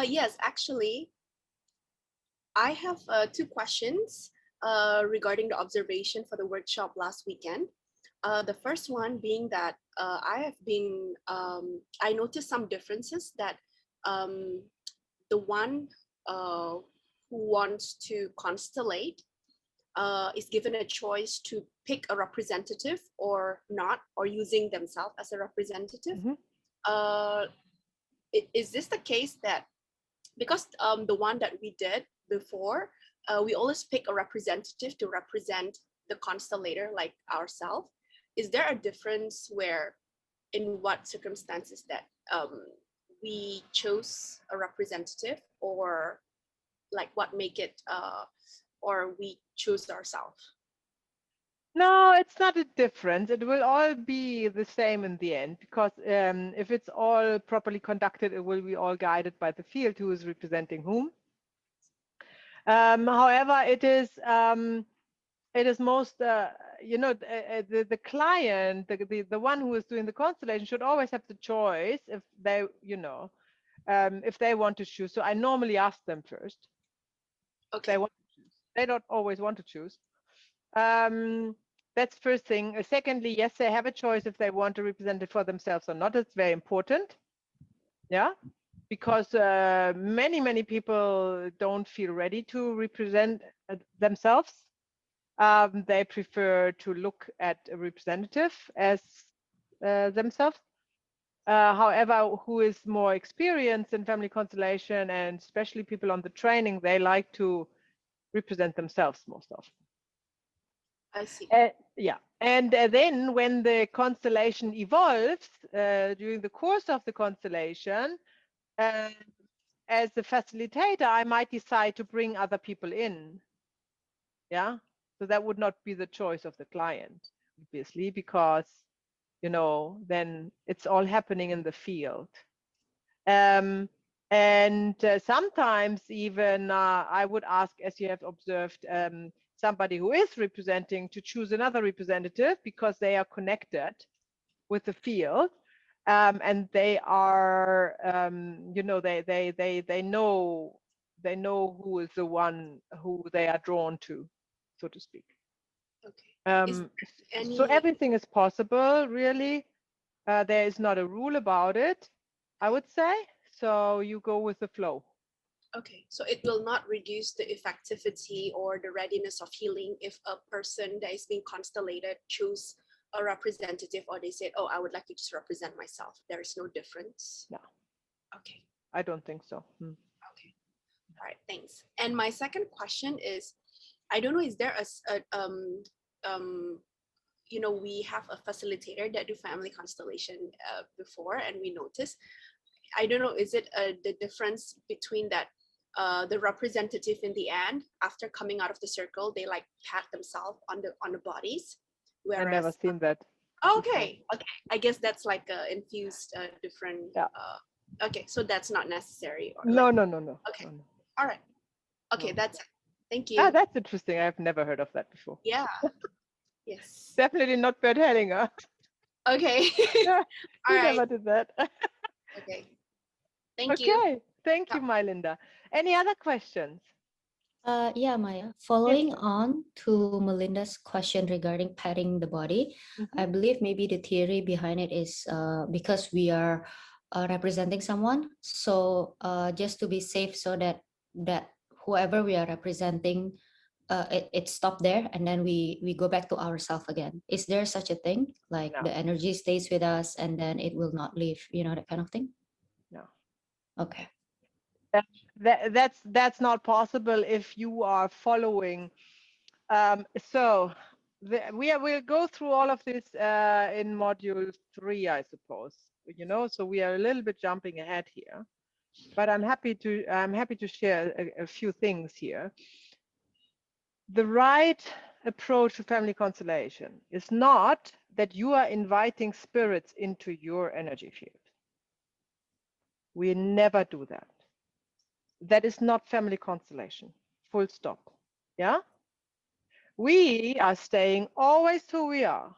Yes, actually, I have two questions regarding the observation for the workshop last weekend. The first one being that I noticed some differences that um, the one who wants to constellate is given a choice to pick a representative or not, or using themselves as a representative. Mm-hmm. Is this the case that because the one that we did before, we always pick a representative to represent the constellator like ourselves? Is there a difference where in what circumstances that we chose a representative, or like what make it or we choose ourselves? No, it's not a difference. It will all be the same in the end, because if it's all properly conducted, it will be all guided by the field who is representing whom. However, it is most, the client, the one who is doing the constellation should always have the choice if they, if they want to choose. So I normally ask them first. Okay. They want to choose. They don't always want to choose. That's first thing. Secondly, yes, they have a choice if they want to represent it for themselves or not. It's very important. Yeah, because many people don't feel ready to represent themselves. They prefer to look at a representative as themselves. However, who is more experienced in family constellation, and especially people on the training, they like to represent themselves most often. I see. Yeah, and then when the constellation evolves during the course of the constellation, as the facilitator, I might decide to bring other people in. Yeah, so that would not be the choice of the client, obviously, because then it's all happening in the field. And sometimes even I would ask, as you have observed, somebody who is representing to choose another representative, because they are connected with the field, and they are, they know who is the one who they are drawn to, so to speak. Okay. Is there So any everything is possible, really. There is not a rule about it, I would say. So you go with the flow. Okay, so it will not reduce the effectivity or the readiness of healing if a person that is being constellated choose a representative, or they said, oh, I would like to just represent myself. There is no difference. No, Okay. I don't think so. Okay. All right, thanks. And my second question is, I don't know, is there we have a facilitator that do family constellation before, and we notice, I don't know, is it the difference between that the representative in the end, after coming out of the circle, they like pat themselves on the bodies, I never whereas seen that. okay, I guess that's like a infused different. Yeah. Okay, so that's not necessary, or No, like no, no, no. okay, No, all right, okay, no. that's it. Thank Ah, you. that's interesting. I've never heard of that before. Yeah. Yes. Definitely not Bert Hellinger. Okay. All He right. never did that. Okay. Thank you. Okay. Thank Yeah. you, my Linda. Any other questions? Yeah, Maya. Yes, Following ma'am. on to Melinda's question regarding patting the body, Mm-hmm. I believe maybe the theory behind it is because we are representing someone. So just to be safe, so that whoever we are representing, it stopped there, and then we go back to ourselves again. Is there such a thing? Like No, the energy stays with us, and then it will not leave. That kind of thing. no. Okay. That's not possible if you are following. So we'll go through all of this in module 3, I suppose. So we are a little bit jumping ahead here, but I'm happy to share a few things here. The right approach to family constellation is not that you are inviting spirits into your energy field. We never do that. That is not family constellation. Full stop. Yeah? We are staying always who we are.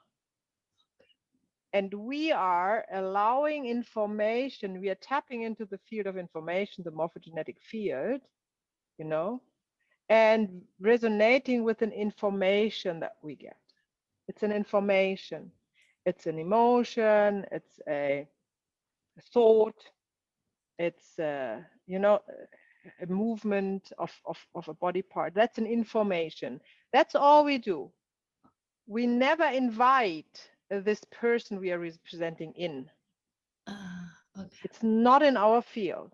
And we are allowing information, we are tapping into the field of information, the morphogenetic field, you know, and resonating with an information that we get. It's an information, it's an emotion, it's a thought, it's you know, a movement of a body part. That's an information. That's all we do. We never invite this person we are representing in. Okay. It's not in our field.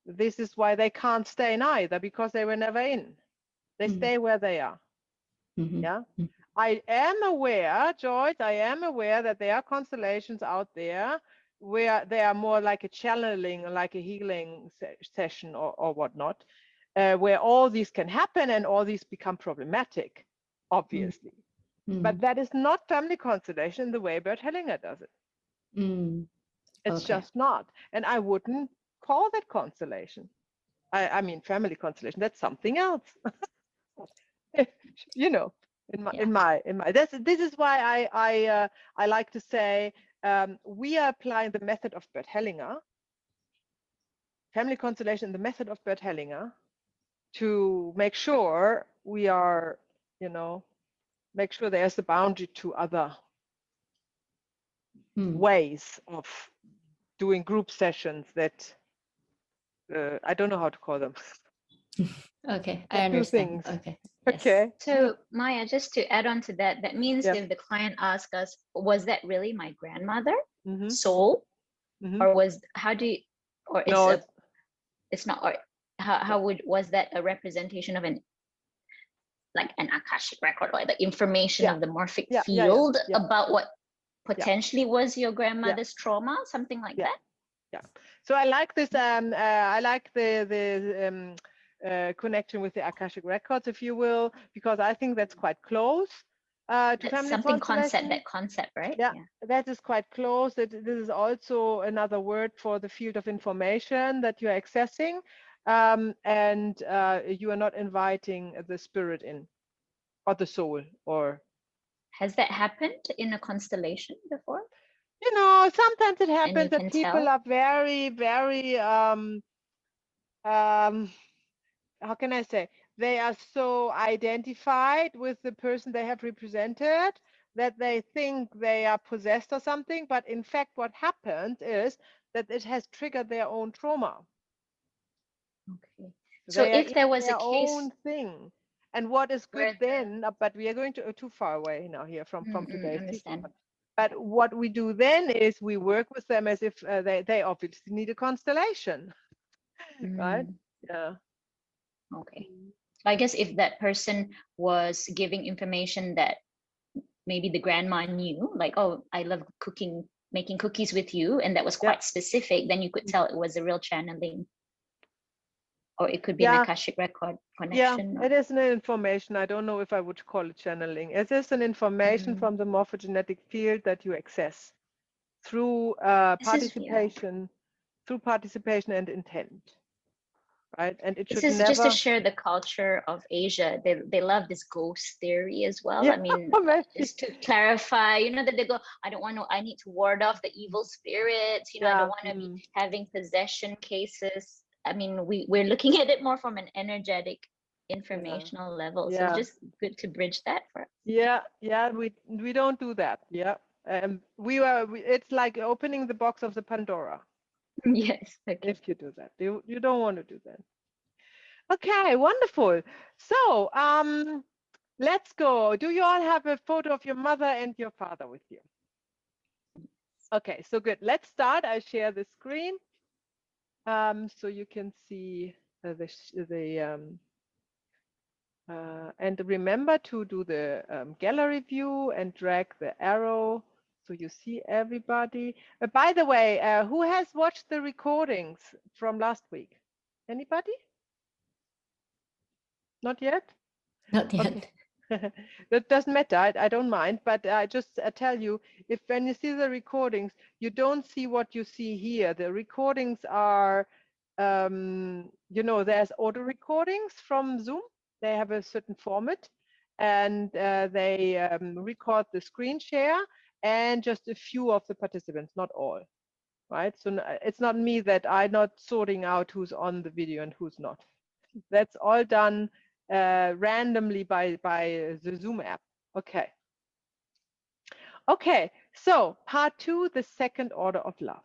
This is why they can't stay in either, because they were never in. They stay where they are. Yeah. I am aware, Joyce, I am aware that there are constellations out there where they are more like a channeling, like a healing session or whatnot, where all these can happen and all these become problematic, obviously. But that is not family constellation the way Bert Hellinger does it. It's Okay. just not. And I wouldn't call that constellation. I mean, family constellation, that's something else. You know, in my this is why I like to say we are applying the method of Bert Hellinger, family constellation, the method of Bert Hellinger, to make sure we are, you know, make sure there's a boundary to other ways of doing group sessions that I don't know how to call them. Okay, I Two understand. things. Okay. Yes. Okay. So Maya, just to add on to that, that means Yeah. if the client asks us, was that really my grandmother Mm-hmm. soul? Mm-hmm. Or was, how do you, or it's No, it's not, or how was that a representation of an, like an Akashic record, or the information Yeah. of the morphic Yeah, field yeah. about what potentially was your grandmother's trauma, something like Yeah. that? Yeah. So I like this. I like the connection with the Akashic records, if you will, because I think that's quite close to That's family something constellation. that concept, right? Yeah, that is quite close. This is also another word for the field of information that you are accessing, and you are not inviting the spirit in, or the soul, or. Has that happened in a constellation before? You know, sometimes it happens you that can people tell? are very, very how can I say, they are so identified with the person they have represented that they think they are possessed or something. But in fact, what happens is that it has triggered their own trauma. Okay. So They are if there in was a their case own thing. And what is good where then, but we are going to too far away now here from today's teaching. understand. But what we do then is we work with them as if they obviously need a constellation, right? Yeah. Okay. I guess if that person was giving information that maybe the grandma knew, like, oh, I love cooking, making cookies with you, and that was quite specific, then you could tell it was a real channeling. Or it could be an Akashic record connection. Yeah, it is an information. I don't know if I would call it channeling. It is an information from the morphogenetic field that you access through participation, and intent. Right, and it This should is never. Just to share the culture of Asia. They love this ghost theory as well. Yeah, I mean, maybe. just to clarify, you know, that they go, I don't want to, I need to ward off the evil spirits. You know, I don't want to be having possession cases. I mean, we're looking at it more from an energetic, informational level. So it's just good to bridge that for us. Yeah, we don't do that. Yeah, it's like opening the box of the Pandora. Yes. Okay. If you do that, you don't want to do that. Okay, wonderful. So let's go. Do you all have a photo of your mother and your father with you? Okay, so good. Let's start. I share the screen so you can see and remember to do the gallery view and drag the arrow so you see everybody. By the way, who has watched the recordings from last week? Anybody? Not yet? Not yet. Okay. That doesn't matter. I don't mind, but I just tell you, if when you see the recordings, you don't see what you see here. The recordings are, you know, there's auto recordings from Zoom. They have a certain format, and they record the screen share, and just a few of the participants, not all, right? So it's not me that I'm not sorting out who's on the video and who's not. That's all done randomly by the Zoom app. Okay. Okay, so part 2, the second order of love.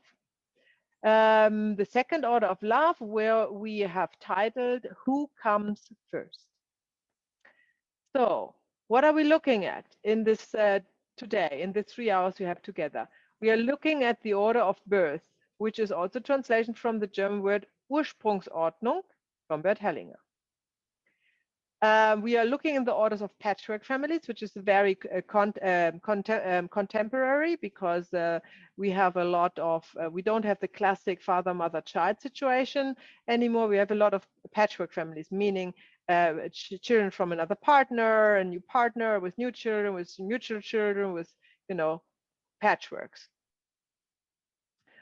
The second order of love, where we have titled Who Comes First? So what are we looking at in this today, in the 3 hours we have together? We are looking at the order of birth, which is also translation from the German word Ursprungsordnung from Bert Hellinger. We are looking in the orders of patchwork families, which is very contemporary, because we have a lot of, we don't have the classic father, mother, child situation anymore. We have a lot of patchwork families, meaning children from another partner, a new partner with new children, with mutual children, with, you know, patchworks.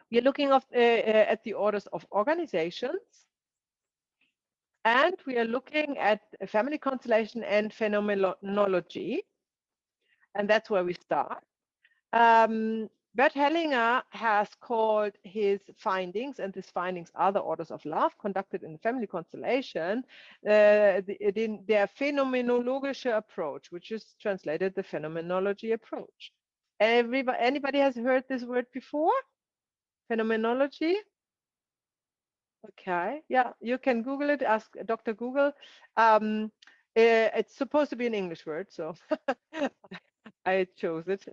We are looking at the orders of organizations. And we are looking at family constellation and phenomenology. And that's where we start. Bert Hellinger has called his findings, and these findings are the orders of love conducted in the family constellation, their phenomenologische approach, which is translated the phenomenology approach. Anybody has heard this word before? Phenomenology? Okay, yeah, you can Google it, ask Dr. Google. It's supposed to be an English word, so I chose it.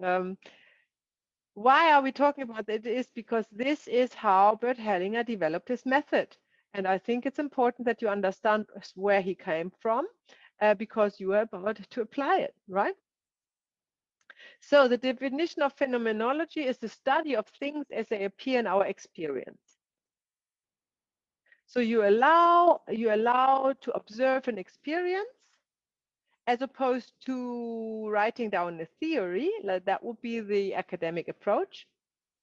Why are we talking about it? It is because this is how Bert Hellinger developed his method. And I think it's important that you understand where he came from, because you are about to apply it, right? So the definition of phenomenology is the study of things as they appear in our experience. So you allow to observe an experience, as opposed to writing down a theory. Like that would be the academic approach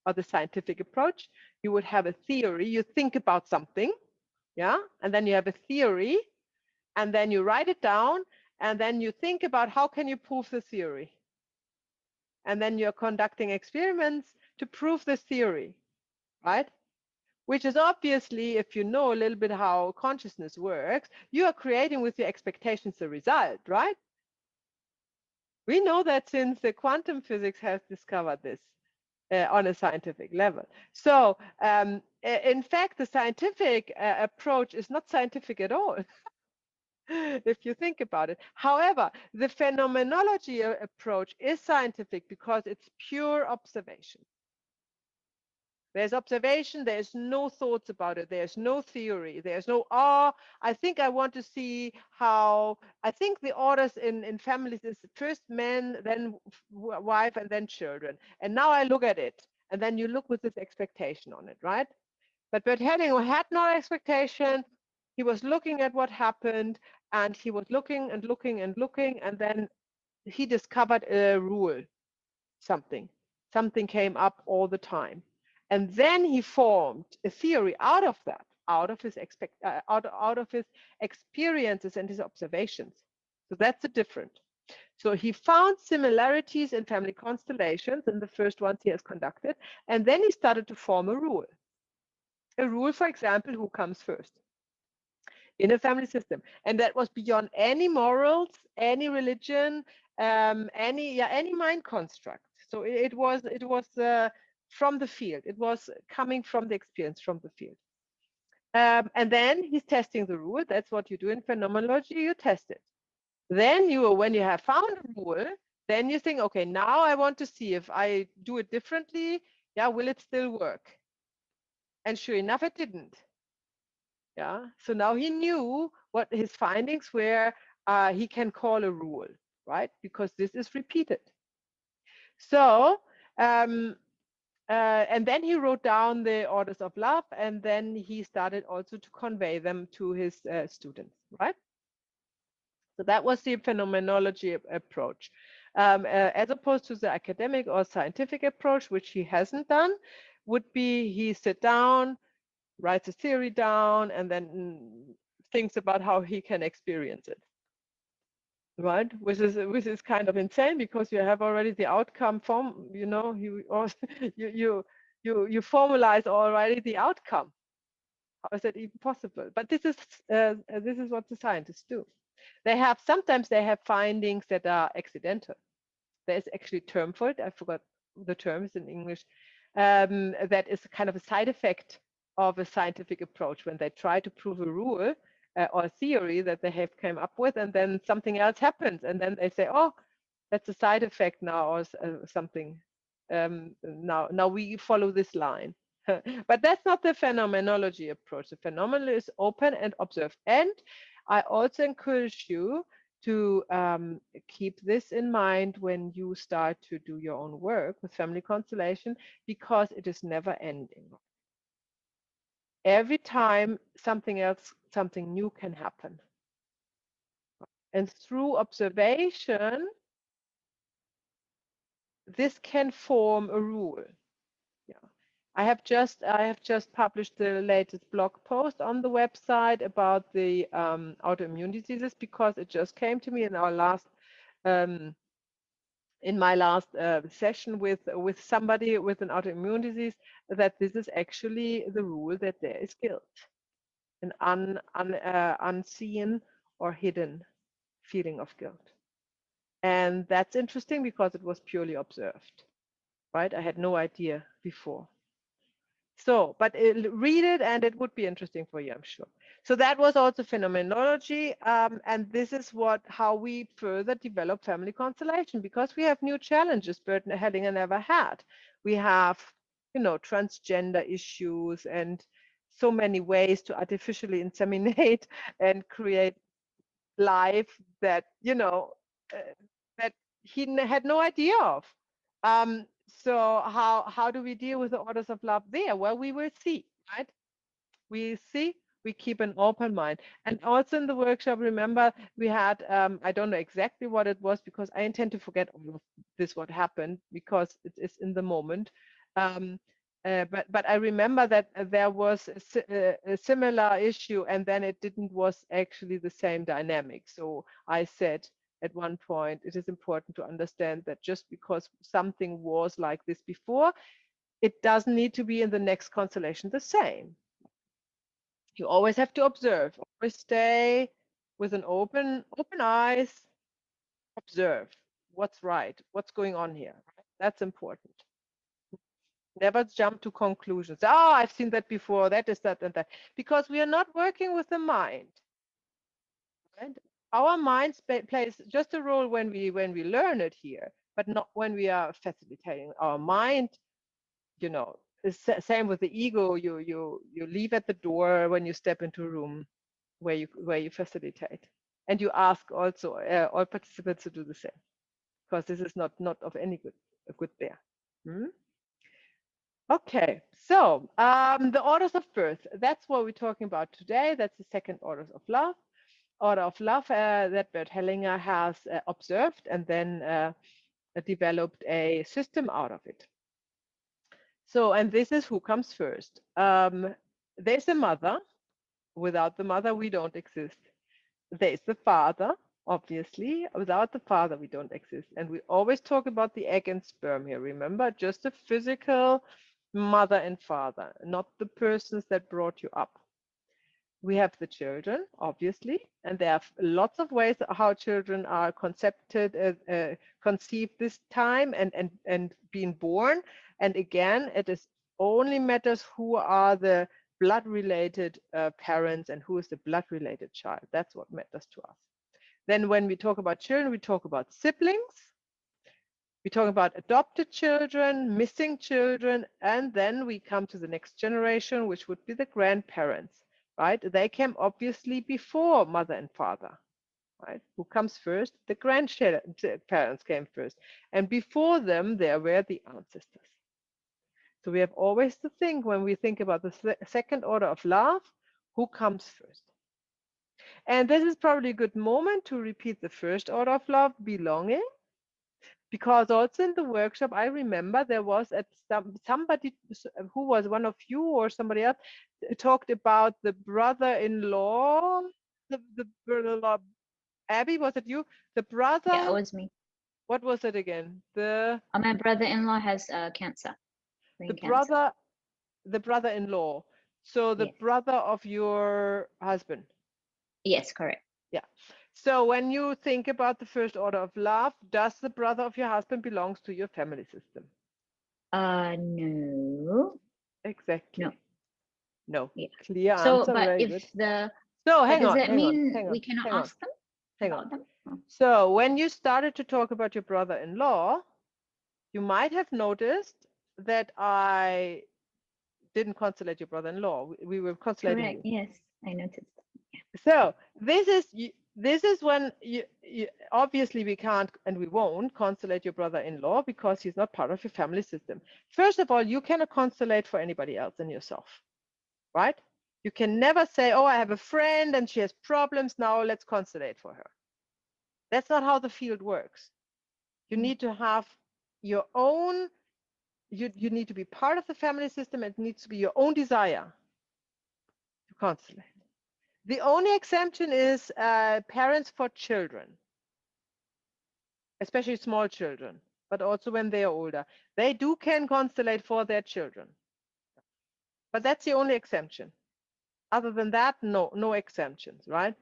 or the scientific approach. You would have a theory, you think about something, yeah, and then you have a theory, and then you write it down, and then you think about how can you prove the theory. And then you're conducting experiments to prove the theory, right? Which is obviously, if you know a little bit how consciousness works, you are creating with your expectations the result, right? We know that since the quantum physics has discovered this on a scientific level. So in fact, the scientific approach is not scientific at all, if you think about it. However, the phenomenology approach is scientific because it's pure observation. There's observation, there's no thoughts about it, there's no theory, there's no, I think I want to see how, I think the orders in families is first men, then wife, and then children. And now I look at it, and then you look with this expectation on it, right? But Bert Hellinger had no expectation. He was looking at what happened, and he was looking and looking and looking, and then he discovered a rule, something came up all the time. And then he formed a theory out of that, out of his experiences and his observations. So that's the difference. So he found similarities in family constellations in the first ones he has conducted, and then he started to form a rule. A rule, for example, who comes first in a family system, and that was beyond any morals, any religion, any mind construct. So it was from the field. It was coming from the experience, from the field. And then he's testing the rule. That's what you do in phenomenology. You test it. Then when you have found a rule, then you think, okay, now I want to see if I do it differently. Yeah, will it still work? And sure enough, it didn't. Yeah. So now he knew what his findings were. He can call a rule, right? Because this is repeated. So and then he wrote down the orders of love, and then he started also to convey them to his students, right? So that was the phenomenology approach. As opposed to the academic or scientific approach, which he hasn't done, would be he sit down, writes a theory down, and then thinks about how he can experience it. right? Which is kind of insane because you have already the outcome from, you know, you or you formalize already the outcome. How is that even possible? But this is what the scientists do. Sometimes they have findings that are accidental. There is actually a term for it. I forgot the terms in English. That is kind of a side effect of a scientific approach when they try to prove a rule or a theory that they have come up with, and then something else happens, and then they say, "Oh, that's a side effect now," or something. Now we follow this line. But that's not the phenomenology approach. The phenomenon is open and observe. And I also encourage you to keep this in mind when you start to do your own work with family constellation, because it is never ending. Every time something new can happen. And through observation, this can form a rule. Yeah. I have just published the latest blog post on the website about the autoimmune diseases, because it just came to me in our last um, in my last session with somebody with an autoimmune disease, that this is actually the rule, that there is guilt, an unseen or hidden feeling of guilt. And that's interesting because it was purely observed, right? I had no idea before. So, but read it and it would be interesting for you, I'm sure. So that was also phenomenology. And this is how we further develop family constellation, because we have new challenges Bert and Hellinger never had. We have, you know, transgender issues and so many ways to artificially inseminate and create life that, you know, that he had no idea of. So how do we deal with the orders of love there? Well, we will see, right? We see, we keep an open mind. And also in the workshop, remember, we had, I don't know exactly what it was, because I intend to forget all of this, what happened, because it is in the moment. But I remember that there was a similar issue, and then it didn't was actually the same dynamic. So I said at one point, it is important to understand that just because something was like this before, it doesn't need to be in the next constellation the same. You always have to observe. Always stay with an open eyes. Observe what's right, what's going on here. That's important. Never jump to conclusions. Oh, I've seen that before. That is that and that. Because we are not working with the mind. Right? Our mind plays just a role when we learn it here, but not when we are facilitating. Our mind, you know, is same with the ego. You leave at the door when you step into a room where you facilitate, and you ask also all participants to do the same, because this is not of any good there. Okay, so the orders of birth, that's what we're talking about today. That's the second order of love that Bert Hellinger has observed, and then developed a system out of it. So, and this is who comes first. There's a mother. Without the mother, we don't exist. There's the father, obviously. Without the father, we don't exist. And we always talk about the egg and sperm here. Remember, just the physical mother and father, not the persons that brought you up. We have the children, obviously, and there are lots of ways how children are conceived this time and being born. And again, it is only matters who are the blood-related parents and who is the blood-related child. That's what matters to us. Then when we talk about children, we talk about siblings. We talk about adopted children, missing children, and then we come to the next generation, which would be the grandparents, right? They came obviously before mother and father, right? Who comes first? The grandparents came first. And before them, there were the ancestors. So we have always to think, when we think about the second order of love, who comes first? And this is probably a good moment to repeat the first order of love, belonging. Because also in the workshop, I remember there was somebody who was one of you or somebody else talked about the brother-in-law, the brother-in-law Abby, was it you? The brother, Yeah, it was me. what was it again? My brother-in-law has cancer, The brain cancer. brother-in-law. So the Yes. brother of your husband. Yes, correct. Yeah. So when you think about the first order of love, does the brother of your husband belongs to your family system? No. Exactly. No. No. Yeah. Clear So, answer. but Very if good. the So but hang does on, that hang on, mean hang on, we cannot hang on, ask them hang on. about them? Oh, So when you started to talk about your brother-in-law, you might have noticed that I didn't constellate your brother-in-law. We were constellating correct. you. Yes, I noticed. So this is when you obviously we can't and we won't constellate your brother-in-law because he's not part of your family system. First of all, you cannot constellate for anybody else than yourself, right? You can never say, oh, I have a friend and she has problems, now let's constellate for her. That's not how the field works. You need to have your own, you need to be part of the family system. It needs to be your own desire to constellate. The only exemption is parents for children, especially small children, but also when they are older. They can constellate for their children. But that's the only exemption. Other than that, no exemptions, right?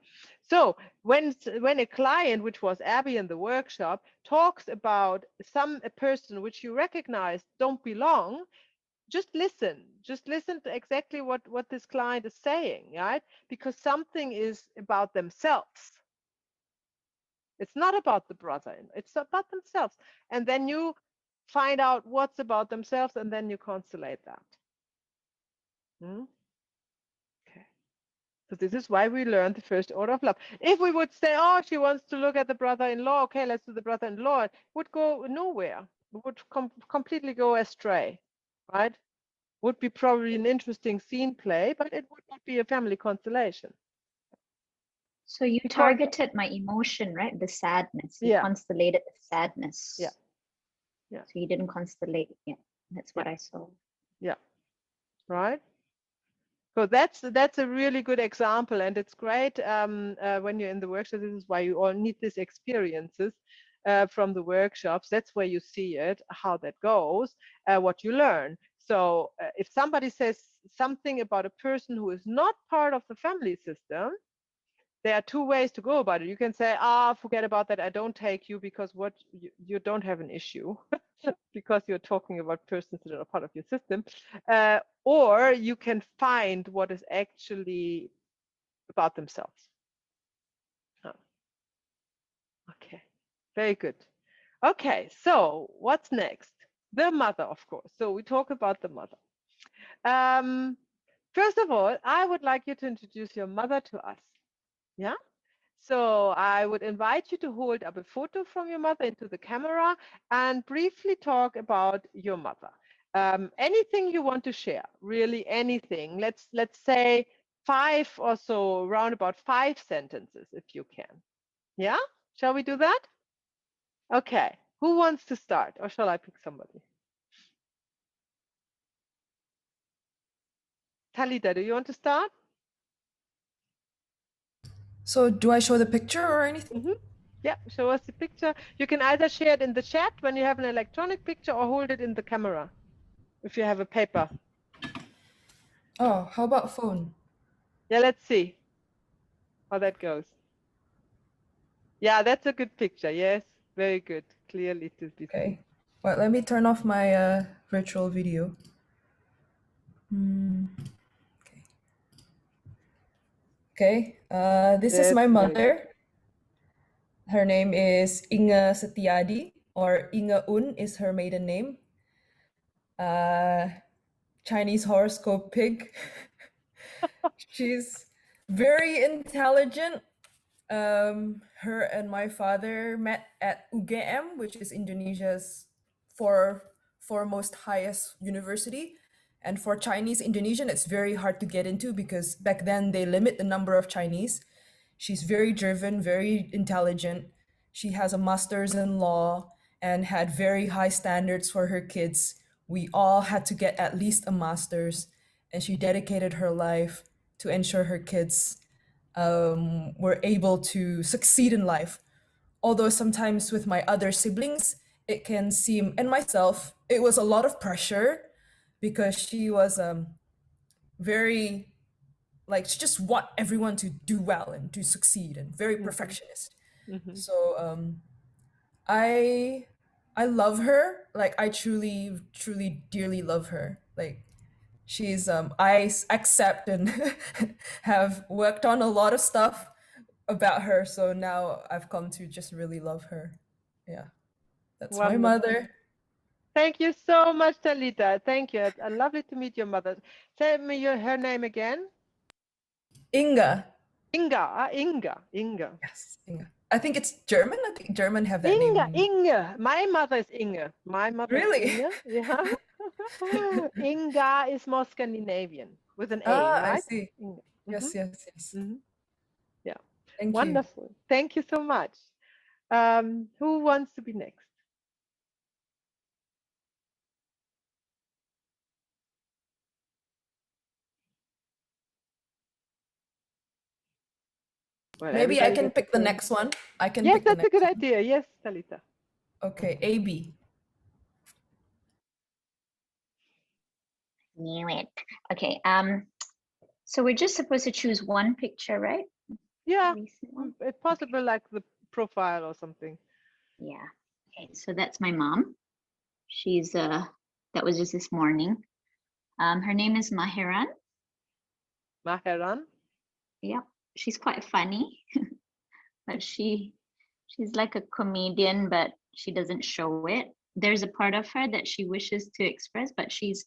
So when a client, which was Abby in the workshop, talks about a person which you recognize don't belong, just listen to exactly what this client is saying, right? Because something is about themselves. It's not about the brother, it's about themselves. And then you find out what's about themselves and then you constellate that. Okay. So this is why we learned the first order of love. If we would say, oh, she wants to look at the brother-in-law, okay, let's do the brother-in-law, it would go nowhere. It would completely go astray, right? Would be probably an interesting scene play, but it would not be a family constellation. So you Because targeted my emotion, right? The sadness. You yeah, constellated the sadness. yeah, yeah. So you didn't constellate. Yeah, that's what I saw. Yeah, right. So that's a really good example, and it's great when you're in the workshop. This is why you all need these experiences from the workshops. That's where you see it, how that goes, what you learn. So if somebody says something about a person who is not part of the family system, there are two ways to go about it. You can say, forget about that. I don't take you because what you don't have an issue because you're talking about persons that are part of your system. Or you can find what is actually about themselves. Okay, very good. Okay, so what's next? The mother, of course. So we talk about the mother. First of all, I would like you to introduce your mother to us. Yeah? So I would invite you to hold up a photo from your mother into the camera and briefly talk about your mother. Anything you want to share, really anything. Let's say 5 or so, around about 5 sentences if you can. Yeah? Shall we do that? Okay. Who wants to start, or shall I pick somebody? Talita, do you want to start? So do I show the picture or anything? Yeah, show us the picture. You can either share it in the chat when you have an electronic picture or hold it in the camera if you have a paper. Oh, how about phone? Yeah, let's see how that goes. Yeah, that's a good picture. Yes, very good. Clearly to be Okay. seen. Well, let me turn off my virtual video. Okay. Okay. This is my That's very good. mother. Her name is Inge Setiadi, or Inge Un is her maiden name. Chinese horoscope pig. She's very intelligent. Her and my father met at UGM, which is Indonesia's foremost highest university. And for Chinese Indonesian, it's very hard to get into because back then they limit the number of Chinese. She's very driven, very intelligent. She has a master's in law and had very high standards for her kids. We all had to get at least a master's, and she dedicated her life to ensure her kids were able to succeed in life. Although sometimes with my other siblings, it can seem, and myself, it was a lot of pressure because she was very, like, she just want everyone to do well and to succeed and very perfectionist. Mhm. So I love her. Like, I truly, truly, dearly love her. Like, she's accept and have worked on a lot of stuff about her. So now I've come to just really love her. Yeah, that's my Wonderful. mother. Thank you so much, Talita. Thank you. Lovely to meet your mother. Say me her name again. Inga. Inga. Inga. Yes, Inga. I think it's German. I think German have that Inga. name. Inga. My mother is Inge. My mother is Really? Inge. Yeah. Inga is more Scandinavian with an A, Ah, I right? see. Inga. Yes, yes, yes. Yeah. Thank you. Wonderful. Thank you so much. Who wants to be next? Well, Maybe I everybody can gets a pick the turn. next one. I can Yes, pick the that's a next good one. idea. Yes, Talita. Okay, AB. Knew it. Okay. So we're just supposed to choose one picture, right? Yeah, Recent one? if possible, like the profile or something. Yeah. Okay. So that's my mom. She's that was just this morning. Her name is Mahiran. Maheran. Yep. She's quite funny, but she's like a comedian, but she doesn't show it. There's a part of her that she wishes to express, but she's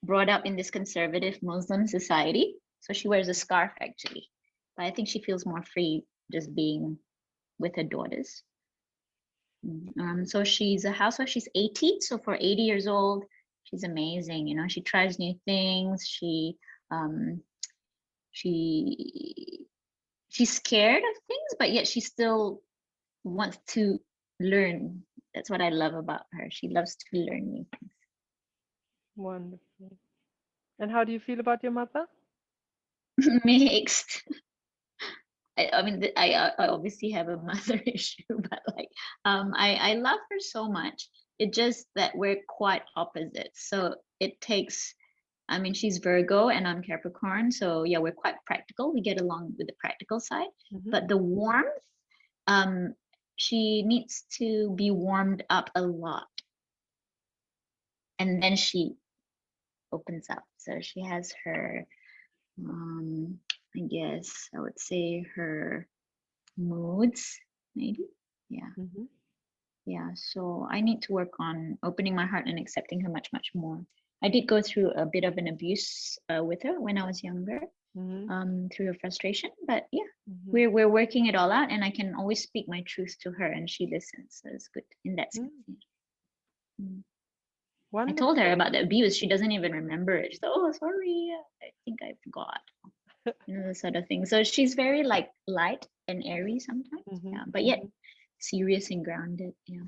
brought up in this conservative Muslim society. So she wears a scarf actually. But I think she feels more free just being with her daughters. So she's a housewife. She's 80. So for 80 years old, she's amazing. You know, she tries new things. Um, she she's scared of things, but yet she still wants to learn. That's what I love about her. She loves to learn new Wonderful. And how do you feel about your mother? things. Mixed. I mean, I obviously have a mother issue, but like, I love her so much. It just that we're quite opposites. So it takes, I mean, she's Virgo and I'm Capricorn. So yeah, we're quite practical. We get along with the practical side, but the warmth, um, she needs to be warmed up a lot. And then she opens up. So she has her, I guess I would say her moods, maybe. Yeah. Yeah. So I need to work on opening my heart and accepting her much, much more. I did go through a bit of an abuse with her when I was younger, through her frustration. But yeah, we're working it all out, and I can always speak my truth to her, and she listens. So it's good in that sense. I told her about the abuse. She doesn't even remember it. She's like, oh, sorry. I think I forgot. You know, the sort of thing. So she's very like light and airy sometimes. Yeah, but yet serious and grounded. Yeah.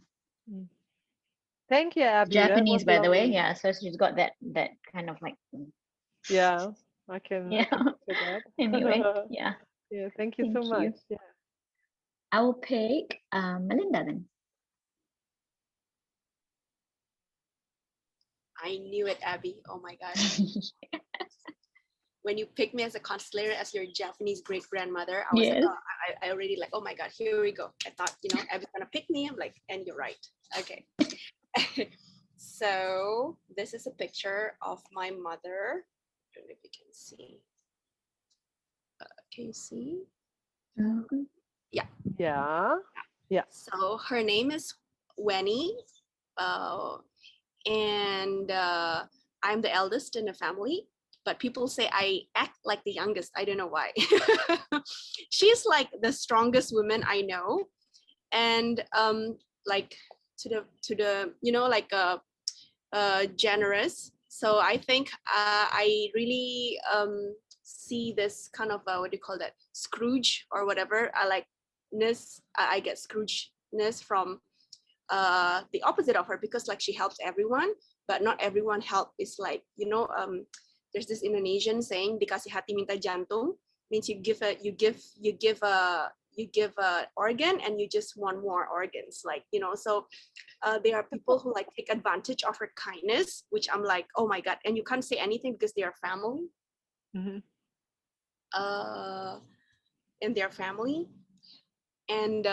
Thank you, Abby. Japanese, by the way. Lovely. Yeah, so she's got that kind of like. Yeah, I can picture that. Anyway, yeah. Yeah, thank you so much. Yeah. I will pick Melinda then. I knew it, Abby. Oh my gosh. When you picked me as a constellator, as your Japanese great grandmother, I was like, oh, I already like, oh my God, here we go. I thought, you know, Abby's gonna pick me. I'm like, and you're right. Okay. So this is a picture of my mother. I don't know if you can see. Can you see? Yeah. Yeah. Yeah. So her name is Wenny, and I'm the eldest in the family. But people say I act like the youngest. I don't know why. She's like the strongest woman I know, and like to the you know, like generous. So I think I really see this kind of what do you call that, Scrooge or whatever. I get Scrooge-ness from the opposite of her, because like she helps everyone, but not everyone help is like, you know, there's this Indonesian saying, dikasih hati minta jantung. means you give a organ and you just want more organs, like, you know. So there are people who like take advantage of her kindness, which I'm like, oh my God, and you can't say anything because they are family. Mm-hmm. In their family. And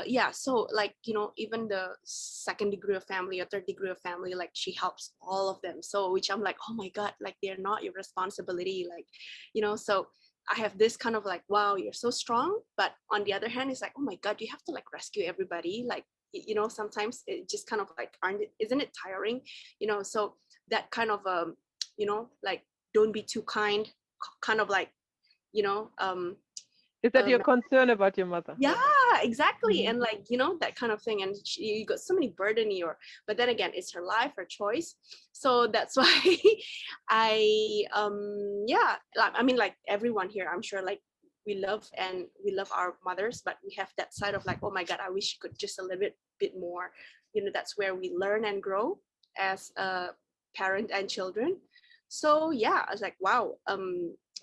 yeah, so like, you know, even the second degree of family or third degree of family, like she helps all of them. So which I'm like, oh my God, like they're not your responsibility, like, you know. So I have this kind of like, wow, you're so strong. But on the other hand, it's like, oh my God, you have to like rescue everybody, like, you know, sometimes it just kind of like, isn't it tiring, you know? So that kind of you know, like, don't be too kind, kind of like, you know, Is that your concern about your mother? yeah, exactly. Mhm. And like, you know, that kind of thing. And you got so many burden here, but then again, it's her life, her choice. So that's why I yeah, like, I mean, like everyone here, I'm sure, like we love our mothers, but we have that side of like, oh my God, I wish you could just a little bit more, you know. That's where we learn and grow as a parent and children. So yeah, I was like, wow,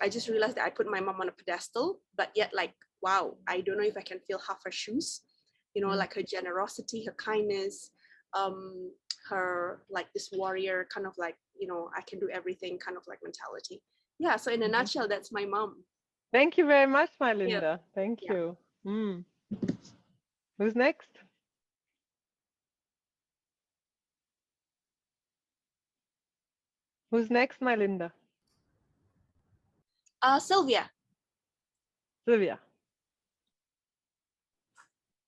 I just realized that I put my mom on a pedestal, but yet like, wow, I don't know if I can feel half her shoes, you know, like her generosity, her kindness, her like this warrior kind of like, you know, I can do everything kind of like mentality. Yeah, so in a nutshell, that's my mom. Thank you very much, my Yeah. Linda. Thank Yeah. you. Who's next? Who's next, my Linda? Sylvia. Sylvia.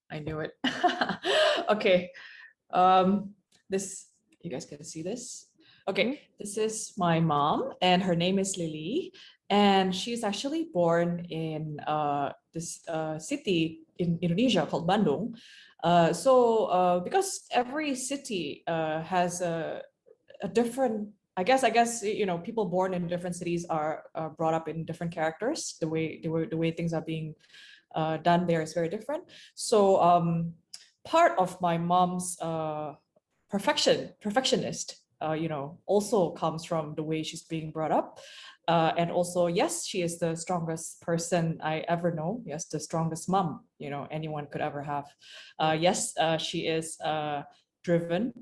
I knew it. Okay. This, you guys can see this? Okay, this is my mom, and her name is Lily, and she's actually born in this city in Indonesia called Bandung. Because every city has a different, I guess you know, people born in different cities are brought up in different characters. The way things are being done there is very different. So part of my mom's perfectionist, you know, also comes from the way she's being brought up. And also, yes, she is the strongest person I ever know. Yes, the strongest mom, you know, anyone could ever have. Yes, she is driven.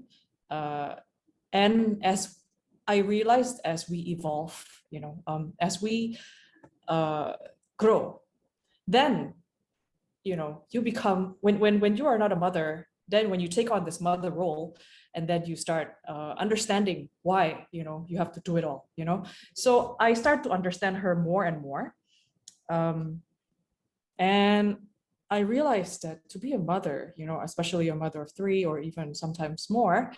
And as I realized, as we evolve, you know, as we grow, then, you know, you become, when you are not a mother, then when you take on this mother role, and then you start understanding why, you know, you have to do it all, you know. So I start to understand her more and more, and I realized that to be a mother, you know, especially a mother of 3 or even sometimes more,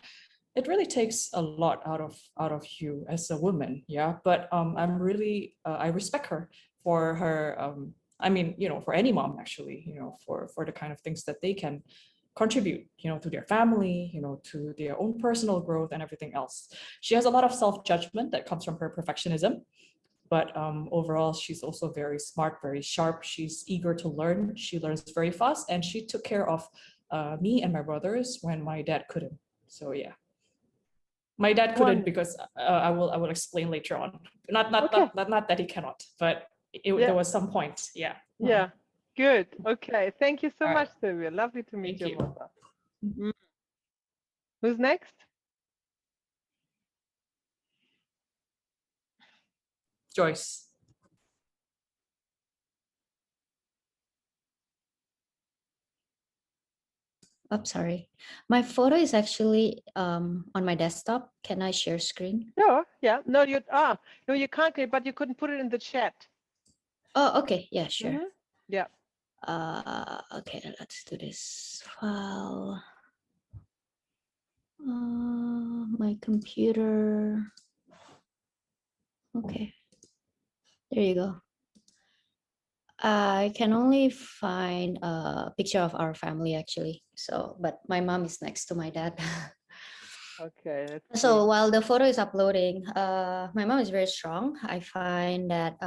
it really takes a lot out of you as a woman. Yeah, but I'm really I respect her for her I mean, you know, for any mom actually, you know, for the kind of things that they can contribute, you know, to their family, you know, to their own personal growth and everything else. She has a lot of self-judgment that comes from her perfectionism, but overall she's also very smart, very sharp. She's eager to learn. She learns very fast, and she took care of me and my brothers when my dad couldn't. So yeah. My dad couldn't because I will explain later on. Not that he cannot, but there was some point. Yeah. Yeah. Good. Okay. Thank you so All much, right. Sylvia. Lovely to meet Thank your you. mother. Who's next? Joyce. Oh, sorry. My photo is actually on my desktop. Can I share screen? Sure. Yeah. No, no, you can't, but you couldn't put it in the chat. Oh, okay. Yeah, sure. Yeah. Okay, let's do this file. My computer. Okay. There you go. I can only find a picture of our family actually. So, but my mom is next to my dad. Okay. So while the photo is uploading, my mom is very strong. I find that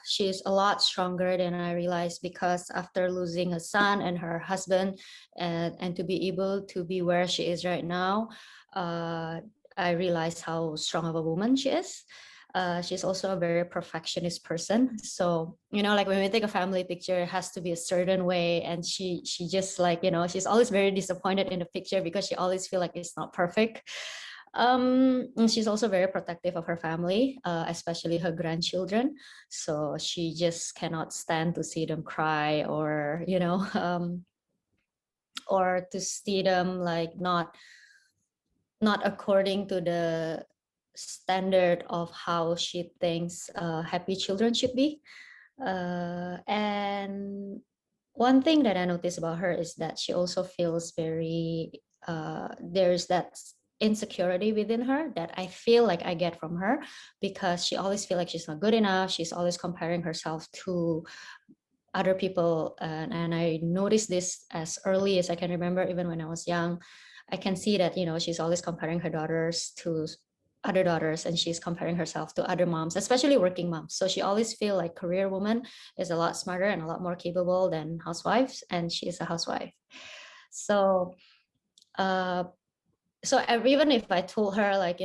she's a lot stronger than I realized, because after losing a son and her husband, and to be able to be where she is right now, I realized how strong of a woman she is. She's also a very perfectionist person. So, like when we take a family picture, it has to be a certain way. And she just like, she's always very disappointed in the picture because she always feel like it's not perfect. And she's also very protective of her family, especially her grandchildren. So she just cannot stand to see them cry or, or to see them like not according to the standard of how she thinks happy children should be. And one thing that I noticed about her is that she also feels very, there's that insecurity within her that I feel like I get from her, because she always feel like she's not good enough. She's always comparing herself to other people. And I noticed this as early as I can remember, even when I was young. I can see that, she's always comparing her daughters to other daughters, and she's comparing herself to other moms, especially working moms. So she always feel like career woman is a lot smarter and a lot more capable than housewives, and she is a housewife. So even if I told her like,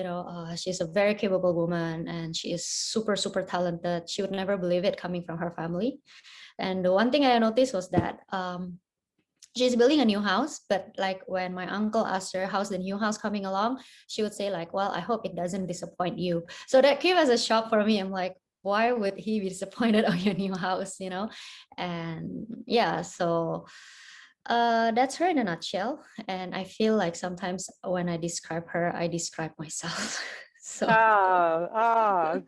she's a very capable woman and she is super, super talented, she would never believe it coming from her family. And the one thing I noticed was that she's building a new house, but like when my uncle asked her how's the new house coming along, she would say like, well, I hope it doesn't disappoint you. So that came as a shock for me. I'm like, why would he be disappointed on your new house, And yeah, so that's her in a nutshell. And I feel like sometimes when I describe her, I describe myself. So That's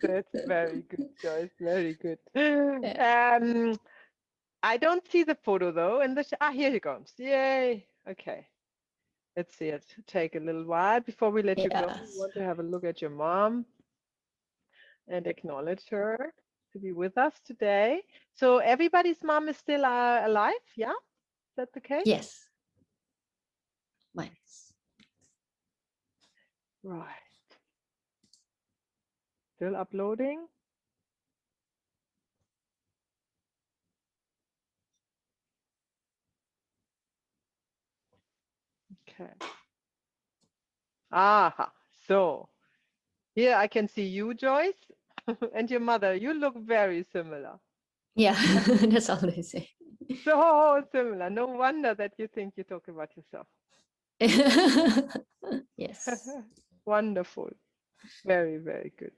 very good, Joyce. Very good. yeah. I don't see the photo though. And here she comes. Yay. Okay. Let's see it. Take a little while before we let you go. We Yes. want to have a look at your mom and acknowledge her to be with us today. So everybody's mom is still alive, yeah? Is that the case? Yes. Mine is. Right. Still uploading. Okay. Aha. So here I can see you, Joyce, and your mother. You look very similar. Yeah, that's all they say. So similar. No wonder that you think you talk about yourself. Yes. Wonderful. Very, very good.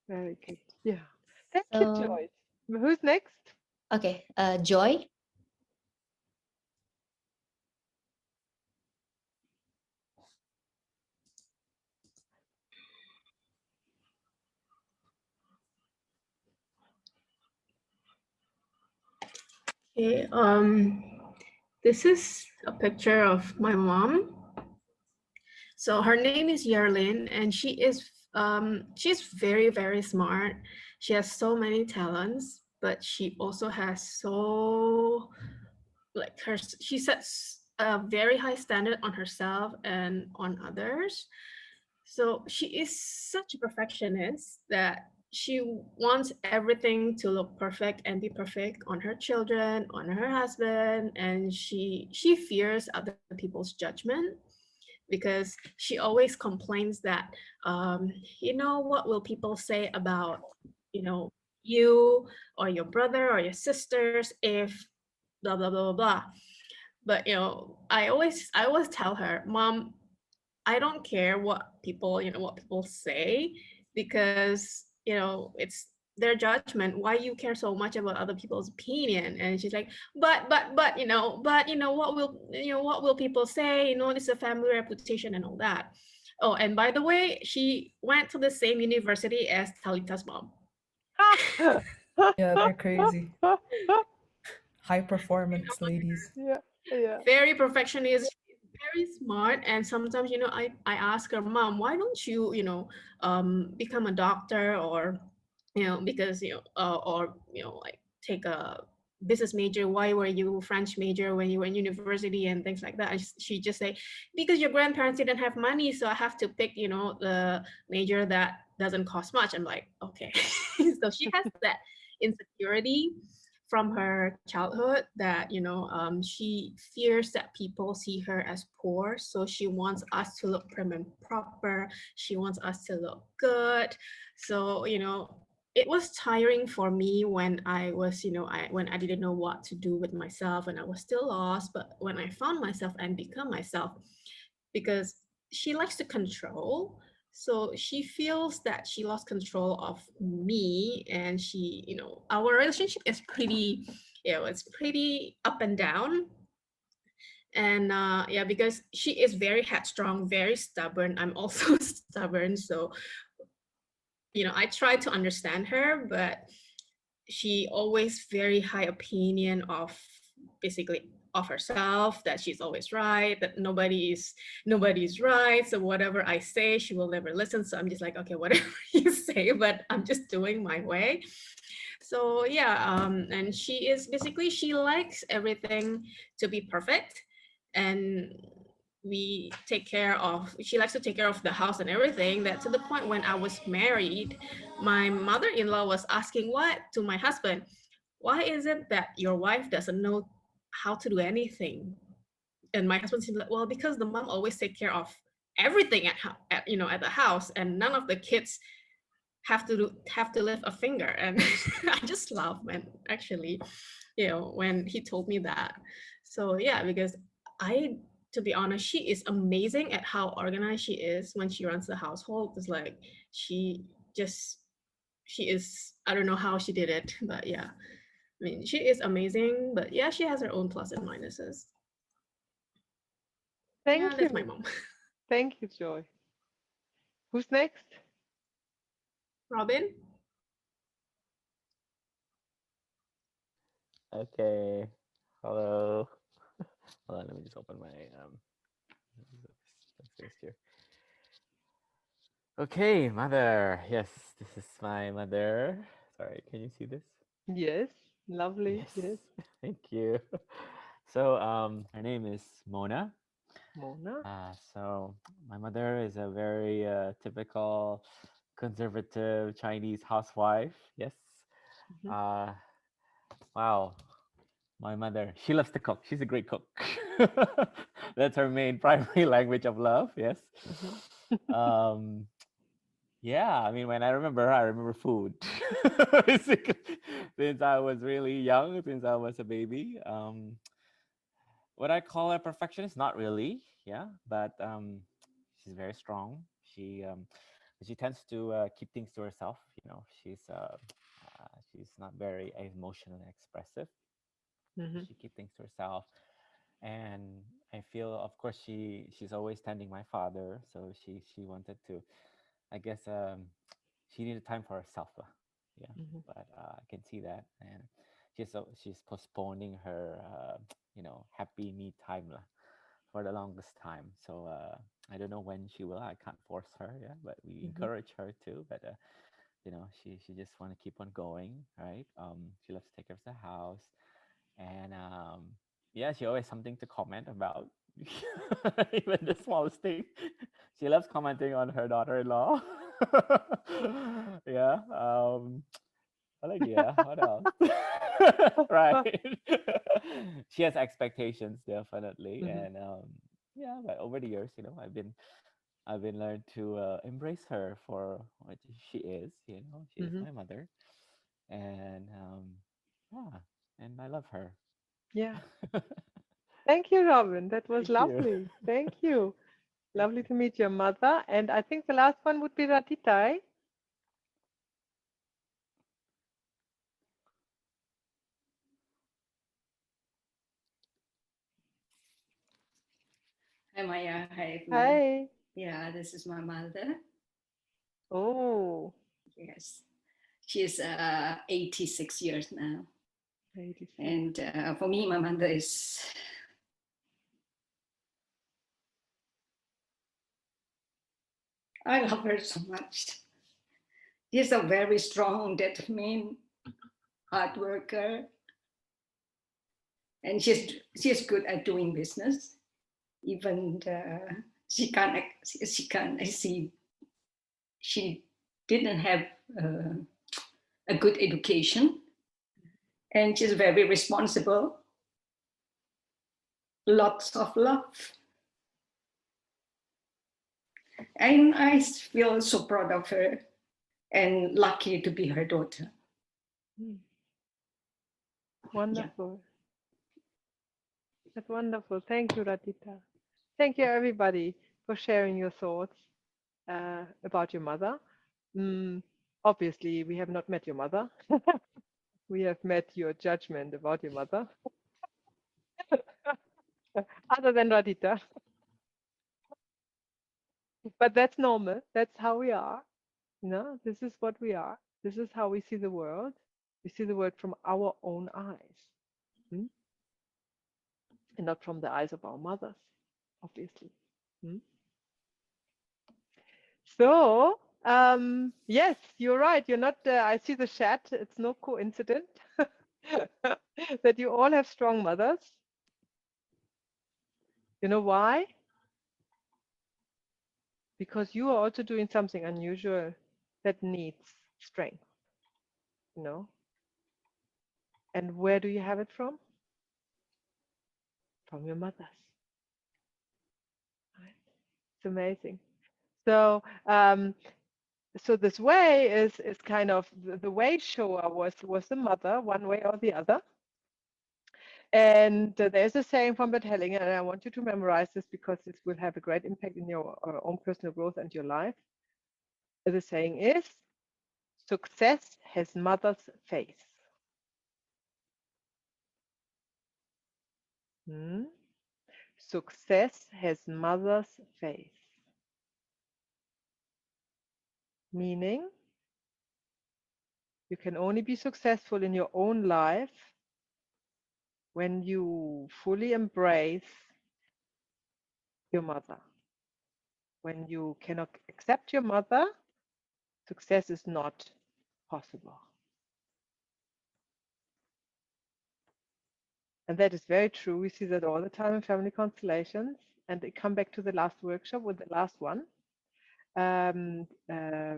Very good. Yeah. Thank you, So, Joyce. Who's next? okay, Joy. Okay, this is a picture of my mom. So her name is Yerlin, and she's very, very smart. She has so many talents, but she also has she sets a very high standard on herself and on others. So she is such a perfectionist that she wants everything to look perfect and be perfect on her children, on her husband, and she fears other people's judgment, because she always complains that what will people say about you know you or your brother or your sisters if blah blah blah blah blah. But I always tell her, Mom, I don't care what people say, because it's their judgment. Why you care so much about other people's opinion? And she's like, what will people say? It's a family reputation and all that. Oh, and by the way, she went to the same university as Talita's mom. Yeah, they're crazy. High performance ladies. Yeah, yeah. Very perfectionist, very smart. And sometimes I ask her, Mom, why don't you become a doctor, or because or like take a business major? Why were you French major when you were in university and things like that? And she just say, because your grandparents didn't have money, so I have to pick the major that doesn't cost much. I'm like, okay. So she has that insecurity from her childhood that, you know, she fears that people see her as poor. So she wants us to look prim and proper. She wants us to look good. So, you know, it was tiring for me when I was, you know, when I didn't know what to do with myself and I was still lost. But when I found myself and become myself, because she likes to control, so she feels that she lost control of me, and she, you know, our relationship is pretty, you know, it's pretty up and down. And yeah, because she is very headstrong, very stubborn, I'm also stubborn. So, you know, I try to understand her, but she always very high opinion of, basically, of herself, that she's always right, that nobody's right. So whatever I say, she will never listen. So I'm just like, okay, whatever you say, but I'm just doing my way. So yeah, and she is basically, she likes everything to be perfect, and she likes to take care of the house and everything, that to the point when I was married, my mother-in-law was asking what to my husband, why is it that your wife doesn't know how to do anything? And my husband seemed like, well, because the mom always take care of everything at, you know, at the house, and none of the kids have to lift a finger. And I just laughed, man, actually, you know, when he told me that. So yeah, because to be honest, she is amazing at how organized she is when she runs the household. It's like she just she is, I don't know how she did it, but yeah, I mean, she is amazing. But yeah, she has her own plus and minuses. Yeah, Thank that's my you. mom. Thank you, Joy. Who's next? Robin. Okay. Hello. Hold on, let me just open my space here. Okay, mother. Yes, this is my mother. Sorry, can you see this? Yes, lovely. Yes, Thank you. So, her name is Mona. Mona. So my mother is a very typical conservative Chinese housewife. Yes. Mhm. Uh, wow. My mother, she loves to cook. She's a great cook. That's her main primary language of love. Yes. um, yeah, I mean, when I remember food. Basically, since I was really young, since I was a baby. What I call a perfectionist, not really. Yeah, but she's very strong. She tends to keep things to herself. You know, she's not very emotionally expressive. Mhm. She keeps things to herself, and I feel, of course, she's always tending my father, so she wanted to, I guess, she needed time for herself lah. Yeah, Mhm. but I can see that, and she's postponing her happy me time lah, for the longest time. So I don't know when she will. I can't force her. Yeah, but we Mhm. encourage her to. But she just want to keep on going, right? She loves to take care of the house, and yeah, she always something to comment about. Even the smallest thing. She loves commenting on her daughter-in-law. Yeah. Yeah, what else? Right. She has expectations, definitely. Mhm. And yeah, but over the years, I've been learned to embrace her for what she is. She is Mhm. my mother. And yeah, and I love her. Yeah. Thank you, Robin. That was Thank you. lovely. Thank you. Thank Lovely you. to meet your mother. And I think the last one would be Ratitai. Hi Maya, hi everyone. Hi. Yeah, this is my mother. Oh, Yes, she's 86 years now. 86. And for me, my mother is, I love her so much. She's a very strong, determined, hard worker. And she's good at doing business. Even she can't see, she didn't have a good education, And she's very responsible. Lots of love. And I feel so proud of her and lucky to be her daughter. Wonderful. That's wonderful. Thank you, Radhika. Thank you, everybody, for sharing your thoughts about your mother. Obviously, we have not met your mother. We have met your judgment about your mother, other than Radhika. But that's normal. That's how we are. You know, this is what we are. This is how we see the world. We see the world from our own eyes, and not from the eyes of our mothers, obviously. So, yes, you're right. You're not, I see the chat. It's no coincidence that you all have strong mothers. You know why? Because you are also doing something unusual that needs strength, you know. And where do you have it from? From your mothers. Right? It's amazing. So, so this way is kind of the way shower was the mother, one way or the other. And there's a saying from Bert Hellinger, and I want you to memorize this because this will have a great impact in your own personal growth and your life. The saying is, success has mother's face. Success has mother's face. Meaning, you can only be successful in your own life when you fully embrace your mother. When you cannot accept your mother, success is not possible. And that is very true. We see that all the time in family constellations. And they come back to the last workshop with the last one,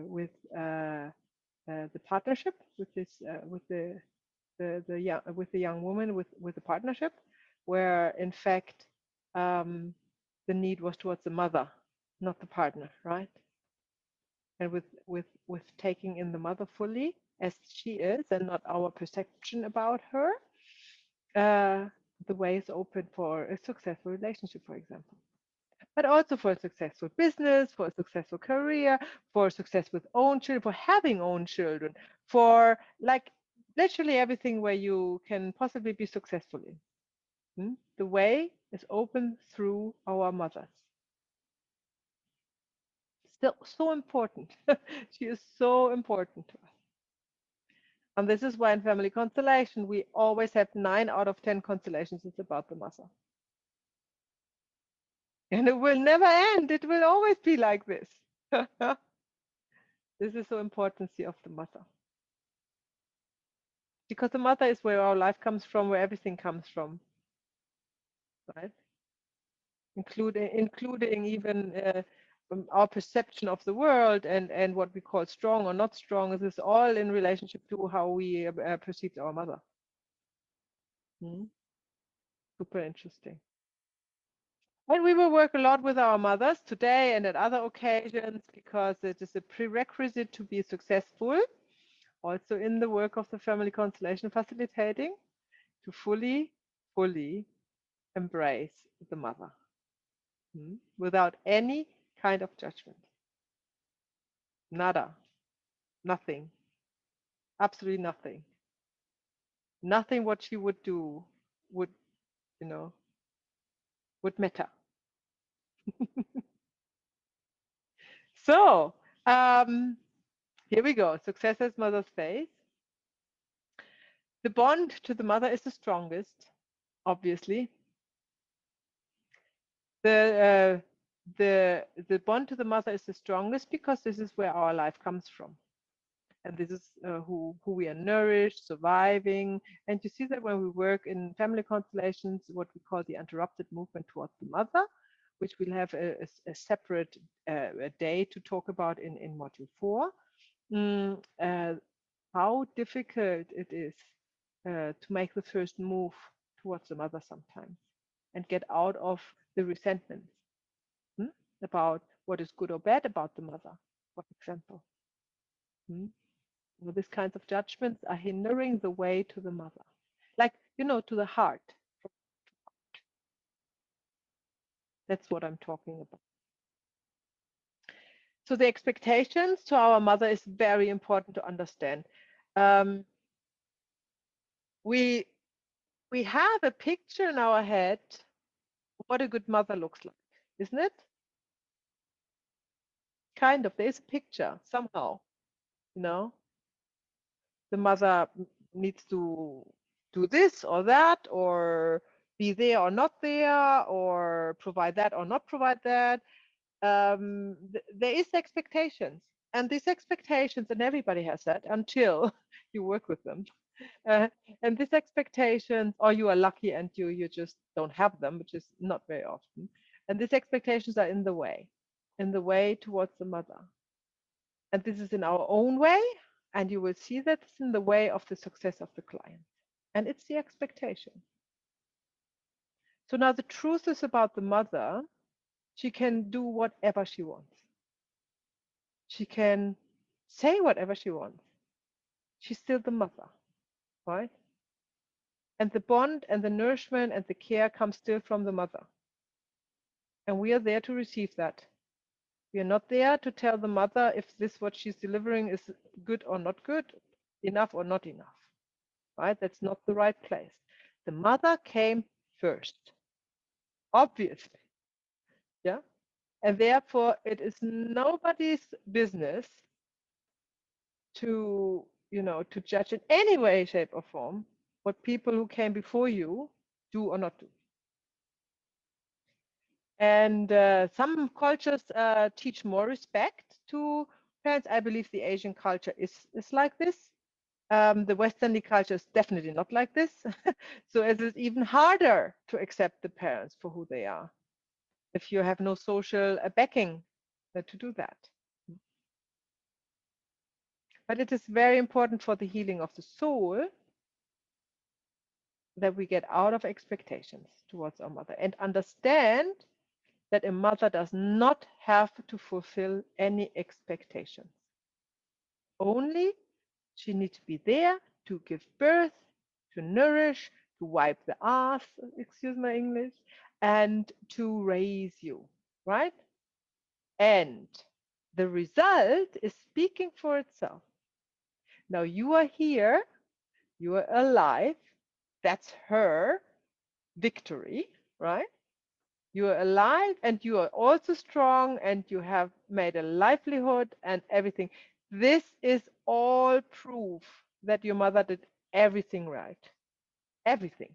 with the partnership, with this, with the young woman with the partnership, where in fact the need was towards the mother, not the partner, right? And with taking in the mother fully as she is, and not our perception about her, the way is open for a successful relationship, for example, but also for a successful business, for a successful career, for success with own children, for having own children, for like literally everything where you can possibly be successful in. The way is open through our mothers. Still so important. She is so important to us. And this is why in family constellation, we always have 9 out of 10 constellations. It's about the mother. And it will never end. It will always be like this. This is the importance of the mother. Because the mother is where our life comes from, where everything comes from. Right? Including even our perception of the world and what we call strong or not strong. This is all in relationship to how we perceive our mother. Super interesting. And we will work a lot with our mothers today and at other occasions, because it is a prerequisite to be successful, also in the work of the family constellation facilitating, to fully embrace the mother without any kind of judgment. Nada, nothing, absolutely nothing. Nothing what she would do would, would matter. So, here we go. Success as mother's face. The bond to the mother is the strongest, obviously. The bond to the mother is the strongest because this is where our life comes from. And this is who we are nourished, surviving. And you see that when we work in family constellations, what we call the interrupted movement towards the mother, which we'll have a separate day to talk about in module 4, how difficult it is to make the first move towards the mother sometimes and get out of the resentment about what is good or bad about the mother, for example. These kinds of judgments are hindering the way to the mother, like, to the heart. That's what I'm talking about. So the expectations to our mother is very important to understand. We have a picture in our head of what a good mother looks like, isn't it? Kind of. There's a picture somehow, the mother needs to do this or that, or be there or not there, or provide that or not provide that. There is expectations, and these expectations, and everybody has that until you work with them. And these expectations, or you are lucky and you just don't have them, which is not very often. And these expectations are in the way towards the mother. And this is in our own way, and you will see that it's in the way of the success of the client. And it's the expectation. So now the truth is about the mother. She can do whatever she wants. She can say whatever she wants. She's still the mother, right? And the bond and the nourishment and the care comes still from the mother. And we are there to receive that. We are not there to tell the mother if this what she's delivering is good or not good, enough or not enough, right? That's not the right place. The mother came first, obviously, yeah? And therefore, it is nobody's business to, to judge in any way, shape, or form what people who came before you do or not do. And some cultures teach more respect to parents. I believe the Asian culture is like this. The Western culture is definitely not like this. So it is even harder to accept the parents for who they are if you have no social backing to do that. But it is very important for the healing of the soul that we get out of expectations towards our mother and understand that a mother does not have to fulfill any expectations. Only she needs to be there to give birth, to nourish, to wipe the ass, excuse my English, and to raise you, right? And the result is speaking for itself. Now you are here, you are alive, that's her victory, right? You are alive and you are also strong and you have made a livelihood and everything. This is all proof that your mother did everything right. Everything.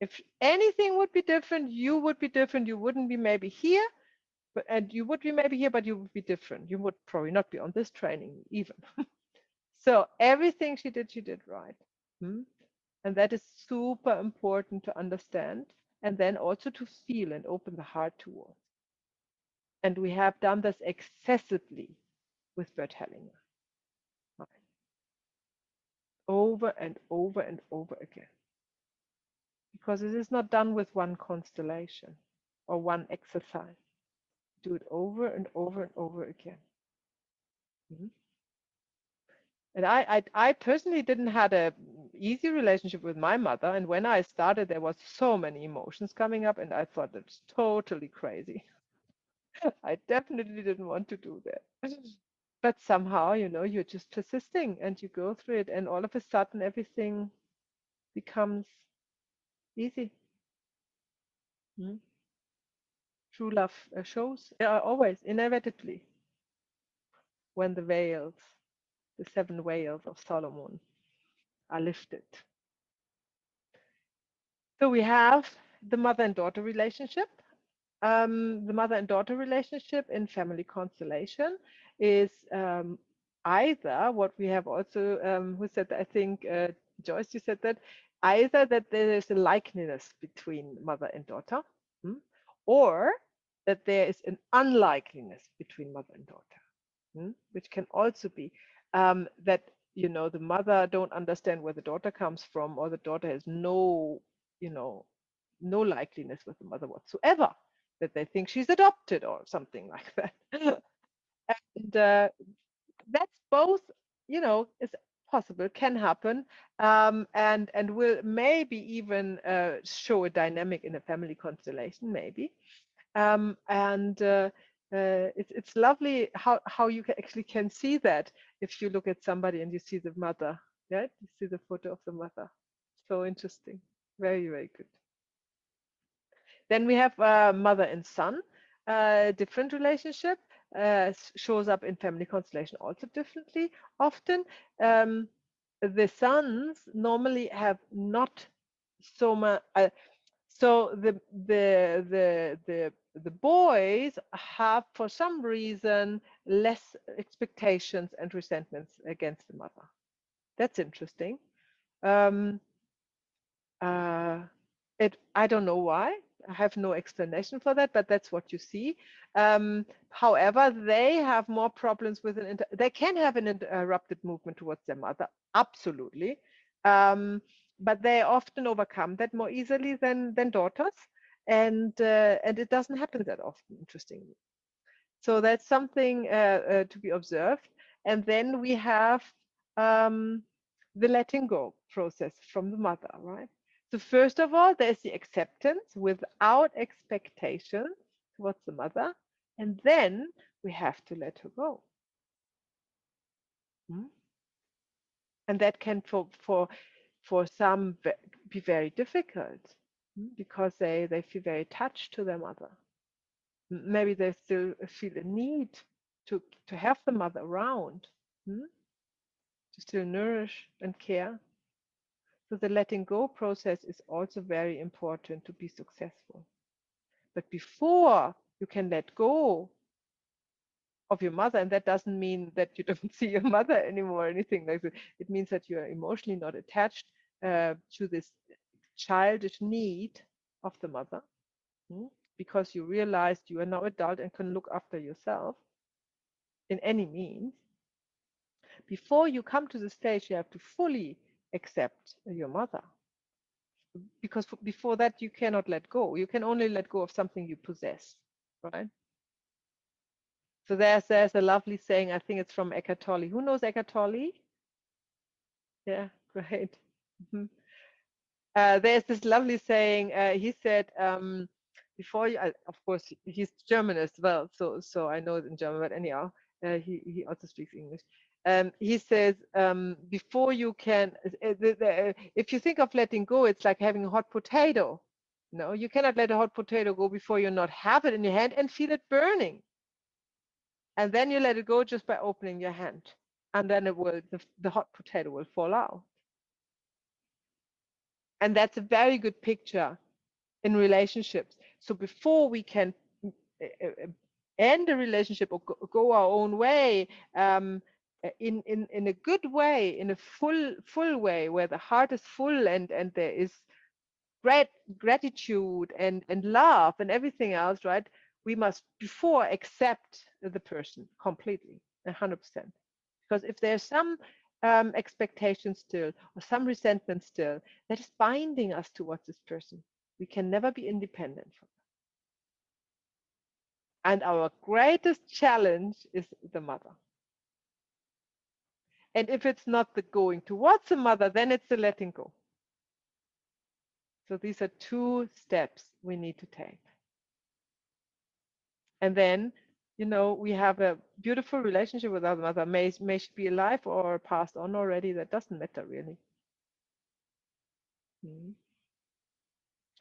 If anything would be different, you would be different. You wouldn't be maybe here, and you would be maybe here, but you would be different. You would probably not be on this training even. So everything she did right. And that is super important to understand, and then also to feel and open the heart towards. And we have done this excessively with Bert Hellinger. Right. Over and over and over again. Because it is not done with one constellation or one exercise. Do it over and over and over again. And I personally didn't had a easy relationship with my mother. And when I started, there was so many emotions coming up, and I thought it's totally crazy. I definitely didn't want to do that. But somehow, you're just persisting and you go through it, and all of a sudden everything becomes easy. True love shows always, inevitably, when the veils, the 7 veils of Solomon, are lifted. So we have the mother and daughter relationship. The mother and daughter relationship in family constellation is either what we have also, who said, I think, Joyce, you said that, either that there is a likeness between mother and daughter, or that there is an unlikeness between mother and daughter, which can also be that the mother don't understand where the daughter comes from, or the daughter has no, no likeliness with the mother whatsoever, that they think she's adopted or something like that. And that's both, is possible, can happen, and will maybe even show a dynamic in a family constellation, maybe. And it's lovely how you actually can see that if you look at somebody and you see the mother, right? You see the photo of the mother. So interesting. Very, very good. Then we have mother and son, different relationship, shows up in family constellation also differently. Often the sons normally have not so much. So the boys have, for some reason, less expectations and resentments against the mother. That's interesting. I don't know why. I have no explanation for that, but that's what you see. However, they have more problems with they can have an interrupted movement towards their mother, absolutely. But they often overcome that more easily than daughters, and it doesn't happen that often, interestingly. So that's something to be observed. And then we have the letting go process from the mother, right? So first of all, there's the acceptance without expectation towards the mother, and then we have to let her go. And that can for some be very difficult, because they feel very attached to their mother. Maybe they still feel a need to have the mother around, to still nourish and care. So the letting go process is also very important to be successful. But before you can let go of your mother, and that doesn't mean that you don't see your mother anymore or anything like that. It means that you are emotionally not attached to this childish need of the mother, because you realized you are now adult and can look after yourself in any means. Before you come to the stage, you have to fully accept your mother, because before that you cannot let go. You can only let go of something you possess, right? So there's a lovely saying, I think it's from Eckhart Tolle. Who knows Eckhart Tolle? Yeah, great. There's this lovely saying. He said, before you, of course, he's German as well, so I know it in German. But anyhow, he also speaks English. He says, before you can, if you think of letting go, it's like having a hot potato. No, you cannot let a hot potato go before you not have it in your hand and feel it burning. And then you let it go just by opening your hand, and then the hot potato will fall out. And that's a very good picture in relationships. So before we can end a relationship or go our own way, in a good way, in a full way, where the heart is full and there is gratitude and love and everything else, right? We must before accept the person completely, 100%. Because if there's some expectation still or some resentment still, that is binding us towards this person. We can never be independent from them. And our greatest challenge is the mother. And if it's not the going towards the mother, then it's the letting go. So these are two steps we need to take. And then, we have a beautiful relationship with our mother. May she be alive or passed on already, that doesn't matter really.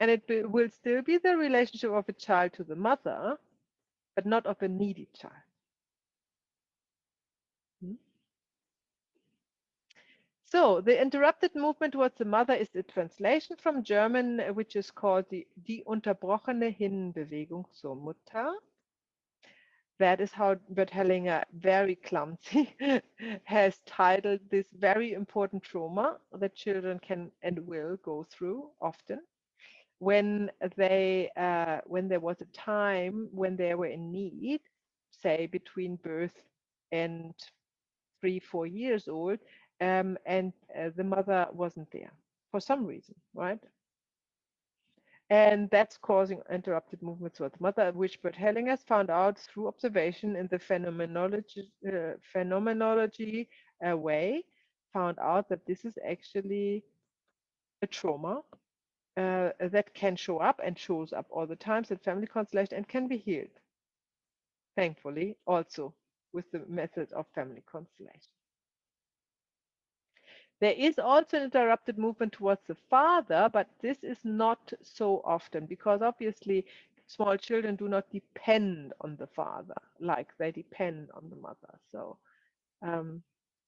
And it will still be the relationship of a child to the mother, but not of a needy child. So the interrupted movement towards the mother is the translation from German, which is called die unterbrochene Hinbewegung zur Mutter. That is how Bert Hellinger, very clumsy, has titled this very important trauma that children can and will go through often when there was a time when they were in need, say between birth and 3-4 years old, and the mother wasn't there for some reason, right? And that's causing interrupted movement towards the mother, which Bert Hellinger found out through observation in the phenomenology way, found out that this is actually a trauma that can show up and shows up all the times in family constellation and can be healed, thankfully, also with the method of family constellation. There is also an interrupted movement towards the father, but this is not so often because obviously small children do not depend on the father like they depend on the mother. So,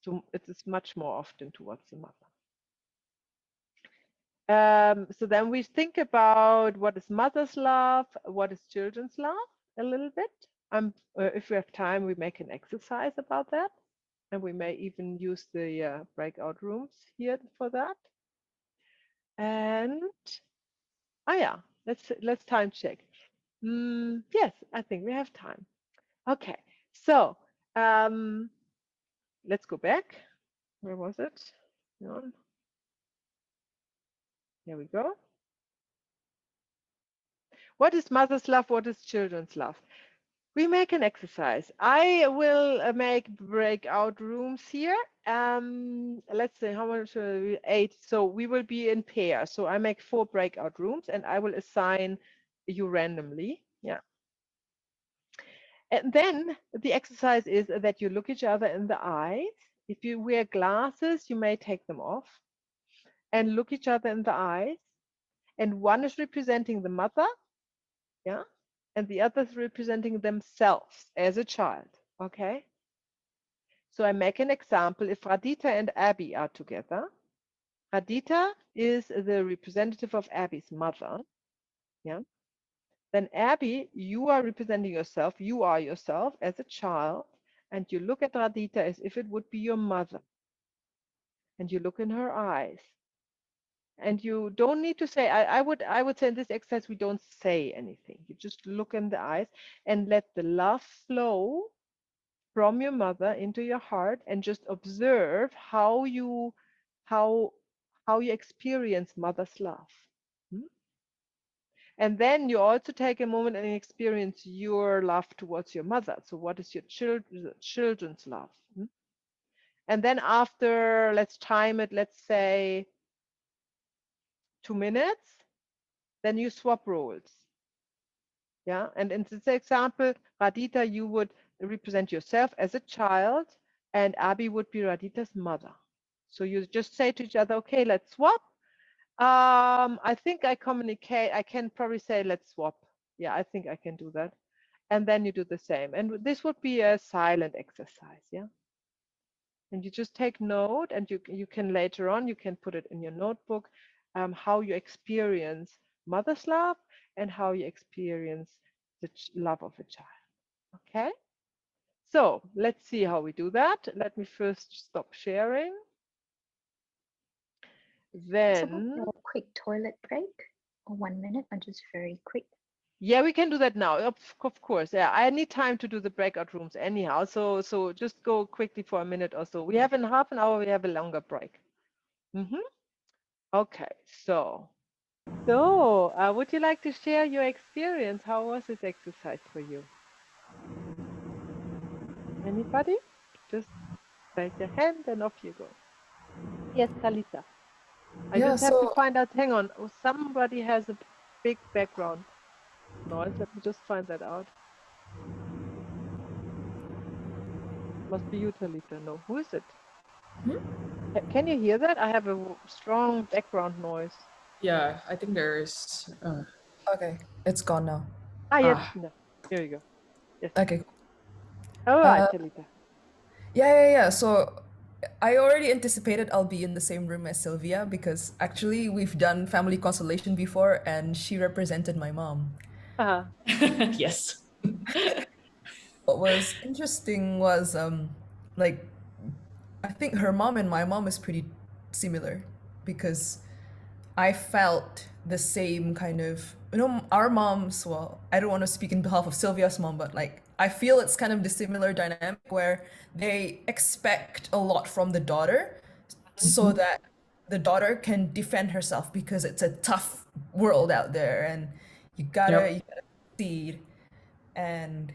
so it is much more often towards the mother. So then we think about what is mother's love, what is children's love a little bit. If we have time, we make an exercise about that. And we may even use the breakout rooms here for that. And yeah, let's time check. Yes, I think we have time. Okay, so let's go back. Where was it? Here we go. What is mother's love? What is children's love? We make an exercise. I will make breakout rooms here. Let's say how much? 8. So we will be in pairs. So I make 4 breakout rooms, and I will assign you randomly. Yeah. And then the exercise is that you look each other in the eyes. If you wear glasses, you may take them off and look each other in the eyes. And one is representing the mother, yeah, and the other is representing themselves as a child, okay? So I make an example. If Radhika and Abby are together, Radhika is the representative of Abby's mother, yeah? Then Abby, you are representing yourself. You are yourself as a child, and you look at Radhika as if it would be your mother. And you look in her eyes. And you don't need to say, I would say in this exercise, we don't say anything. You just look in the eyes and let the love flow from your mother into your heart and just observe how you experience mother's love. And then you also take a moment and experience your love towards your mother. So what is your children's love? And then after, let's time it, let's say 2 minutes, then you swap roles. Yeah, and in this example, Radhika, you would represent yourself as a child, and Abby would be Radhika's mother. So you just say to each other, okay, let's swap. I think I can probably say let's swap. Yeah, I think I can do that. And then you do the same. And this would be a silent exercise, yeah? And you just take note, and you can later on, you can put it in your notebook, how you experience mother's love and how you experience the love of a child. Okay? So let's see how we do that. Let me first stop sharing. Then a quick toilet break, or 1 minute, or just very quick. Yeah, we can do that now. Of course. Yeah, I need time to do the breakout rooms anyhow. So just go quickly for a minute or so. We have in half an hour, we have a longer break. Okay, so would you like to share your experience? How was this exercise for you? Anybody? Just raise your hand and off you go. Yes, Kalita. I just have to find out. Hang on. Oh, somebody has a big background noise. Let me just find that out. Must be you, Talita. No, who is it? Can you hear that? I have a strong background noise. Yeah, I think there is. Okay, it's gone now. Yes. No. Here you go. Yes. Okay. All right, Talita. Yeah. So I already anticipated I'll be in the same room as Sylvia because actually we've done family constellation before and she represented my mom. Yes. What was interesting was like I think her mom and my mom is pretty similar because I felt the same kind of, our moms, well, I don't want to speak in behalf of Sylvia's mom, but like, I feel it's kind of the similar dynamic where they expect a lot from the daughter. so that the daughter can defend herself, because it's a tough world out there and you gotta succeed. And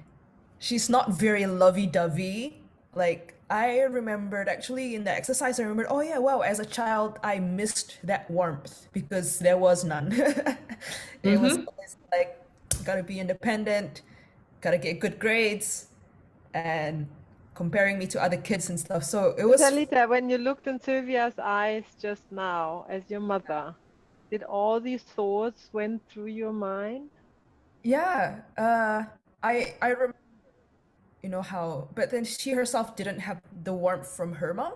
she's not very lovey-dovey. Like, I remembered actually in the exercise, I remembered, oh yeah, wow, as a child, I missed that warmth because there was none. It was always like, gotta be independent, gotta get good grades, and comparing me to other kids and stuff. So it was, Talita, when you looked in Sylvia's eyes just now as your mother, did all these thoughts went through your mind? yeah, I remember, you know, how, but then she herself didn't have the warmth from her mom.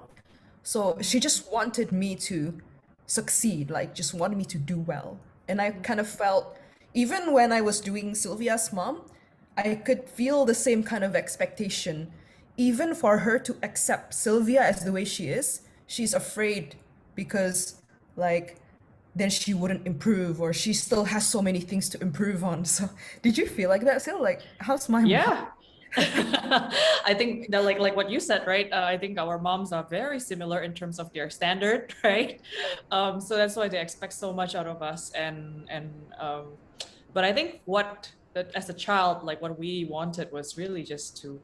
So she just wanted me to succeed, like just wanted me to do well. And I kind of felt, even when I was doing Sylvia's mom, I could feel the same kind of expectation. Even for her to accept Sylvia as the way she is, she's afraid because, like, then she wouldn't improve, or she still has so many things to improve on. So did you feel like that, Sil? Like, how's my mom? Yeah. I think that like what you said, right? I think our moms are very similar in terms of their standard, right? So that's why they expect so much out of us. But I think what that as a child, like what we wanted was really just to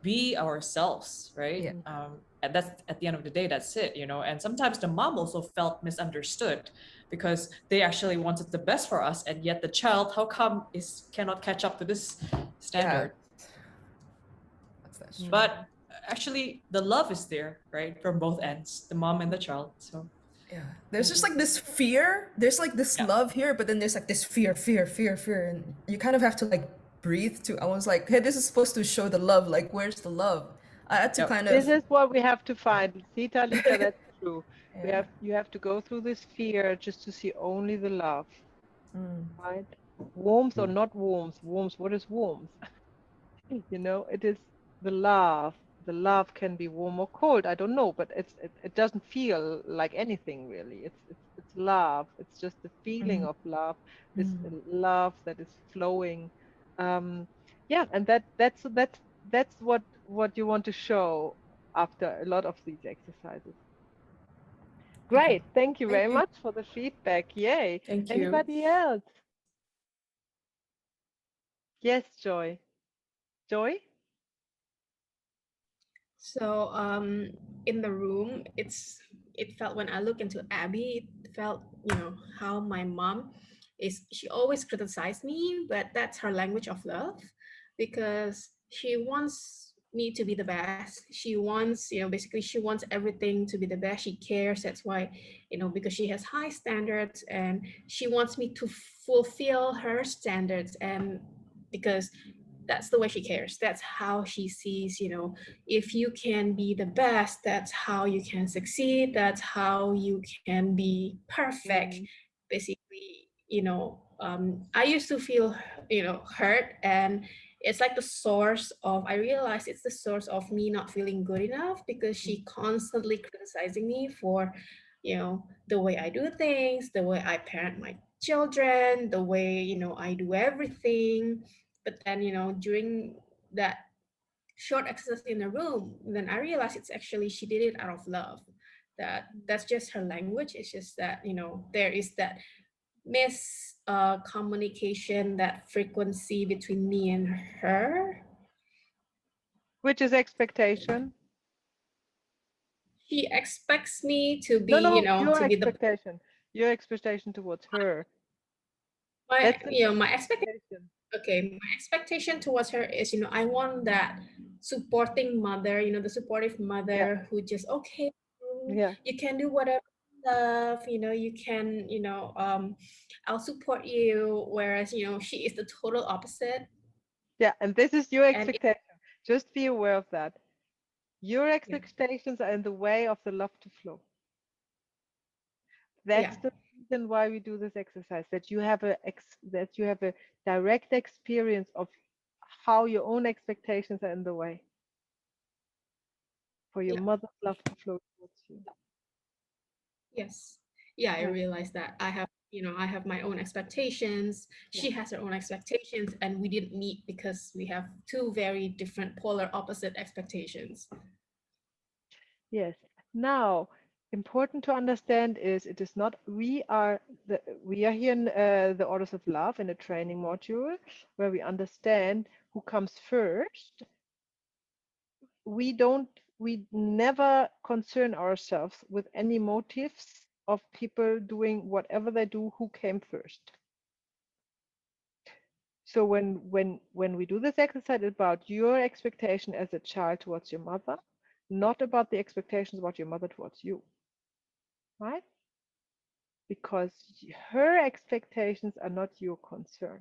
be ourselves, right? Yeah. And that's at the end of the day, that's it, you know. And sometimes the mom also felt misunderstood because they actually wanted the best for us, and yet the child, how come is cannot catch up to this standard? That's true. But actually, the love is there, right, from both ends, the mom and the child. So Yeah, there's just like this fear. There's like this love here, but then there's like this fear, and you kind of have to like breathe to. I was like, hey, this is supposed to show the love. Like, where's the love? I had to kind This of. is what we have to find. See, Talita, that's true. Yeah. You have to go through this fear just to see only the love, right? Warmth or not warmth. Warmth, what is warmth? You know, it is the love. The love can be warm or cold. I don't know, but it doesn't feel like anything really. It's love. It's just the feeling of love. This love that is flowing. Yeah, and that's what you want to show after a lot of these exercises. Great. Thank you very much for the feedback. Yay. thank you. Anybody else? Yes, Joy. Joy? So in the room, it felt when I look into Abby, it felt, you know, how my mom is, she always criticized me, but that's her language of love, because she wants me to be the best. She wants, you know, basically she wants everything to be the best. She cares. That's why, you know, because she has high standards and she wants me to fulfill her standards, and because that's the way she cares. That's how she sees, you know, if you can be the best, that's how you can succeed. That's how you can be perfect. Basically, you know, I used to feel, you know, hurt, and it's like the source of, I realized it's the source of me not feeling good enough, because she constantly criticizing me for, you know, the way I do things, the way I parent my children, the way, you know, I do everything. But then, you know, during that short exercise in the room, then I realized it's actually she did it out of love. That's just her language. It's just that, you know, there is that communication, that frequency between me and her. Which is expectation? She expects me to be, No, you know, your to be the expectation. Your expectation towards her. my, That's you know, my expectation. expectation. Okay, my expectation towards her is, you know, I want that supporting mother, you know, the supportive mother who just, okay, Yeah. you can do whatever you love, you know, you can, you know, I'll support you. Whereas, you know, she is the total opposite. Yeah, and this is your And expectation. Just be aware of that. Your expectations are in the way of the love to flow. That's the reason why we do this exercise, that you have a direct experience of how your own expectations are in the way for your mother's love to flow towards you. yes, yeah, I realized that I have, you know, I have my own expectations. She has her own expectations, and we didn't meet because we have two very different polar opposite expectations. Yes. Now, important to understand is it is not we are here in the orders of love in a training module where we understand who comes first. We never concern ourselves with any motives of people doing whatever they do who came first. So when we do this exercise about your expectation as a child towards your mother, not about the expectations about your mother towards you, right? Because her expectations are not your concern.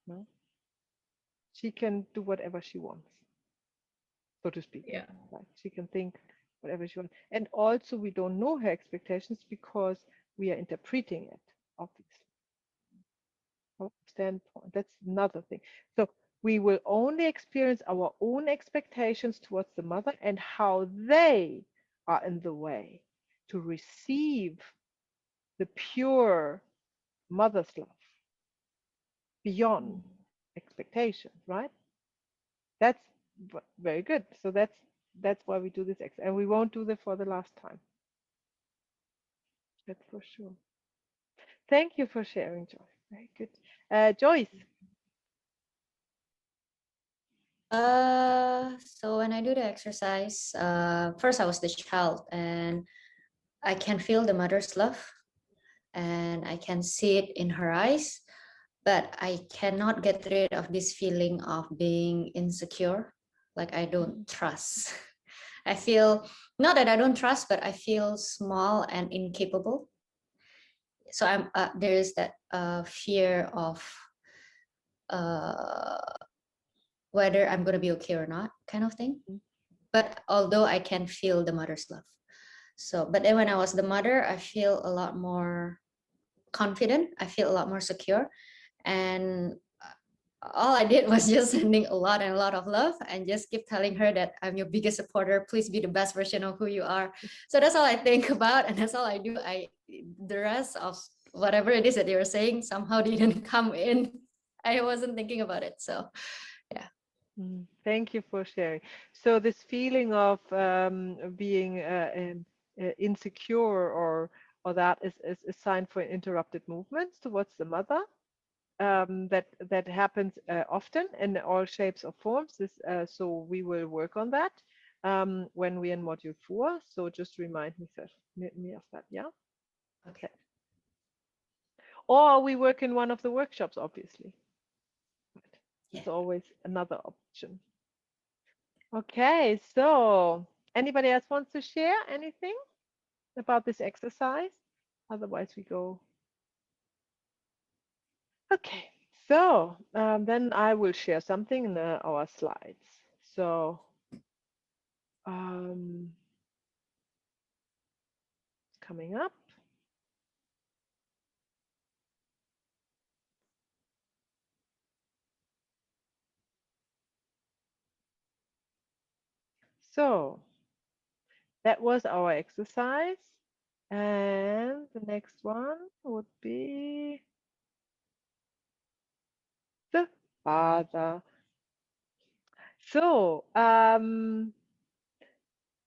No? She can do whatever she wants, so to speak. Yeah. Right? She can think whatever she wants. And also we don't know her expectations because we are interpreting it, obviously. From standpoint. That's another thing. So we will only experience our own expectations towards the mother and how they are in the way to receive the pure mother's love beyond expectations, right? That's very good. So that's why we do this and we won't do that for the last time. That's for sure. Thank you for sharing, Joyce. Very good. Joyce. So when I do the exercise, first I was the child and I can feel the mother's love and I can see it in her eyes, but I cannot get rid of this feeling of being insecure, like I don't trust. I feel, not that I don't trust, but I feel small and incapable. So there is that fear of whether I'm going to be okay or not, kind of thing. But although I can feel the mother's love. So, but then when I was the mother, I feel a lot more confident. I feel a lot more secure. And all I did was just sending a lot and a lot of love and just keep telling her that I'm your biggest supporter. Please be the best version of who you are. So that's all I think about. And that's all I do. The rest of whatever it is that they were saying somehow didn't come in. I wasn't thinking about it. So yeah. Thank you for sharing. So this feeling of being insecure or that is a sign for interrupted movements towards the mother. That happens often in all shapes or forms. So we will work on that when we're in module 4. So just remind me of that, yeah? Okay. Or we work in one of the workshops, obviously. Yeah. It's always another option. Okay, so anybody else wants to share anything about this exercise? Otherwise, we go. Okay, so then I will share something in our slides. So coming up. So that was our exercise. And the next one would be the father. So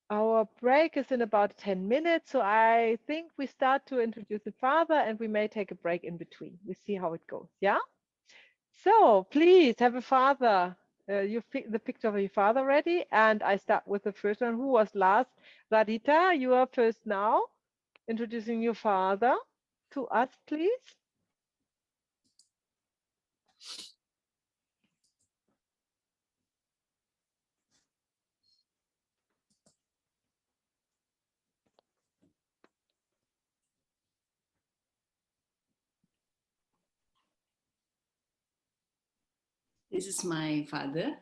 our break is in about 10 minutes. So I think we start to introduce the father and we may take a break in between. We see how it goes. Yeah. So please have a father. You pick the picture of your father ready. And I start with the first one. Who was last? Radita, you are first now. Introducing your father to us, please. This is my father.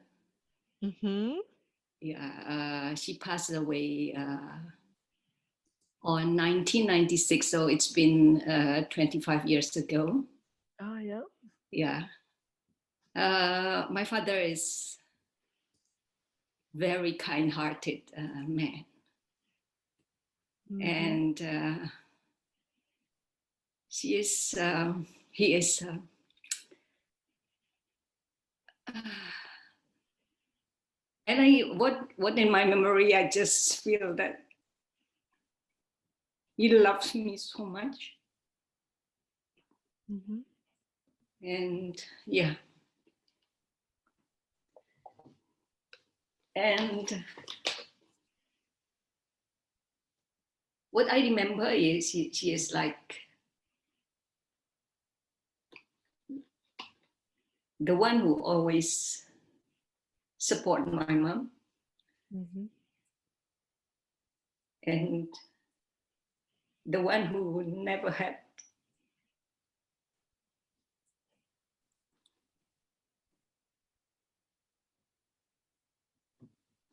Mm-hmm. Yeah, she passed away on 1996, so it's been 25 years ago. Oh, yeah. Yeah. My father is very kind-hearted man. Mm-hmm. And he is And what in my memory, I just feel that he loves me so much. Mm-hmm. And yeah. And what I remember is she is like the one who always support my mom. Mm-hmm. And the one who never had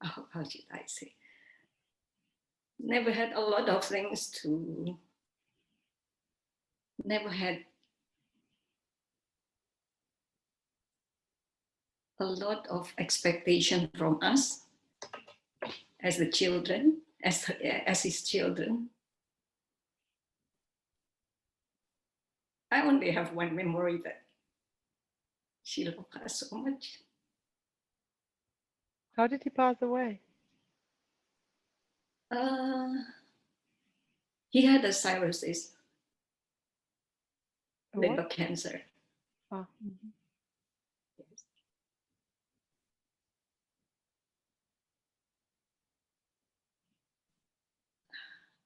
how should I say, never had a lot of things to, never had a lot of expectation from us as the children, as his children. I only have one memory that she loved us so much. How did he pass away? He had a cirrhosis, A what? liver cancer. Ah, mhm. Yes.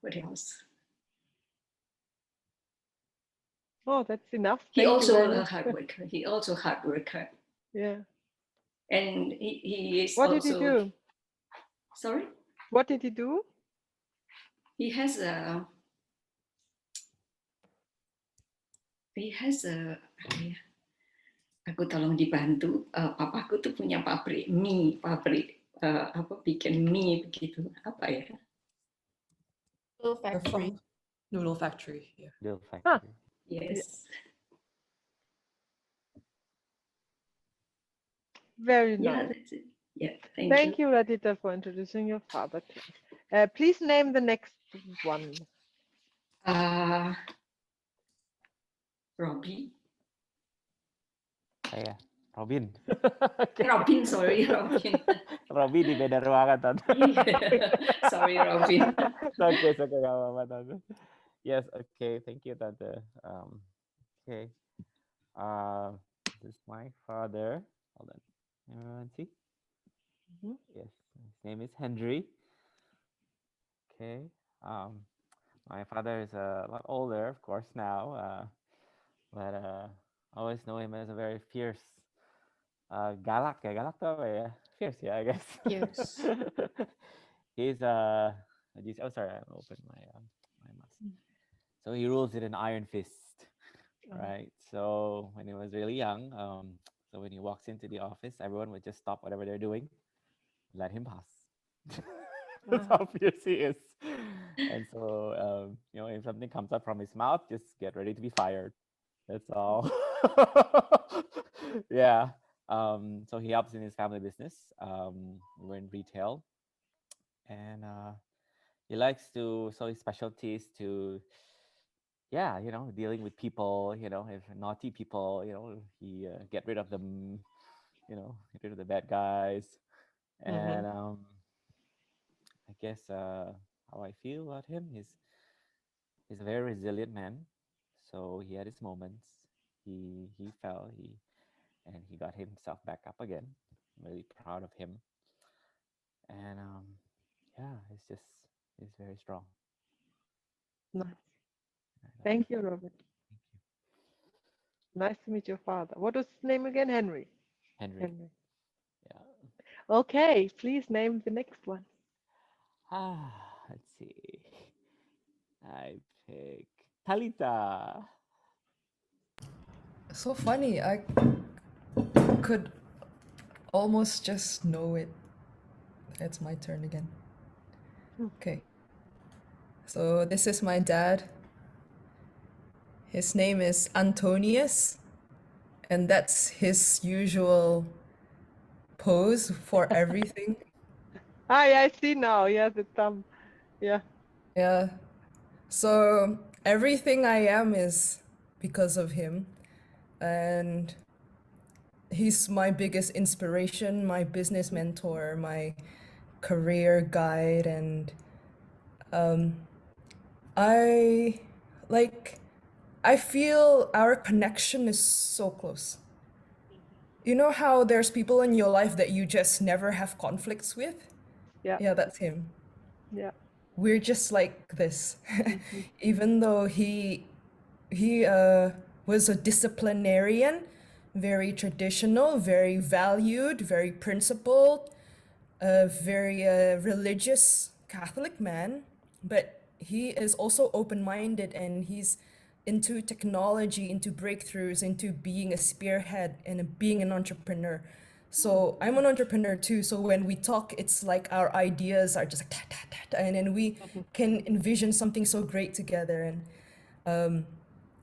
What else? Oh, that's enough. He Thank you also very a much. hard worker. He also hard worker. Yeah. And he is What also, did he do? sorry? What did he do? He has a aku tolong dibantu. Papaku tuh punya pabrik mie, apa bikin mie begitu. Apa ya? Little factory. Noodle factory. Yeah. Little Huh. factory. Yes. Very Yeah, nice. that's it. Yeah, thank Thank you. you, Radita, for introducing your father to us. Please name the next one. Robbie. Saya Robin. Robin, sorry, Robin. Robin di beda ruangan tante. Sorry, Robin. Okay, gak apa-apa tante. Yes, okay, thank you tante. Okay, this is my father. Hold on, everyone see? Mhm. Yes, his name is Henry. Okay, my father is a lot older, of course, now, but I always know him as a very fierce, galak ya, galak tuh apa ya? Fierce ya, I guess. Fierce. He's oh sorry, I opened my mask. So he rules it an iron fist, right? So when he was really young, so when he walks into the office, everyone would just stop whatever they're doing, let him pass. That's how fierce he is. And so, you know, if something comes up from his mouth, just get ready to be fired. That's all. Yeah. So he helps in his family business. We're in retail, and he likes to. So his specialty is to, yeah, you know, dealing with people. You know, if naughty people, you know, he get rid of them. You know, get rid of the bad guys, and I guess how I feel about him is he's a very resilient man. So he had his moments. He fell. And he got himself back up again. I'm really proud of him. And yeah, he's very strong. Nice. Thank you, Robert. Nice to meet your father. What was his name again? Henry. Henry. Henry. Yeah. Okay, please name the next one. Let's see. I pick Talita. So funny. I could almost just know it. It's my turn again. Okay. So this is my dad. His name is Antonius, and that's his usual pose for everything. Yeah, I see now. Yeah, the thumb. Yeah. Yeah. So everything I am is because of him. And he's my biggest inspiration, my business mentor, my career guide, and I like I feel our connection is so close. You know how there's people in your life that you just never have conflicts with? Yeah. Yeah, that's him. Yeah. We're just like this. Mhm. Even though he was a disciplinarian, very traditional, very valued, very principled, a very religious Catholic man, but he is also open-minded and he's into technology, into breakthroughs, into being a spearhead and being an entrepreneur. So I'm an entrepreneur too. So when we talk, it's like our ideas are just like ta, ta, ta, ta, and then we can envision something so great together. And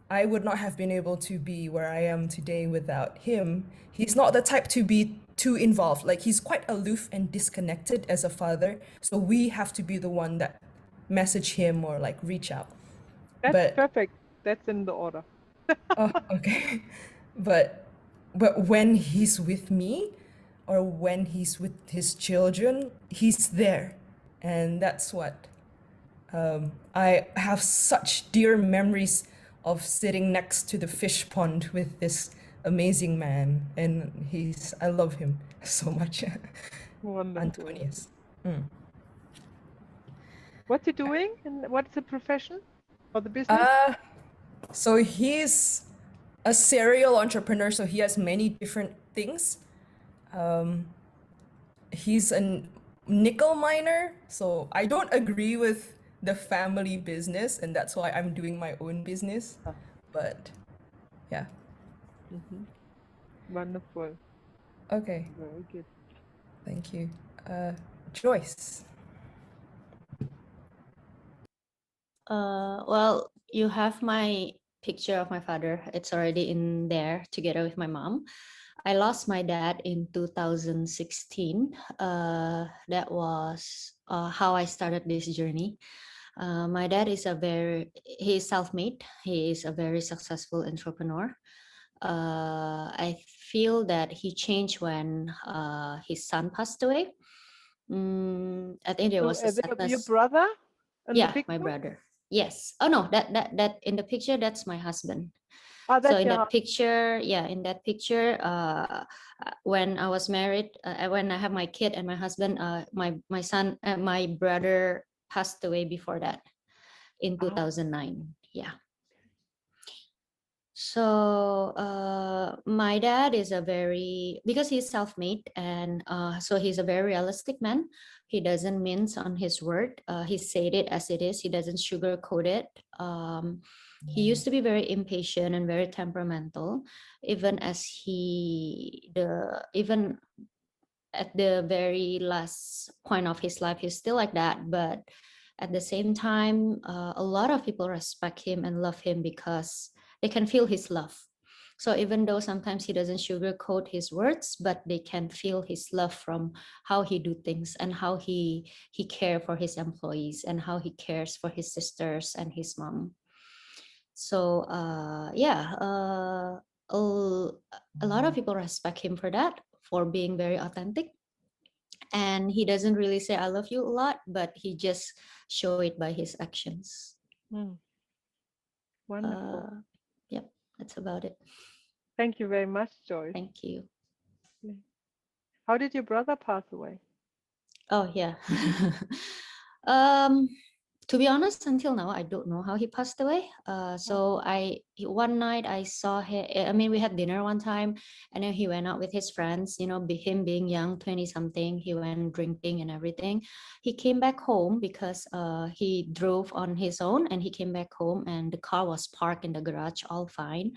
I would not have been able to be where I am today without him. He's not the type to be too involved. Like he's quite aloof and disconnected as a father. So we have to be the one that message him or like reach out. That's But perfect. That's in the order. oh, okay. But when he's with me or when he's with his children, he's there. And that's what I have such dear memories of sitting next to the fish pond with this amazing man, and I love him so much. Wonderful. Antonius. What's he doing and what's the profession or the business? So he's a serial entrepreneur, so he has many different things. He's a nickel miner, so I don't agree with the family business, and that's why I'm doing my own business. But yeah, Wonderful. okay, Very good. thank you. Joyce. Well, you have my picture of my father. It's already in there together with my mom. I lost my dad in 2016. That was how I started this journey. My dad is he's self-made. He is a very successful entrepreneur. I feel that he changed when his son passed away. I think there So, was a your sadness. brother? In the Yeah, picture? my brother. Yes. Oh no, that in the picture, that's my husband. Oh, So that's in your that picture, yeah, in that picture, when I was married, when I have my kid and my husband, my son, my brother passed away before that in 2009. Yeah. So my dad is because he's self-made, and so he's a very realistic man. He doesn't mince on his word. He said it as it is. He doesn't sugarcoat it. He used to be very impatient and very temperamental, even even at the very last point of his life, he's still like that. But at the same time, a lot of people respect him and love him because they can feel his love. So even though sometimes he doesn't sugarcoat his words, but they can feel his love from how he do things and how he care for his employees and how he cares for his sisters and his mom. So a lot of people respect him for that, for being very authentic. And he doesn't really say I love you a lot, but he just show it by his actions. Wonderful. Yep, that's about it. Thank you very much, Joyce. Thank you. How did your brother pass away? Oh yeah. To be honest, until now, I don't know how he passed away. So one night I saw him. I mean, we had dinner one time, and then he went out with his friends. You know, him being young, 20 something, he went drinking and everything. He came back home because he drove on his own, and he came back home, and the car was parked in the garage, all fine.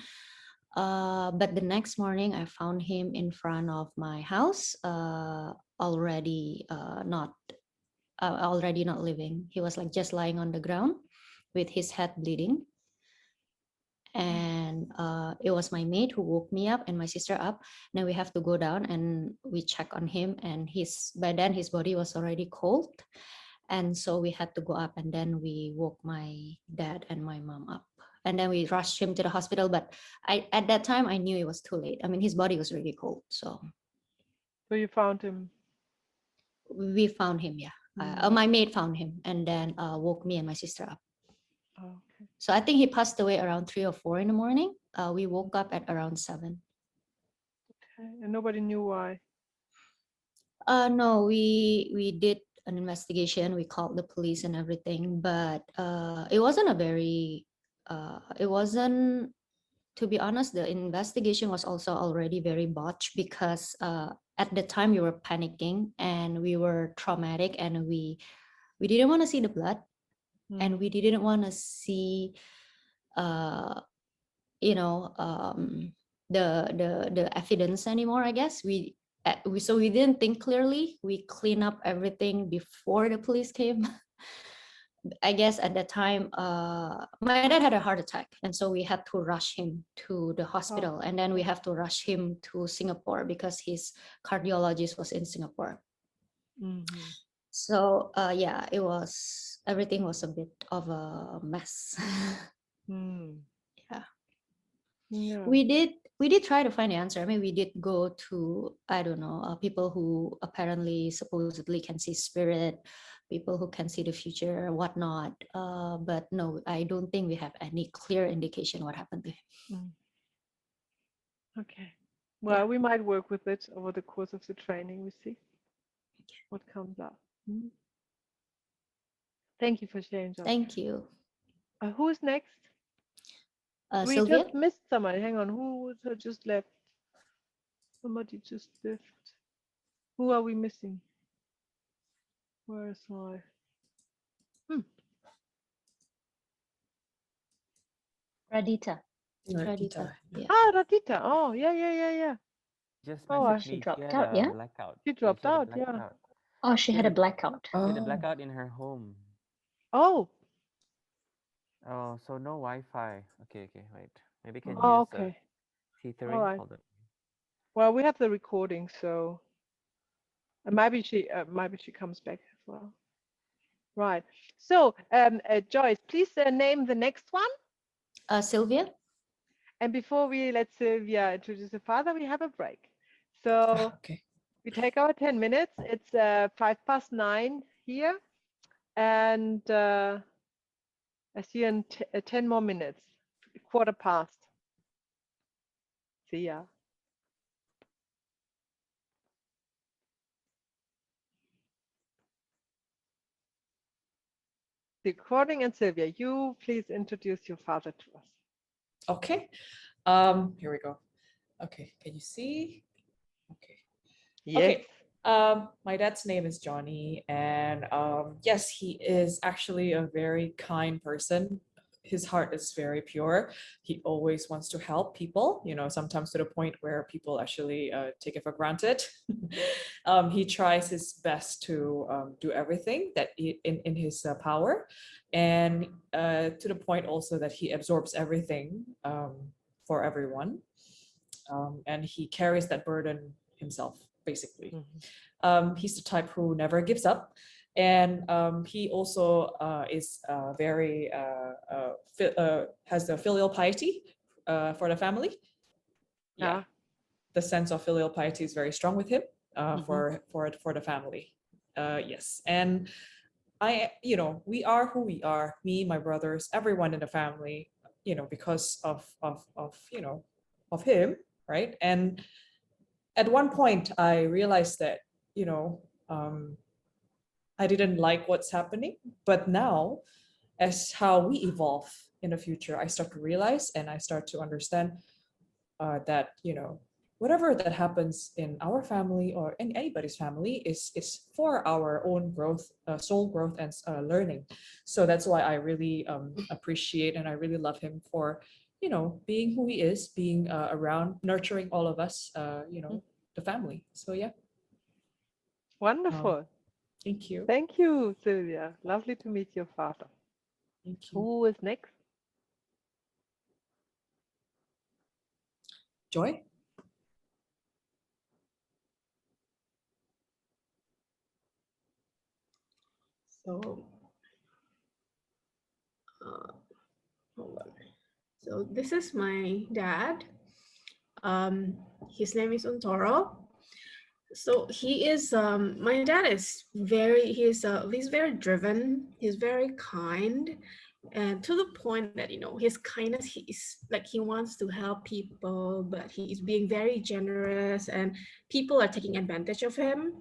But the next morning, I found him in front of my house, already not living. He was like just lying on the ground with his head bleeding. And it was my maid who woke me up and my sister up. Now we have to go down and we check on him, and by then his body was already cold. And so we had to go up, and then we woke my dad and my mom up. and then we rushed him to the hospital. But at that time I knew it was too late. I mean, his body was really cold. So you found him. we found him, yeah. My maid found him and then woke me and my sister up. Oh, okay. So I think he passed away around 3 or 4 in the morning. We woke up at around 7. Okay. And nobody knew why. No, we did an investigation. We called the police and everything, but it wasn't a very it wasn't, to be honest, the investigation was also already very botched because at the time we were panicking and we were traumatic and we didn't want to see the blood and we didn't want to see you know the evidence anymore, I guess. So we didn't think clearly. We cleaned up everything before the police came. I guess at that time, my dad had a heart attack, and so we had to rush him to the hospital, and then we have to rush him to Singapore because his cardiologist was in Singapore. So yeah, everything was a bit of a mess. Yeah. Yeah. We did try to find the answer. I mean, we did go to, I don't know, people who apparently supposedly can see spirit, people who can see the future, whatnot. But no, I don't think we have any clear indication what happened to him. Okay. Well, we might work with it over the course of the training. We see what comes up. Thank you for sharing, Joy. Thank you. Who's next? We Sylvia? just missed somebody. Hang on. Who just left? Somebody just left. Who are we missing? Where is I? Radita. Radita. Yeah. Ah, Radita. Oh, yeah. Just Oh, messaged She me. dropped She had out, a yeah? blackout. She Yeah, dropped she had a out, yeah. blackout. Oh, she had a blackout. She had a blackout in her home. Oh. Oh, so no Wi-Fi. Okay, wait. Maybe can Oh, use okay. T3. All right. Hold on. Well, we have the recording, so maybe she comes back as well. Right. So, Joyce, please name the next one. Sylvia. And before we let Sylvia introduce the father, we have a break. So Okay. we take our 10 minutes. It's 9:05 here, and I see in 10 more minutes, 1:15. See ya. Recording, and Sylvia, you please introduce your father to us. Okay. Here we go. Okay, can you see? Okay. Yes. Okay. My dad's name is Johnny, and yes, he is actually a very kind person. His heart is very pure. He always wants to help people, sometimes to the point where people actually take it for granted. He tries his best to do everything that in his power, and to the point also that he absorbs everything for everyone. And he carries that burden himself, basically. He's the type who never gives up. And he also is very, has the filial piety for the family. Yeah. The sense of filial piety is very strong with him for the family. Yes. And we are who we are, me, my brothers, everyone in the family, because of him, right? And at one point I realized that, I didn't like what's happening, but now as how we evolve in the future, I start to realize and I start to understand that, whatever that happens in our family or in anybody's family is for our own growth, soul growth and learning. So that's why I really appreciate and I really love him for, being who he is, being around, nurturing all of us, the family. So yeah. Wonderful. Thank you. Thank you, Sylvia. Lovely to meet your father. Thank you. Who is next? Joy? So, hold on. So this is my dad. His name is Untoro. So he is my dad is he's very driven, he's very kind, and to the point that his kindness, he's like he wants to help people, but he's being very generous, and people are taking advantage of him.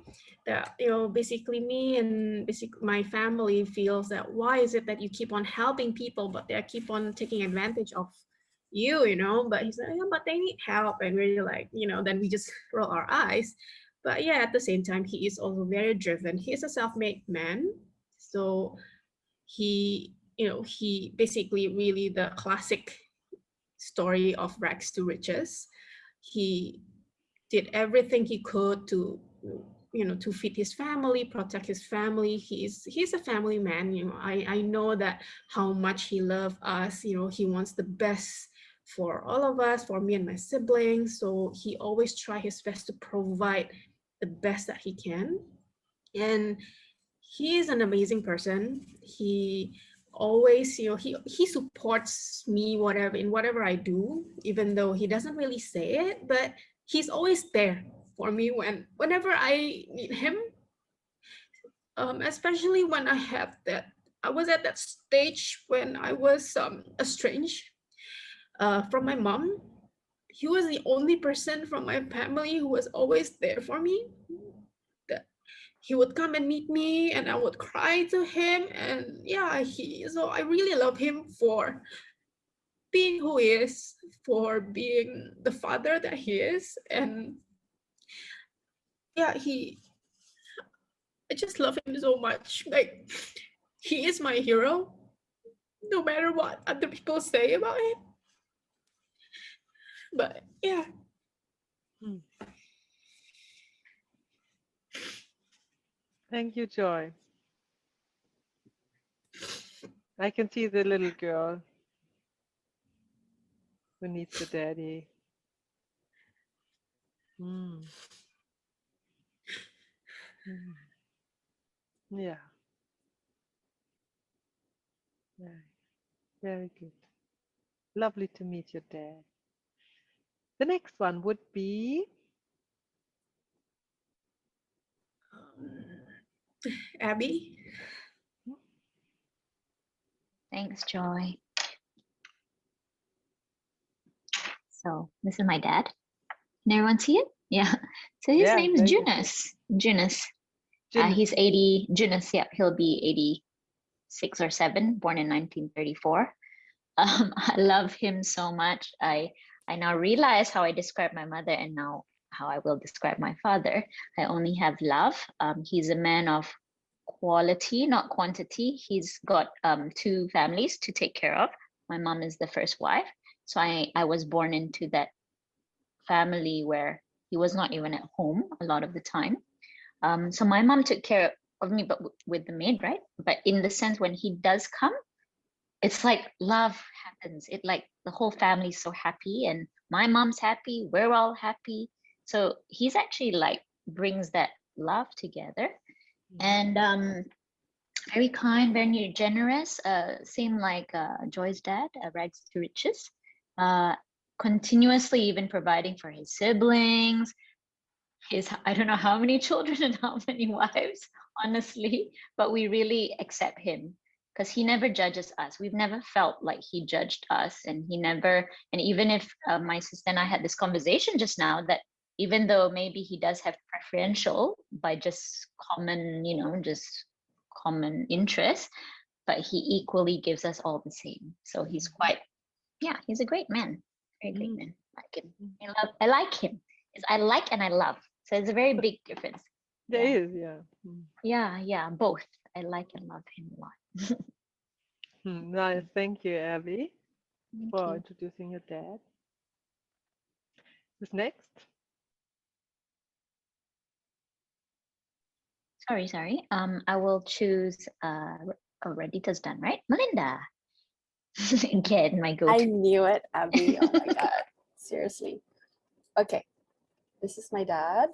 That basically me and basically my family feels that why is it that you keep on helping people but they keep on taking advantage of you, but he's like, yeah, but they need help, and we're like, then we just roll our eyes. But yeah, at the same time, he is also very driven. He is a self-made man. So he basically really the classic story of rags to riches. He did everything he could to feed his family, protect his family. He's a family man. I know that how much he loves us. He wants the best for all of us, for me and my siblings. So he always try his best to provide the best that he can. And he is an amazing person. He always, he supports me whatever I do, even though he doesn't really say it, but he's always there for me whenever I need him. Especially when I was at that stage when I was estranged from my mom. He was the only person from my family who was always there for me. He would come and meet me and I would cry to him, and yeah, so I really love him for being who he is, for being the father that he is. And yeah, I just love him so much. Like, he is my hero, no matter what other people say about him. But yeah. Thank you, Joy. I can see the little girl who needs a daddy. Mm. Mm. Yeah. Very, very good. Lovely to meet your dad. The next one would be Abby. Thanks, Joy. So this is my dad. Can everyone see it? Yeah. So his name is very good. Junus. Junus. Jin. He's 80. Junus, yeah, he'll be 86 or 7, born in 1934. I love him so much. I now realize how I describe my mother and now how I will describe my father. I only have love. He's a man of quality, not quantity. He's got 2 families to take care of. My mom is the first wife. So I was born into that family where he was not even at home a lot of the time. So my mom took care of me, but with the maid, right? But in the sense when he does come, it's like love happens. It like the whole family's so happy and my mom's happy, we're all happy. So he's actually like brings that love together. And very kind, very generous, same like Joy's dad, rags to riches, continuously even providing for his siblings, I don't know how many children and how many wives, honestly, but we really accept him because he never judges us. We've never felt like he judged us, and and even if my sister and I had this conversation just now, that even though maybe he does have preferential by just common, just common interest, but he equally gives us all the same. So he's he's a great man, very great man. Like him. I like him. I like and I love. So it's a very big difference. There is, yeah. Yeah, both. I like and love him a lot. Nice, thank you, Abby, for you. introducing your dad. Who's next? Sorry. I will choose. Redita's done, right? Melinda. Again, my go-to. I knew it, Abby. Oh my god, seriously. Okay, this is my dad.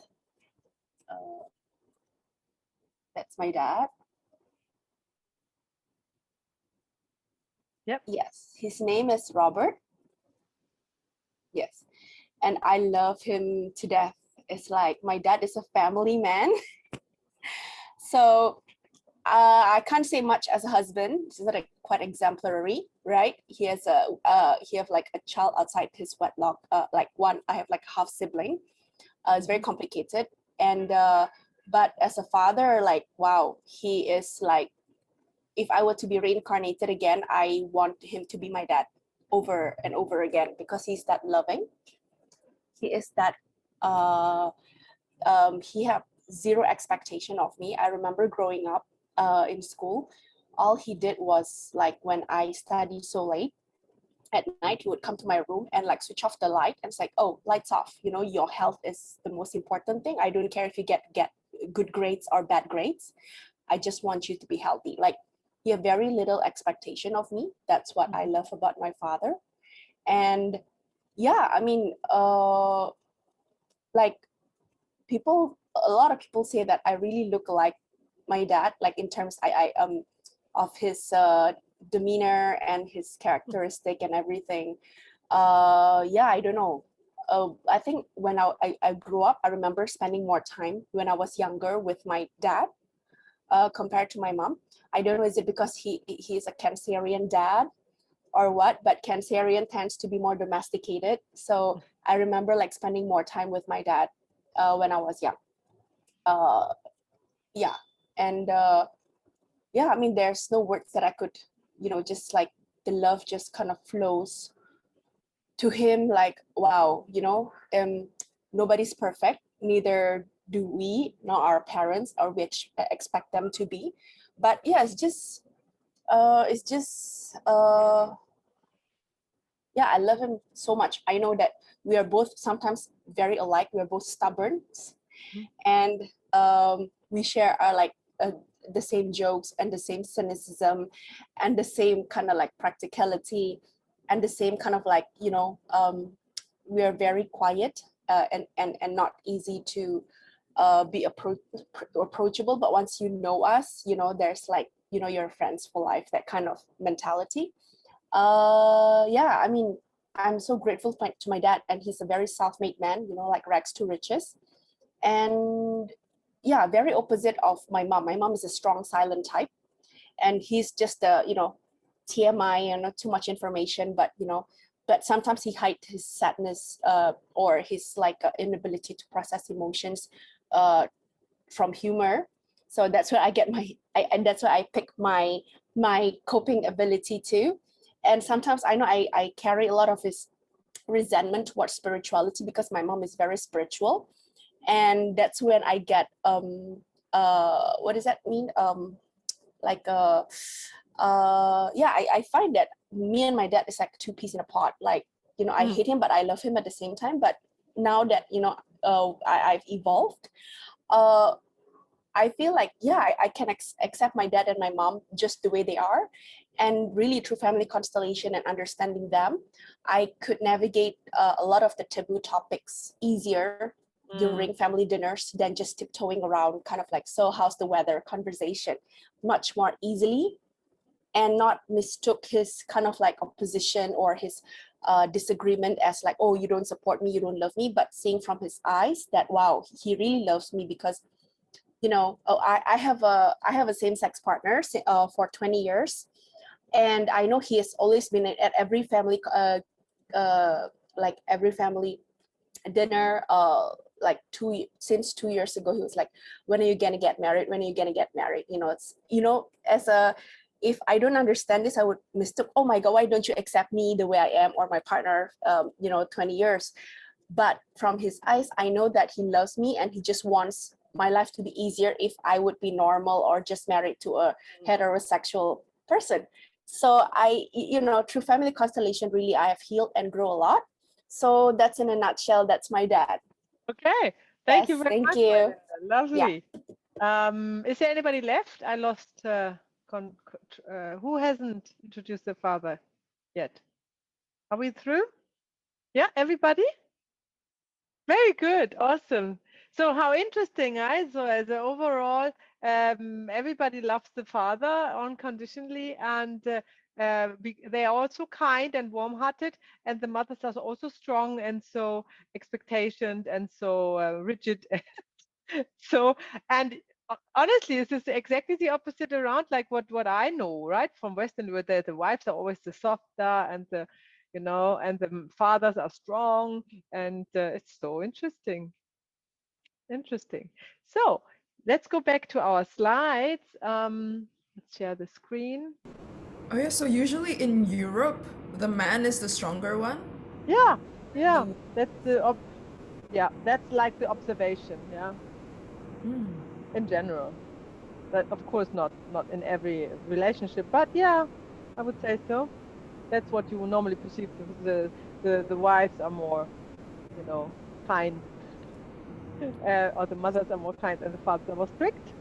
That's my dad. Yep. Yes, his name is Robert. Yes. And I love him to death. It's like my dad is a family man. So I can't say much as a husband. He's like quite exemplary, right? He has he have like a child outside his wedlock. Like one, I have like half sibling. It's very complicated. And but as a father, like wow, he is like, if I were to be reincarnated again, I want him to be my dad over and over again, because he's that loving. He is that he had zero expectation of me. I remember growing up in school, all he did was like when I studied so late at night, he would come to my room and like switch off the light, and it's like, oh, lights off. You know, your health is the most important thing. I don't care if you get good grades or bad grades. I just want you to be healthy. Like he had very little expectation of me. That's what I love about my father. And yeah, I mean, like a lot of people say that I really look like my dad, like in terms of his demeanor and his characteristic and everything. Yeah, I don't know. I think when I grew up, I remember spending more time when I was younger with my dad compared to my mom. I don't know, is it because he's a Cancerian dad or what, but Cancerian tends to be more domesticated. So I remember like spending more time with my dad when I was young. Yeah, and yeah, I mean, there's no words that I could, you know, just like the love just kind of flows to him, like wow, you know, nobody's perfect, neither do we, nor our parents, or we expect them to be. But yeah, it's just yeah, I love him so much. I know that we are both sometimes very alike. We're both stubborn, and we share our like the same jokes and the same cynicism and the same kind of like practicality and the same kind of like, you know, we are very quiet and not easy to be approachable. But once you know us, you know, there's like, you know, you're friends for life, that kind of mentality. Yeah, I mean, I'm so grateful to my dad, and he's a very self-made man, you know, like rags to riches. And yeah, very opposite of my mom. My mom is a strong silent type, and he's just a, you know, TMI and not too much information, but you know, but sometimes he hides his sadness or his like inability to process emotions from humor. So that's where I get and that's where I pick my coping ability too. And sometimes I know I carry a lot of his resentment towards spirituality, because my mom is very spiritual. And that's when I get what does that mean, like yeah, I find that me and my dad is like two peas in a pod. Like, you know, I hate him but I love him at the same time. But now that, you know, I've evolved, I feel like, yeah, I can accept my dad and my mom just the way they are. And really, through family constellation and understanding them, I could navigate a lot of the taboo topics easier during family dinners than just tiptoeing around, kind of like, so how's the weather conversation, much more easily, and not mistook his kind of like opposition or his disagreement as like, oh, you don't support me, you don't love me, but seeing from his eyes that, wow, he really loves me. Because, you know, oh, I have a same-sex partner for 20 years, and I know he has always been at every family like every family dinner like since 2 years ago. He was like, when are you gonna get married, when are you gonna get married? You know, it's, you know, as a, if I don't understand this, I would mistake, oh my god, why don't you accept me the way I am, or my partner, you know, 20 years. But from his eyes, I know that he loves me, and he just wants my life to be easier if I would be normal or just married to a heterosexual person. So I, you know, through family constellation, really, I have healed and grow a lot. So that's in a nutshell, that's my dad. Okay, thank you Yes, very thank much. you. Lovely. Is there anybody left? I lost who hasn't introduced their father yet? Are we through? Yeah, everybody? Very good, awesome. So how interesting, right? So as an overall, everybody loves the father unconditionally, and they are also kind and warm-hearted, and the mothers are also strong and so expectant and so rigid. So, and honestly, this is exactly the opposite around, like what I know, right, from Western, where the wives are always the softer and the, and the fathers are strong, and it's so interesting. Interesting. So let's go back to our slides. Let's share the screen. Oh yeah, so usually in Europe, the man is the stronger one. Yeah, yeah, The- that's yeah, that's like the observation, yeah, Hmm. in general. But of course not in every relationship, but yeah, I would say so. That's what you normally perceive. The wives are more, kind, or the mothers are more kind, and the fathers are more strict.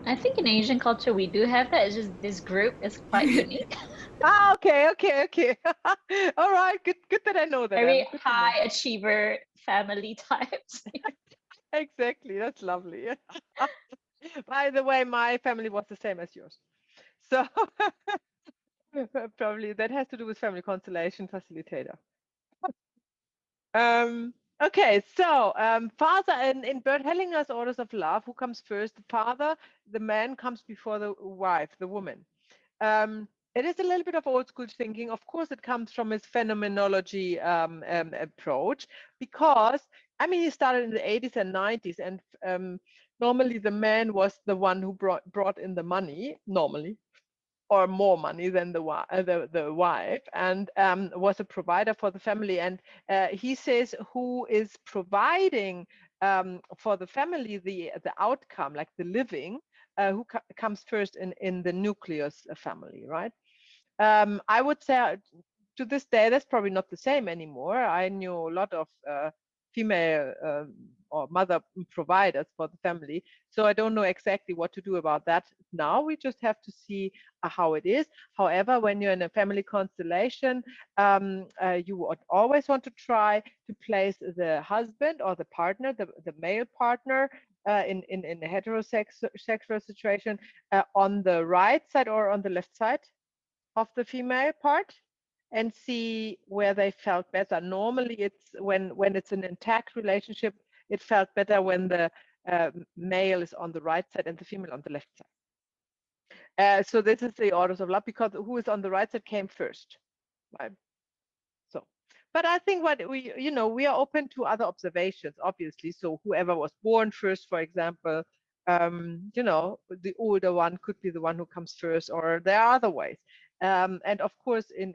I think in Asian culture we do have that. It's just this group is quite unique. Ah, okay, okay, okay. All right, good that I know that, Em. Very Good to know. high achiever family types. Exactly, that's lovely. By the way, my family was the same as yours. So probably that has to do with family constellation facilitator. Okay, so father in Bert Hellinger's Orders of Love, who comes first? The father, the man comes before the wife, the woman. It is a little bit of old school thinking. Of course, it comes from his phenomenology approach, because I mean he started in the 80s and 90s, and normally the man was the one who brought in the money, normally, or more money than the wife, and was a provider for the family. And he says, who is providing for the family the outcome, like the living, who comes first in the nucleus family, right? I would say to this day, that's probably not the same anymore. I knew a lot of female or mother providers for the family. So I don't know exactly what to do about that now. We just have to see how it is. However, when you're in a family constellation, you would always want to try to place the husband or the partner, the male partner, in a heterosexual situation, on the right side or on the left side of the female part, and see where they felt better. Normally, it's when it's an intact relationship, it felt better when the male is on the right side and the female on the left side. So this is the orders of love, because who is on the right side came first, right? So, but I think what we are open to other observations, obviously. So whoever was born first, for example, the older one could be the one who comes first, or there are other ways. And of course, we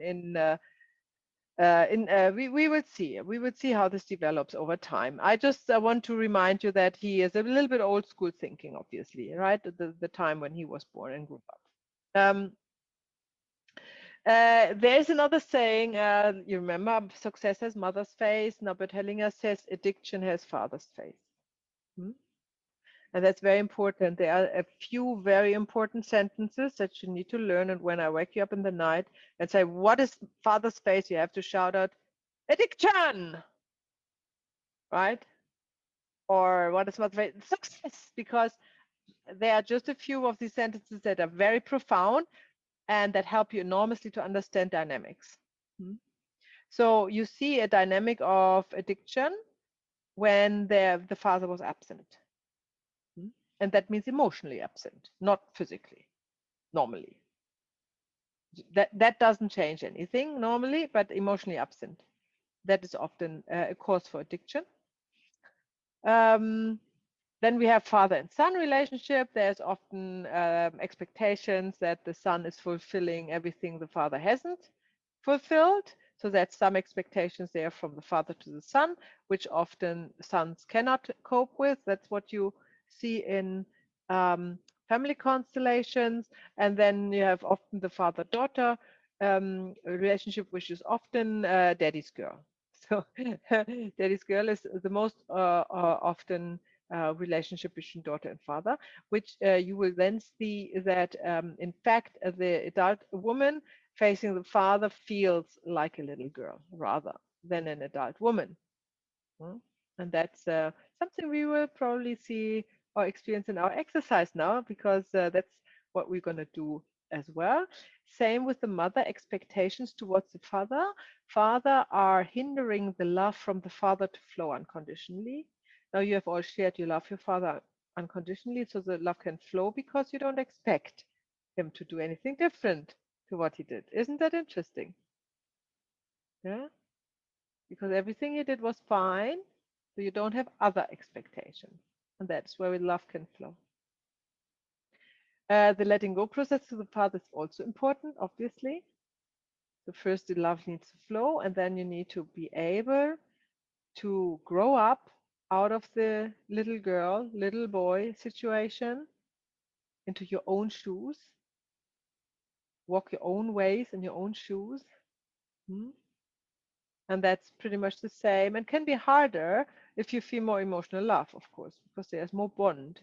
will see how this develops over time. I just want to remind you that he is a little bit old school thinking, obviously, right? The time when he was born and grew up. There's another saying, you remember, success has mother's face. Norbert Hellinger says addiction has father's face. Hmm? And that's very important. There are a few very important sentences that you need to learn. And when I wake you up in the night and say, what is father's face? You have to shout out, addiction, right? Or what is mother's face? Success, because there are just a few of these sentences that are very profound and that help you enormously to understand dynamics. Hmm? So you see a dynamic of addiction when the father was absent. And that means emotionally absent, not physically, normally. That doesn't change anything normally, but emotionally absent. That is often a cause for addiction. Then we have father and son relationship. There's often expectations that the son is fulfilling everything the father hasn't fulfilled. So that's some expectations there from the father to the son, which often sons cannot cope with. That's what you see in family constellations. And then you have often the father-daughter relationship, which is often daddy's girl. So daddy's girl is the most often relationship between daughter and father, which you will then see that in fact the adult woman facing the father feels like a little girl rather than an adult woman. And that's something we will probably see or experience in our exercise now, because that's what we're going to do as well. Same with the mother, expectations towards the father. Father are hindering the love from the father to flow unconditionally. Now you have all shared you love your father unconditionally, so the love can flow because you don't expect him to do anything different to what he did. Isn't that interesting? Yeah, because everything he did was fine, so you don't have other expectations, and that's where love can flow. The letting go process to the father is also important, obviously. So first the love needs to flow, and then you need to be able to grow up out of the little girl, little boy situation into your own shoes, walk your own ways in your own shoes. Hmm? And that's pretty much the same, and can be harder if you feel more emotional love, of course, because there's more bond,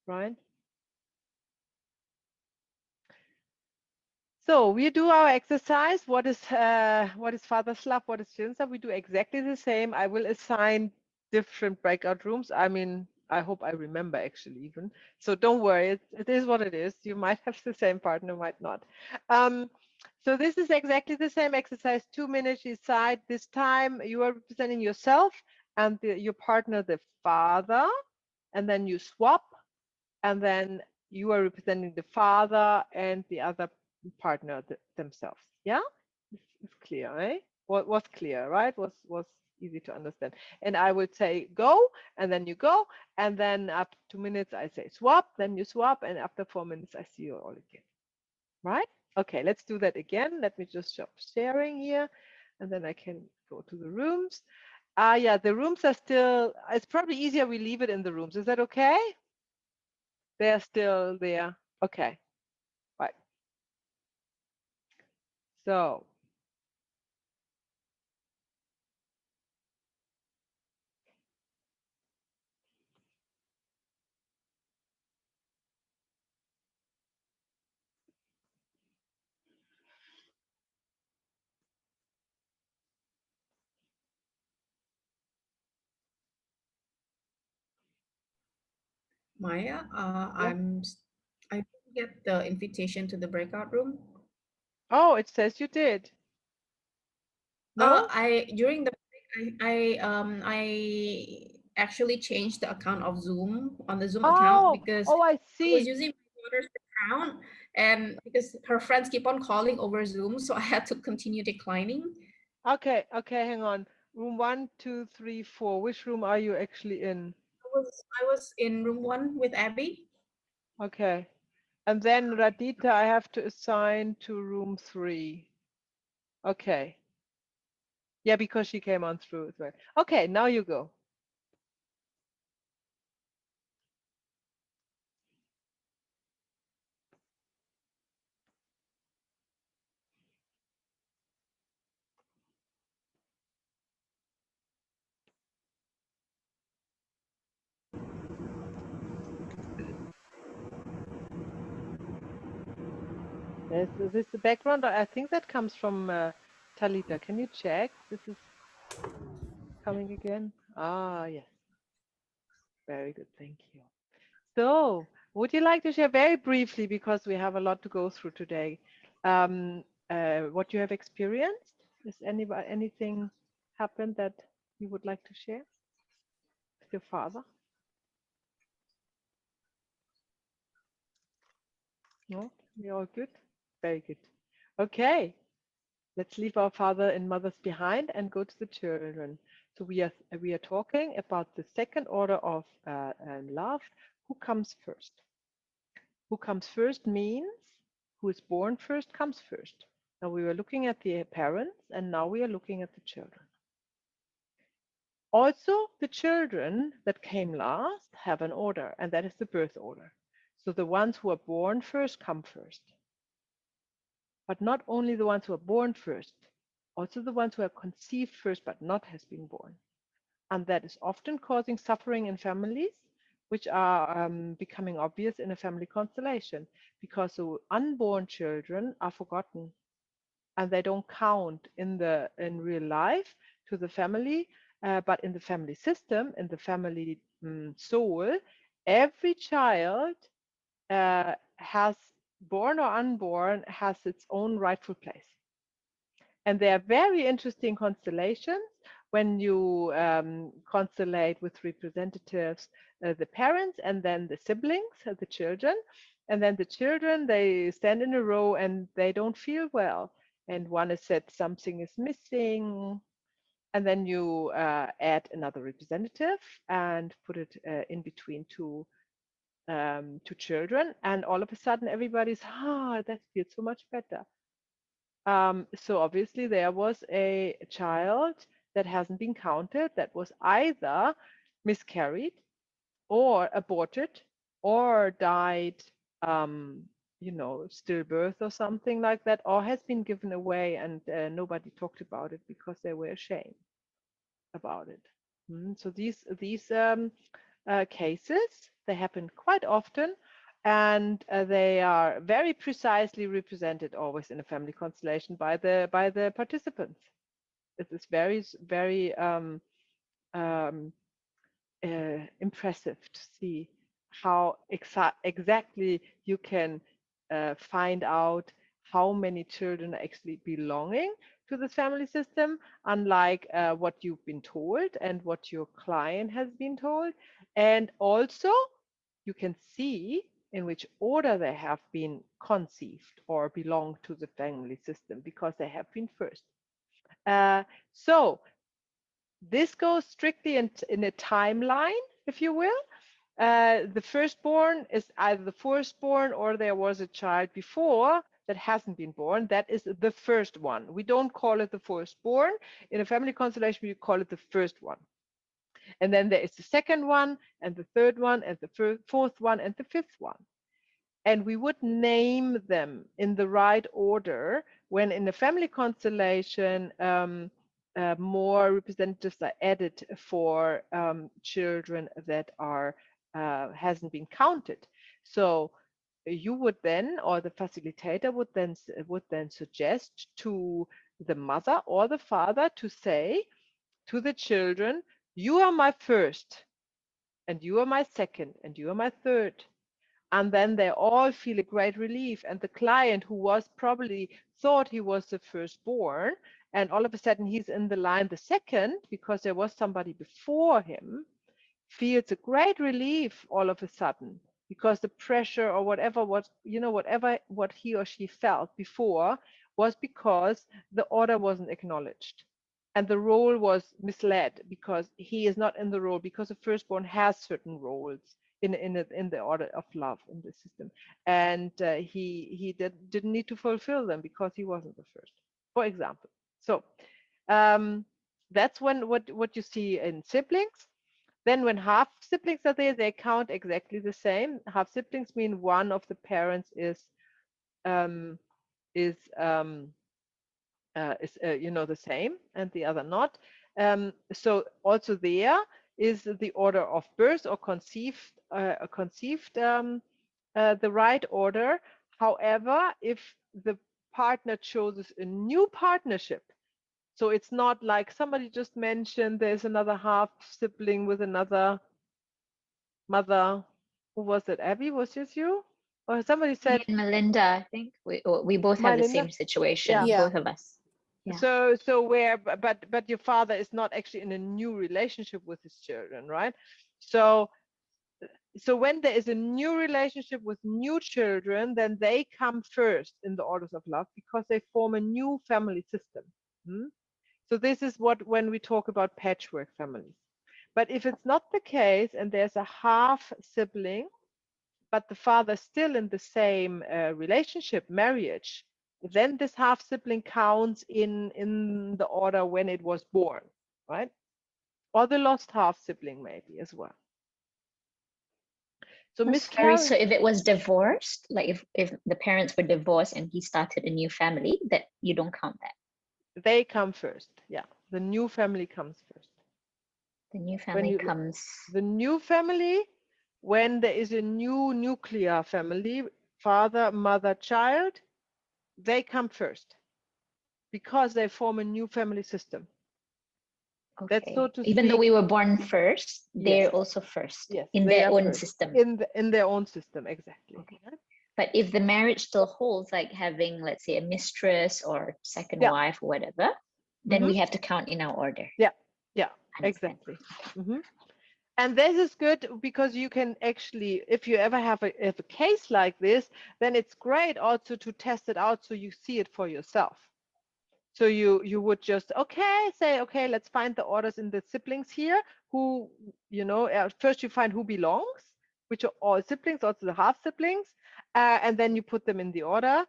right? So we do our exercise. What is father's love? What is children's love? We do exactly the same. I will assign different breakout rooms. I mean, I hope I remember actually even. So don't worry. It is what it is. You might have the same partner, might not. So this is exactly the same exercise. 2 minutes each side. This time you are representing yourself and your partner, the father, and then you swap, and then you are representing the father and the other partner themselves. Yeah, it's clear, eh? What was clear, right? Was easy to understand. And I would say go, and then you go, and then after 2 minutes I say swap, then you swap, and after 4 minutes I see you all again. Right? Okay, let's do that again. Let me just stop sharing here, and then I can go to the rooms. Yeah, the rooms are still, it's probably easier we leave it in the rooms. Is that okay? They're still there. Okay, right. So Maya, yeah. I didn't get the invitation to the breakout room. Oh, it says you did. No? I during the break, I actually changed the account of Zoom on the Zoom account Oh, because oh, I I was see. using my daughter's account, and because her friends keep on calling over Zoom, so I had to continue declining. Okay, okay, hang on. Room 1, 2, 3, 4. Which room are you actually in? I was in room 1 with Abby. Okay. And then Radita, I have to assign to room 3. Okay. Yeah, because she came on through as well. Okay, now you go. Is this the background? I think that comes from Talita. Can you check? This is coming again. Ah, yes. Very good. Thank you. So, would you like to share very briefly, because we have a lot to go through today, what you have experienced? Is anything happened that you would like to share with your father? No? We're all good? Very good. Okay. Let's leave our father and mothers behind and go to the children. So we are talking about the second order of love. Who comes first? Who comes first means who is born first comes first. Now we were looking at the parents, and now we are looking at the children. Also, the children that came last have an order, and that is the birth order. So the ones who are born first come first. But not only the ones who are born first, also the ones who are conceived first but not has been born. And that is often causing suffering in families, which are becoming obvious in a family constellation, because the unborn children are forgotten and they don't count in real life to the family, but in the family system, in the family soul, every child has born or unborn, has its own rightful place. And there are very interesting constellations when you constellate with representatives, the parents, and then the siblings, the children. And then the children, they stand in a row and they don't feel well. And one has said something is missing. And then you add another representative and put it in between two children. And all of a sudden, everybody's, that feels so much better. So obviously there was a child that hasn't been counted that was either miscarried or aborted or died, stillbirth or something like that, or has been given away and nobody talked about it because they were ashamed about it. So these cases, they happen quite often, and they are very precisely represented always in a family constellation by the participants. It is very impressive to see how exactly you can find out how many children are actually belonging to this family system, unlike what you've been told and what your client has been told. And also, you can see in which order they have been conceived or belong to the family system because they have been first. So this goes strictly in a timeline, if you will. The firstborn is either the firstborn or there was a child before that hasn't been born. That is the first one. We don't call it the firstborn. In a family constellation, we call it the first one. And then there is the second one, and the third one, and the fourth one, and the fifth one. And we would name them in the right order when in the family constellation, more representatives are added for children that are hasn't been counted. So you would then, or the facilitator would then suggest to the mother or the father to say to the children, you are my first, and you are my second, and you are my third. And then they all feel a great relief. And the client, who was probably thought he was the firstborn, and all of a sudden he's in the line the second because there was somebody before him, feels a great relief all of a sudden because the pressure or whatever what he or she felt before was because the order wasn't acknowledged and the role was misled because he is not in the role, because the firstborn has certain roles in the order of love in the system, and didn't need to fulfill them because he wasn't the first, for example. So that's what you see in siblings. Then when half siblings are there, they count exactly the same. Half siblings mean one of the parents is the same and the other not. So also there is the order of birth or conceived the right order. However, if the partner chooses a new partnership, so it's not like somebody just mentioned there's another half sibling with another mother. Who was it? Abby, was this you? Or somebody Me said and Melinda, I think we both have the Melinda? same situation, Yeah. Yeah. both of us. Yeah. So where, but your father is not actually in a new relationship with his children, right? So when there is a new relationship with new children, then they come first in the orders of love because they form a new family system. So this is what when we talk about patchwork families. But if it's not the case and there's a half sibling, but the father still in the same relationship, marriage, then this half sibling counts in the order when it was born, right? Or the lost half sibling maybe as well. So Sorry, miscarriage, so if it was divorced, like if the parents were divorced and he started a new family, that you don't count that. they come first. Yeah, the new family comes first. The new When family you comes. the new family, when there is a new nuclear family, father, mother, child, they come first because they form a new family system. That's so Okay. to Even though speak. we were born first, they're Yes, also first yes, in they their are own first system. in their own system, exactly. Okay. But if the marriage still holds, like having, let's say, a mistress or second Yeah. wife or whatever, then we have to count in our order. Yeah, Understand. exactly. And this is good because you can actually, if you ever have a case like this, then it's great also to test it out so you see it for yourself. So you would just say, okay, let's find the orders in the siblings here who, first you find who belongs, which are all siblings, also the half siblings, and then you put them in the order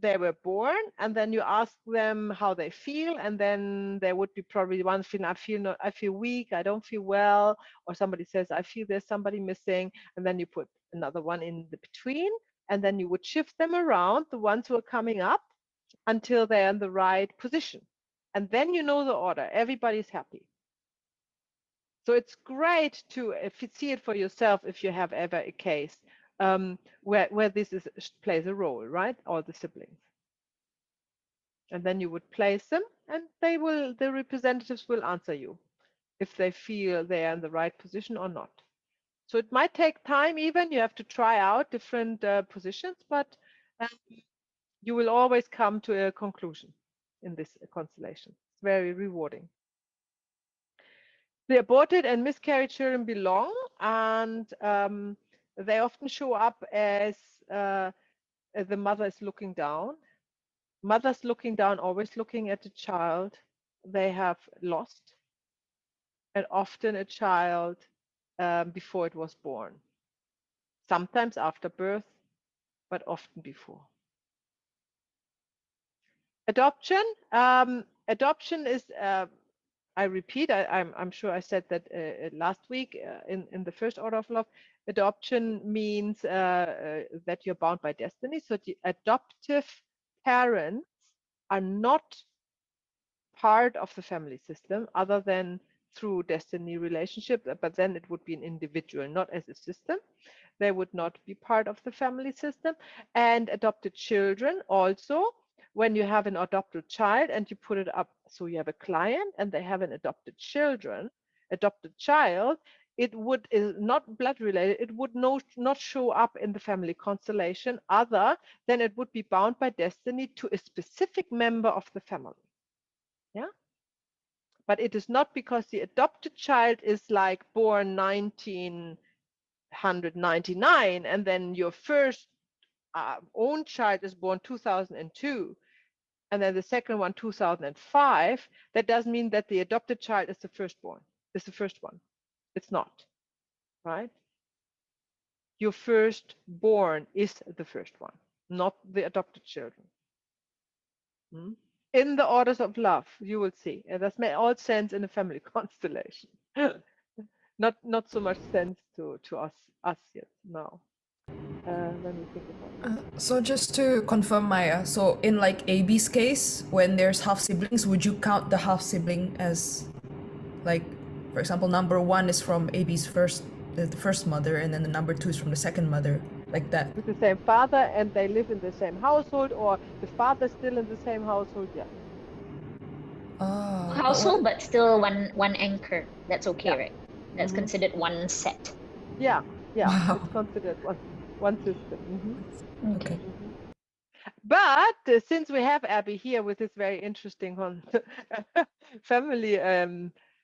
they were born, and then you ask them how they feel, and then there would be probably one feeling, I feel weak, I don't feel well, or somebody says, I feel there's somebody missing, and then you put another one in the between, and then you would shift them around, the ones who are coming up, until they're in the right position. And then you know the order. Everybody's happy. So it's great to see it for yourself if you have ever a case where this plays a role, right? All the siblings. And then you would place them, and the representatives will answer you if they feel they are in the right position or not. So it might take time even. You have to try out different positions, but you will always come to a conclusion in this constellation. It's very rewarding. The aborted and miscarried children belong, and they often show up as the mother is looking down. Mother's looking down, always looking at the child they have lost, and often a child before it was born. Sometimes after birth, but often before. Adoption. Adoption is, I repeat, I'm sure I said that last week in the first order of love. Adoption means that you're bound by destiny. So the adoptive parents are not part of the family system other than through destiny relationship, but then it would be an individual, not as a system. They would not be part of the family system. And adopted children also, when you have an adopted child and you put it up, so you have a client and they have an adopted child, it would is not blood related, it would not show up in the family constellation other than it would be bound by destiny to a specific member of the family. Yeah. But it is not because the adopted child is like born 1999 and then your first own child is born 2002 and then the second one 2005. That doesn't mean that the adopted child is the firstborn. Is the first one. It's not, right? Your firstborn is the first one, not the adopted children. In the orders of love, you will see. And that's made all sense in the family constellation. not so much sense to us yet now. When we think about it. So just to confirm, Maya, so in like AB's case, when there's half siblings, would you count the half sibling as, like, for example, number one is from AB's the first mother, and then the number two is from the second mother, like that? With the same father, and they live in the same household, or the father's still in the same household, yeah. Oh, Household, but still one anchor. That's okay, Yeah. right? That's considered one set. Yeah, Wow. it's considered one system. Okay. But since we have Abby here with this very interesting family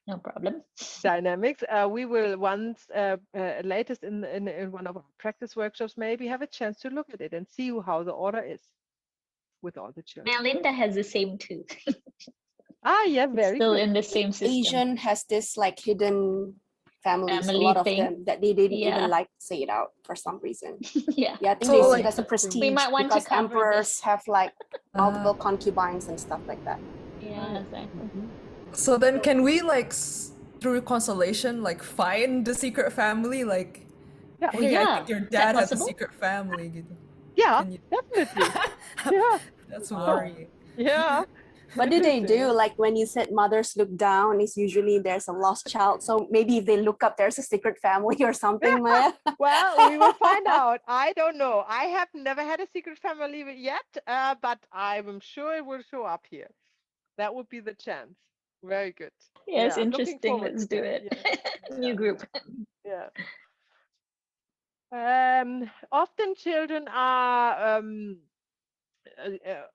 No problem. dynamics, we will once latest in one of our practice workshops maybe have a chance to look at it and see how the order is with all the children. Melinda has the same too. Yeah, very Still good. in the same system. Asian has this like hidden families, Family a lot of thing. them that they didn't Yeah. even like to say it out for some reason. Yeah. Yeah, I think So, they see like, it as a interesting. prestige We might want to because cover emperors this. have like multiple concubines and stuff like that. Yeah, exactly. So then can we like through constellation like find the secret family, like, Yeah. Oh, hey, I yeah. think your Is that dad has a possible? secret family gitu. Yeah, Can you- definitely. Yeah. That's Wow. worrying. Yeah. What do they Interesting, do? yeah. Like when you said mothers look down, it's usually there's a lost child. So maybe if they look up, there's a secret family or something, Maya. Well, we will find out. I don't know. I have never had a secret family yet, but I'm sure it will show up here. That would be the chance. Very good. Yes, Yeah, I'm looking interesting. forward Let's to do that. it. Yeah. New group. Yeah. Often children are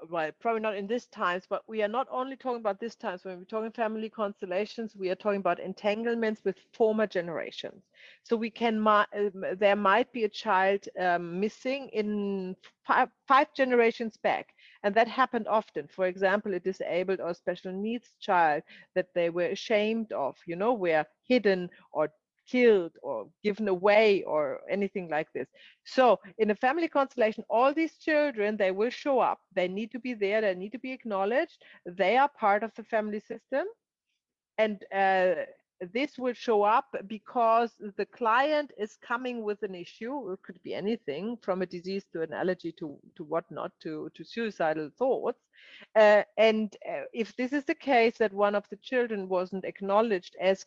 well, probably not in this times, but we are not only talking about this times. When we're talking family constellations, we are talking about entanglements with former generations. So we can, there might be a child missing in five generations back, and that happened often. For example, a disabled or special needs child that they were ashamed of, were hidden or killed or given away or anything like this. So in a family constellation, all these children, they will show up. They need to be there. They need to be acknowledged. They are part of the family system. And this will show up because the client is coming with an issue. It could be anything from a disease to an allergy to whatnot, to suicidal thoughts. And if this is the case that one of the children wasn't acknowledged as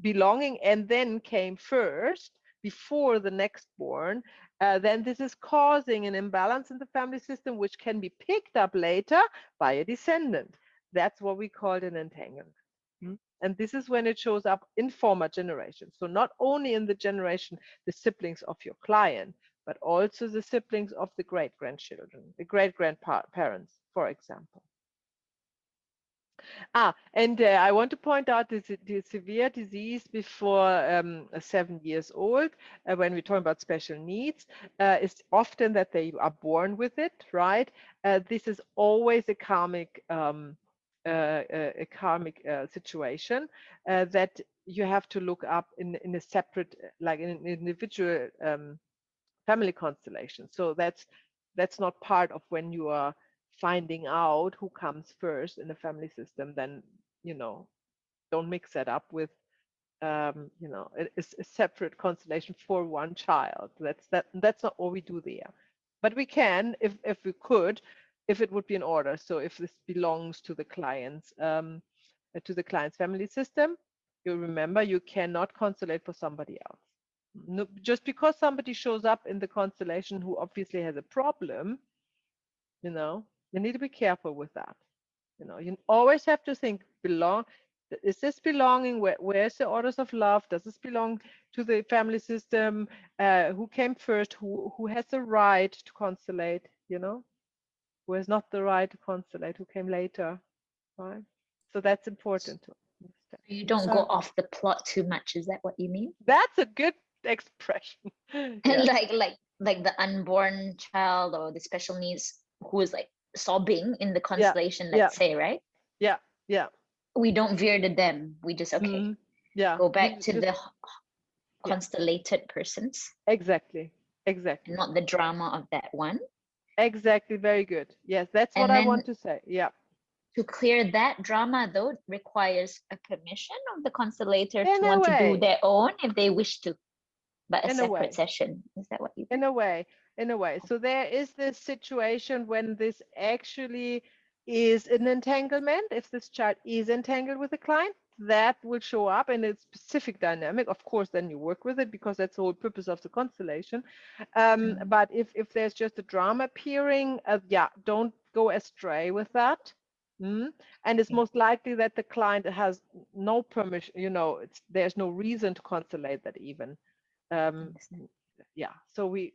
belonging and then came first before the next born, then this is causing an imbalance in the family system, which can be picked up later by a descendant. That's what we call an entanglement. And this is when it shows up in former generations. So not only in the generation, the siblings of your client, but also the siblings of the great-grandchildren, the great-grandparents, for example. And I want to point out the severe disease before 7 years old, when we're talking about special needs, is often that they are born with it, right? This is always a karmic situation that you have to look up in a separate, like in an individual family constellation. So that's not part of when you are finding out who comes first in the family system. Then don't mix that up with a separate constellation for one child. That's not what we do there. But we can, if we could, if it would be in order. So if this belongs to the client's family system, you remember you cannot constellate for somebody else. No, just because somebody shows up in the constellation who obviously has a problem, you need to be careful with that. You always have to think, is this belonging? Where's the orders of love? Does this belong to the family system? Who came first? Who has the right to constellate? Who has not the right to constellate? Who came later? Right. So that's important to understand. You don't go off the plot too much. Is that what you mean? That's a good expression. Yeah. like the unborn child or the special needs who is like sobbing in the constellation, let's say, right? Yeah. We don't veer to them. We just go back to the constellated persons. Exactly. Not the drama of that one. Exactly. Very good. Yes, that's what I want to say. Yeah. To clear that drama, though, requires a permission of the constellator to want to do their own if they wish to, but a separate session. Is that what you think? In a way. So there is this situation when this actually is an entanglement. If this child is entangled with a client, that will show up in a specific dynamic. Of course, then you work with it because that's the whole purpose of the constellation. But if there's just a drama appearing, don't go astray with that. And it's most likely that the client has no permission, there's no reason to constellate that even. So we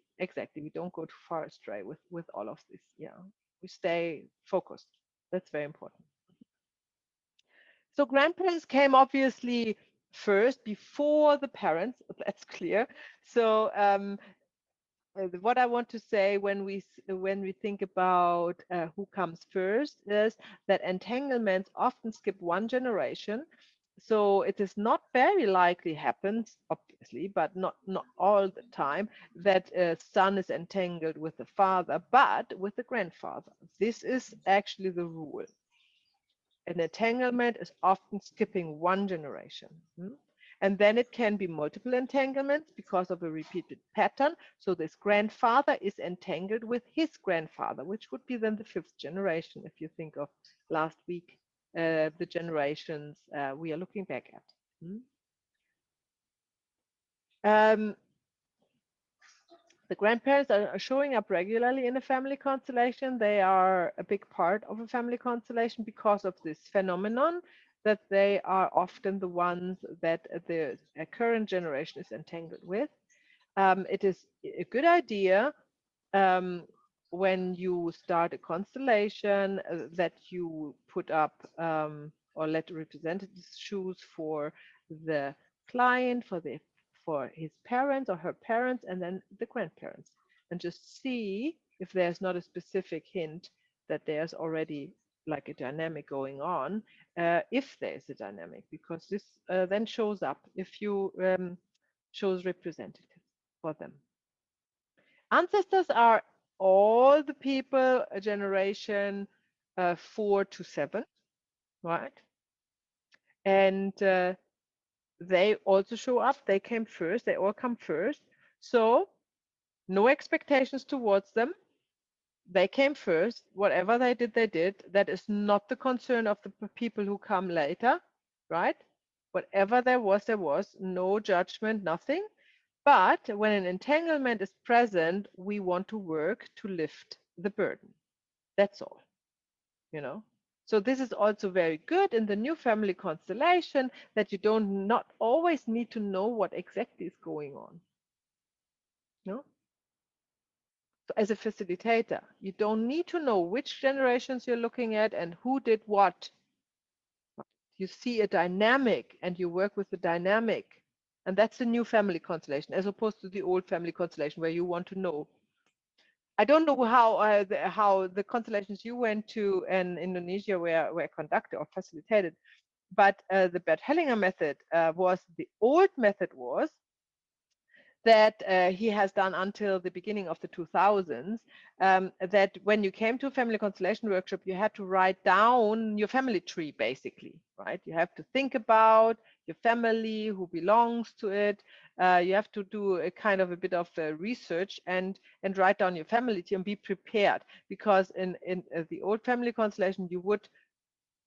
don't go too far astray with all of this. We stay focused. That's very important. So grandparents came obviously first before the parents. That's clear. So what I want to say when we think about who comes first is that entanglements often skip one generation. So it is not very likely happens, obviously, but not all the time, that a son is entangled with the father, but with the grandfather. This is actually the rule. An entanglement is often skipping one generation. And then it can be multiple entanglements because of a repeated pattern. So this grandfather is entangled with his grandfather, which would be then the fifth generation, if you think of last week, the generations we are looking back at. The grandparents are showing up regularly in a family constellation. They are a big part of a family constellation because of this phenomenon that they are often the ones that the current generation is entangled with. it is a good idea um, when you start a constellation that you put up or let representatives choose for the client, for his parents or her parents, and then the grandparents, and just see if there's not a specific hint that there's already like a dynamic going on, if there's a dynamic, because this then shows up if you shows representatives for them. Ancestors are all the people a generation 4 to 7, right? And they also show up. They came first. They all come first. So no expectations towards them. They came first. Whatever they did, they did. That is not the concern of the people who come later, right? Whatever there was, no judgment, nothing. But when an entanglement is present, we want to work to lift the burden. That's all, you know. So this is also very good in the new family constellation, that you don't not always need to know what exactly is going on. No? So as a facilitator, you don't need to know which generations you're looking at and who did what. You see a dynamic and you work with the dynamic. And that's the new family constellation, as opposed to the old family constellation where you want to know. I don't know how the constellations you went to in Indonesia were conducted or facilitated, but the Bert Hellinger method was the old method was that he has done until the beginning of the 2000s, that when you came to a family constellation workshop, you had to write down your family tree, basically, right? You have to think about your family, who belongs to it. You have to do a kind of a bit of research and write down your family tree and be prepared, because in the old family constellation, you would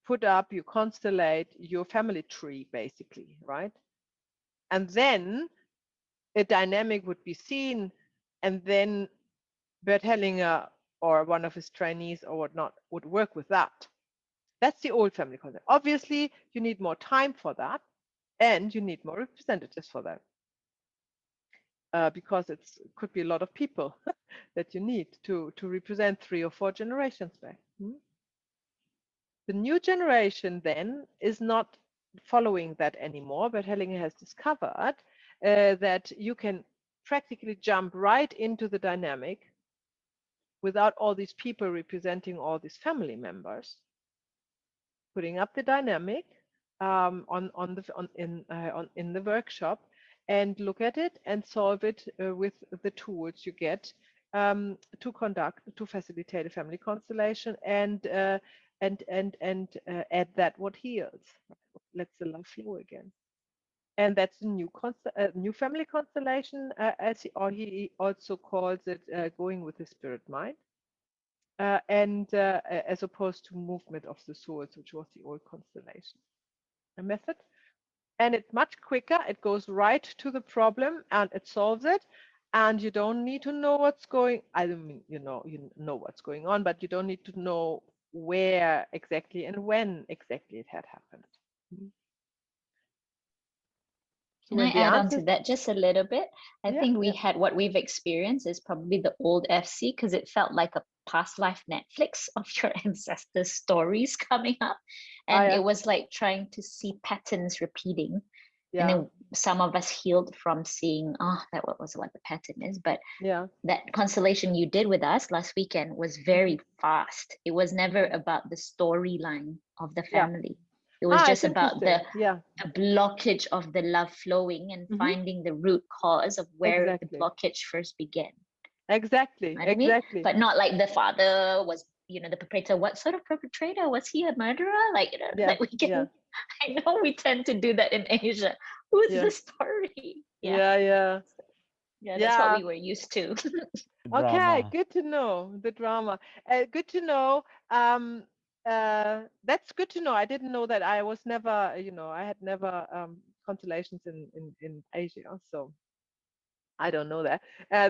put up, you constellate your family tree, basically, right? And then a dynamic would be seen, and then Bert Hellinger or one of his trainees or whatnot would work with that. That's the old family concept. Obviously, you need more time for that, and you need more representatives for that, because it could be a lot of people that you need to represent 3 or 4 generations back. The new generation then is not following that anymore, but Hellinger has discovered that you can practically jump right into the dynamic without all these people representing all these family members, putting up the dynamic in the workshop, and look at it and solve it with the tools you get to facilitate a family constellation, and add that what heals. Let's the love flow again. And that's a new family constellation, he also calls it going with the spirit mind, and as opposed to movement of the souls, which was the old constellation method. And it's much quicker. It goes right to the problem and it solves it. And you don't need to know what's going. I mean, you know what's going on, but you don't need to know where exactly and when exactly it had happened. Can I add on to that just a little bit? I think we had what we've experienced is probably the old FC, because it felt like a past life Netflix of your ancestors' stories coming up. And it was like trying to see patterns repeating. And then some of us healed from seeing, that was what the pattern is. But that constellation you did with us last weekend was very fast. It was never about the storyline of the family. It was just about the blockage of the love flowing and finding the root cause of where the blockage first began. Exactly. You know exactly. But not like the father was, the perpetrator. What sort of perpetrator? Was he a murderer? Like, that we can. I know we tend to do that in Asia. Who's the story? Yeah, that's what we were used to. Okay, good to know the drama. Good to know. That's good to know. I didn't know that. I was never, I had never constellations in Asia, so I don't know that.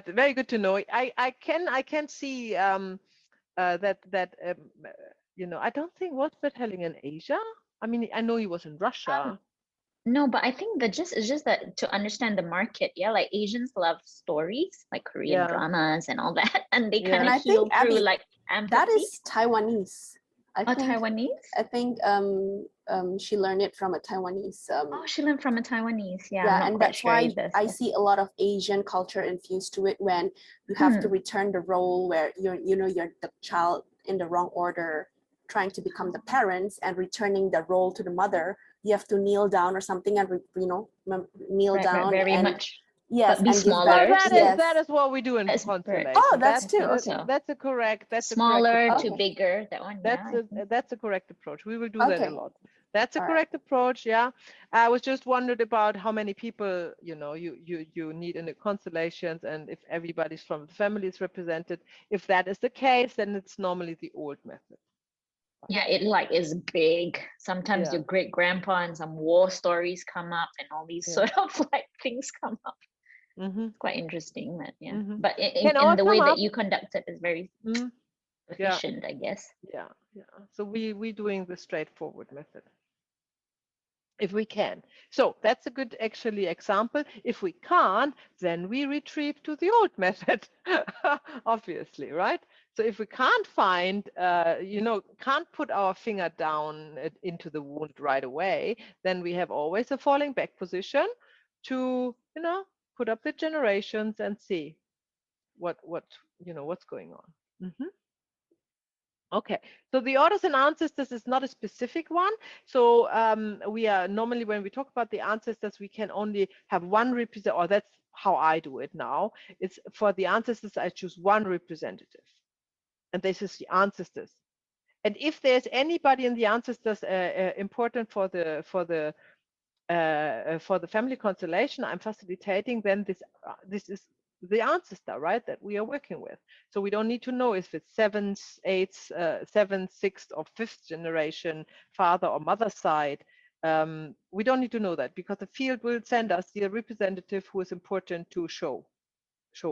Very good to know. I can see that I don't think was Bert Hellinger in Asia. I mean, I know he was in Russia. No, but I think the gist is just that to understand the market, yeah, like Asians love stories, like Korean Yeah. dramas and all that, and they Yeah. kind And of I heal think, through Abby, like that empathy. is Taiwanese. I Oh, think Taiwanese? she learned it from a Taiwanese. Oh, she learned from a Taiwanese. Yeah, I'm Yeah, not and quite that's sure why either. I So. see a lot of Asian culture infused to it when you have to return the role where you're the child in the wrong order, trying to become the parents and returning the role to the mother. You have to kneel down or something and kneel Right, down very and much. yes, But be and give Well, smaller. back. that So is Yes. what we do in that's right. constellation. Oh, that's I too. think Okay. so. That's a correct Smaller approach. to Okay. bigger. That one, yeah. I think. That's a correct approach. We will do that a Okay. lot. That's a All right. correct approach. Yeah. I was just wondered about how many people you need in the constellations, and if everybody's from the family is represented. If that is the case, then it's normally the old method. Yeah, it like is big. Sometimes Yeah. your great grandpa and some war stories come up, and all these Yeah. sort of like things come up. Mm-hmm. It's quite interesting, that yeah. Mm-hmm. But Can all in the come way up? that you conduct it is very Yeah. efficient, I guess. Yeah. Yeah. So we doing the straightforward method, if we can. So that's a good actually example. If we can't, then we retrieve to the old method, obviously, right? So if we can't find, can't put our finger down into the wound right away, then we have always a falling back position to, put up the generations and see what's going on. Mhm. Okay, so the orders and ancestors is not a specific one. So we are normally, when we talk about the ancestors, we can only have one representative, or that's how I do it now. It's for the ancestors, I choose one representative, and this is the ancestors. And if there's anybody in the ancestors important for the family constellation I'm facilitating, then this is the ancestor, right, that we are working with. So we don't need to know if it's seventh, eighth, seventh, sixth, or fifth generation father or mother side. We don't need to know that, because the field will send us the representative who is important to show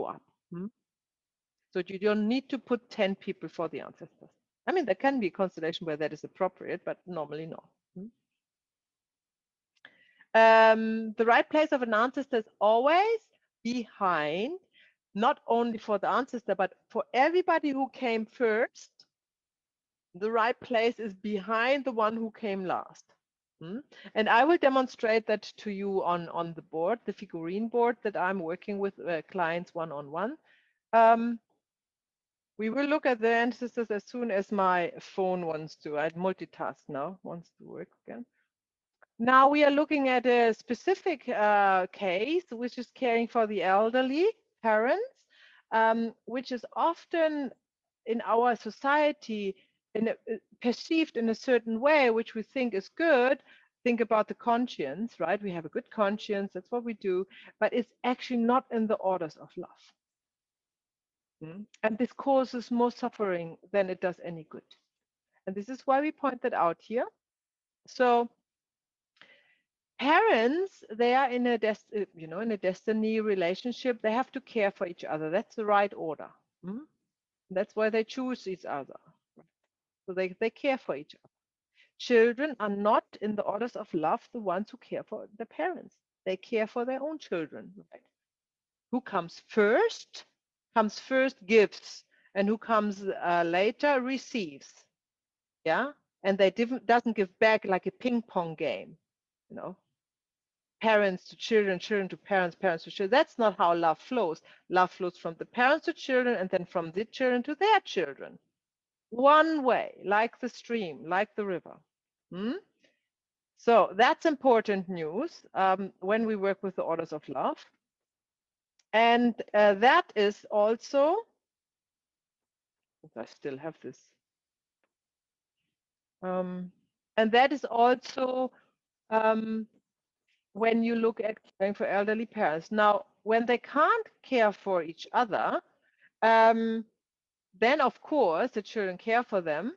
up. So you don't need to put 10 people for the ancestors. I mean, there can be a constellation where that is appropriate, but normally no. The right place of an ancestor is always behind, not only for the ancestor, but for everybody who came first. The right place is behind the one who came last. And I will demonstrate that to you on the board, the figurine board that I'm working with clients one-on-one. We will look at the ancestors as soon as my phone wants to. I multitask now, wants to work again. Now we are looking at a specific case, which is caring for the elderly parents, which is often in our society perceived in a certain way, which we think is good. Think about the conscience, right? We have a good conscience, that's what we do, but it's actually not in the orders of love. And this causes more suffering than it does any good. And this is why we point that out here. So parents, they are in a destiny relationship. They have to care for each other. That's the right order. That's why they choose each other. So they care for each other. Children are not in the orders of love the ones who care for the parents. They care for their own children. Right? Who comes first? Comes first gives, and who comes later receives. Yeah, and they doesn't give back like a ping pong game. Parents to children, children to parents, parents to children. That's not how love flows. Love flows from the parents to children, and then from the children to their children. One way, like the stream, like the river. So that's important news when we work with the orders of love. And that is also, I still have this. And that is also when you look at caring for elderly parents. Now, when they can't care for each other, then of course the children care for them,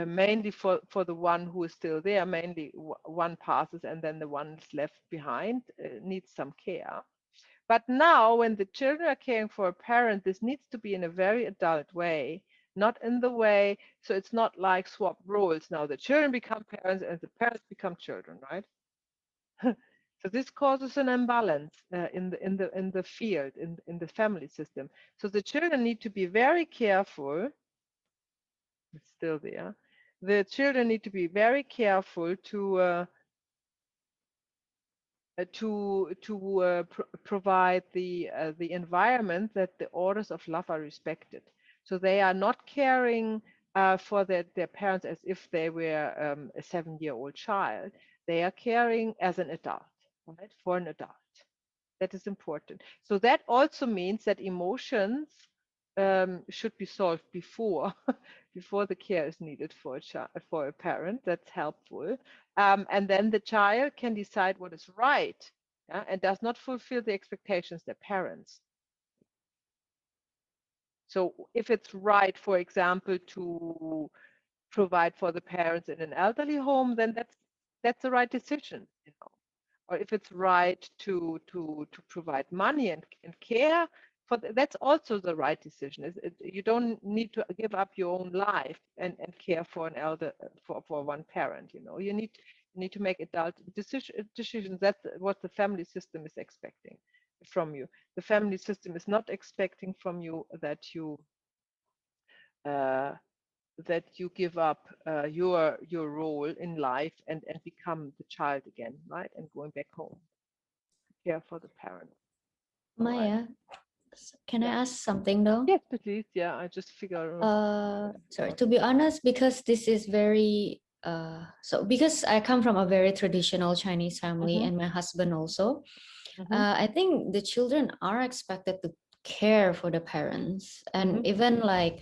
mainly for the one who is still there. Mainly one passes and then the one is left behind needs some care. But now when the children are caring for a parent, this needs to be in a very adult way, not in the way, so it's not like swap roles. Now the children become parents and the parents become children, right? So this causes an imbalance in the field, in the family system. So the children need to be very careful. It's still there. The children need to be very careful to provide the environment that the orders of love are respected. So they are not caring for their parents as if they were a 7-year-old child. They are caring as an adult, right? For an adult. That is important. So that also means that emotions should be solved before before the care is needed for a child, for a parent. That's helpful. And then the child can decide what is right, yeah, and does not fulfill the expectations their parents. So if it's right, for example, to provide for the parents in an elderly home, then that's the right decision, you know. Or if it's right to provide money and care for that's also the right decision. You don't need to give up your own life and care for an elder for one parent, you know. You need to make adult decisions. That's what the family system is expecting from you. The family system is not expecting from you that uh, you give up your role in life and become the child again, right? And going back home, care for the parent. All right. Maya, can I Yeah. ask something though? Yes, please. Yeah, I just figured. Sorry, to be honest, because this is very so because I come from a very traditional Chinese family and my husband also, I think the children are expected to care for the parents, and even like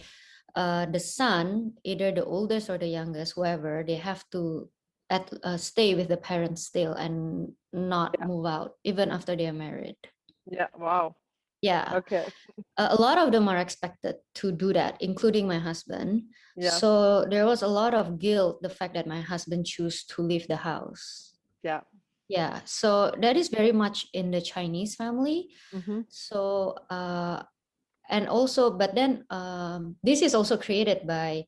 the son, either the oldest or the youngest, whoever, they have to stay with the parents still and not move out even after they are married. Yeah. Wow. Yeah. Okay. A lot of them are expected to do that, including my husband. Yeah. So there was a lot of guilt, the fact that my husband chose to leave the house. Yeah. Yeah. So that is very much in the Chinese family. So and also, but then this is also created by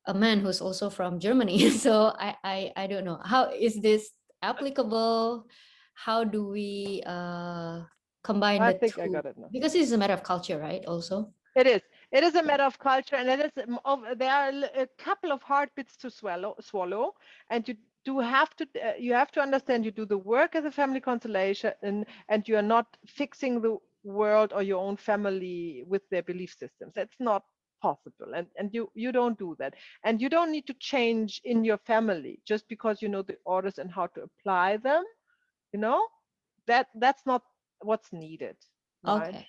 a man who's also from Germany. So I don't know, how is this applicable? How do we combine I the think I two? got it now. Because it's a matter of culture, right? Also. It is. It is a matter of culture, and it is. There are a couple of hard bits to swallow, and you do have to. You have to understand. You do the work as a family constellation, and you are not fixing the world or your own family with their belief systems. That's not possible, and you don't do that, and you don't need to change in your family just because you know the orders and how to apply them. You know that's not what's needed, right? Okay.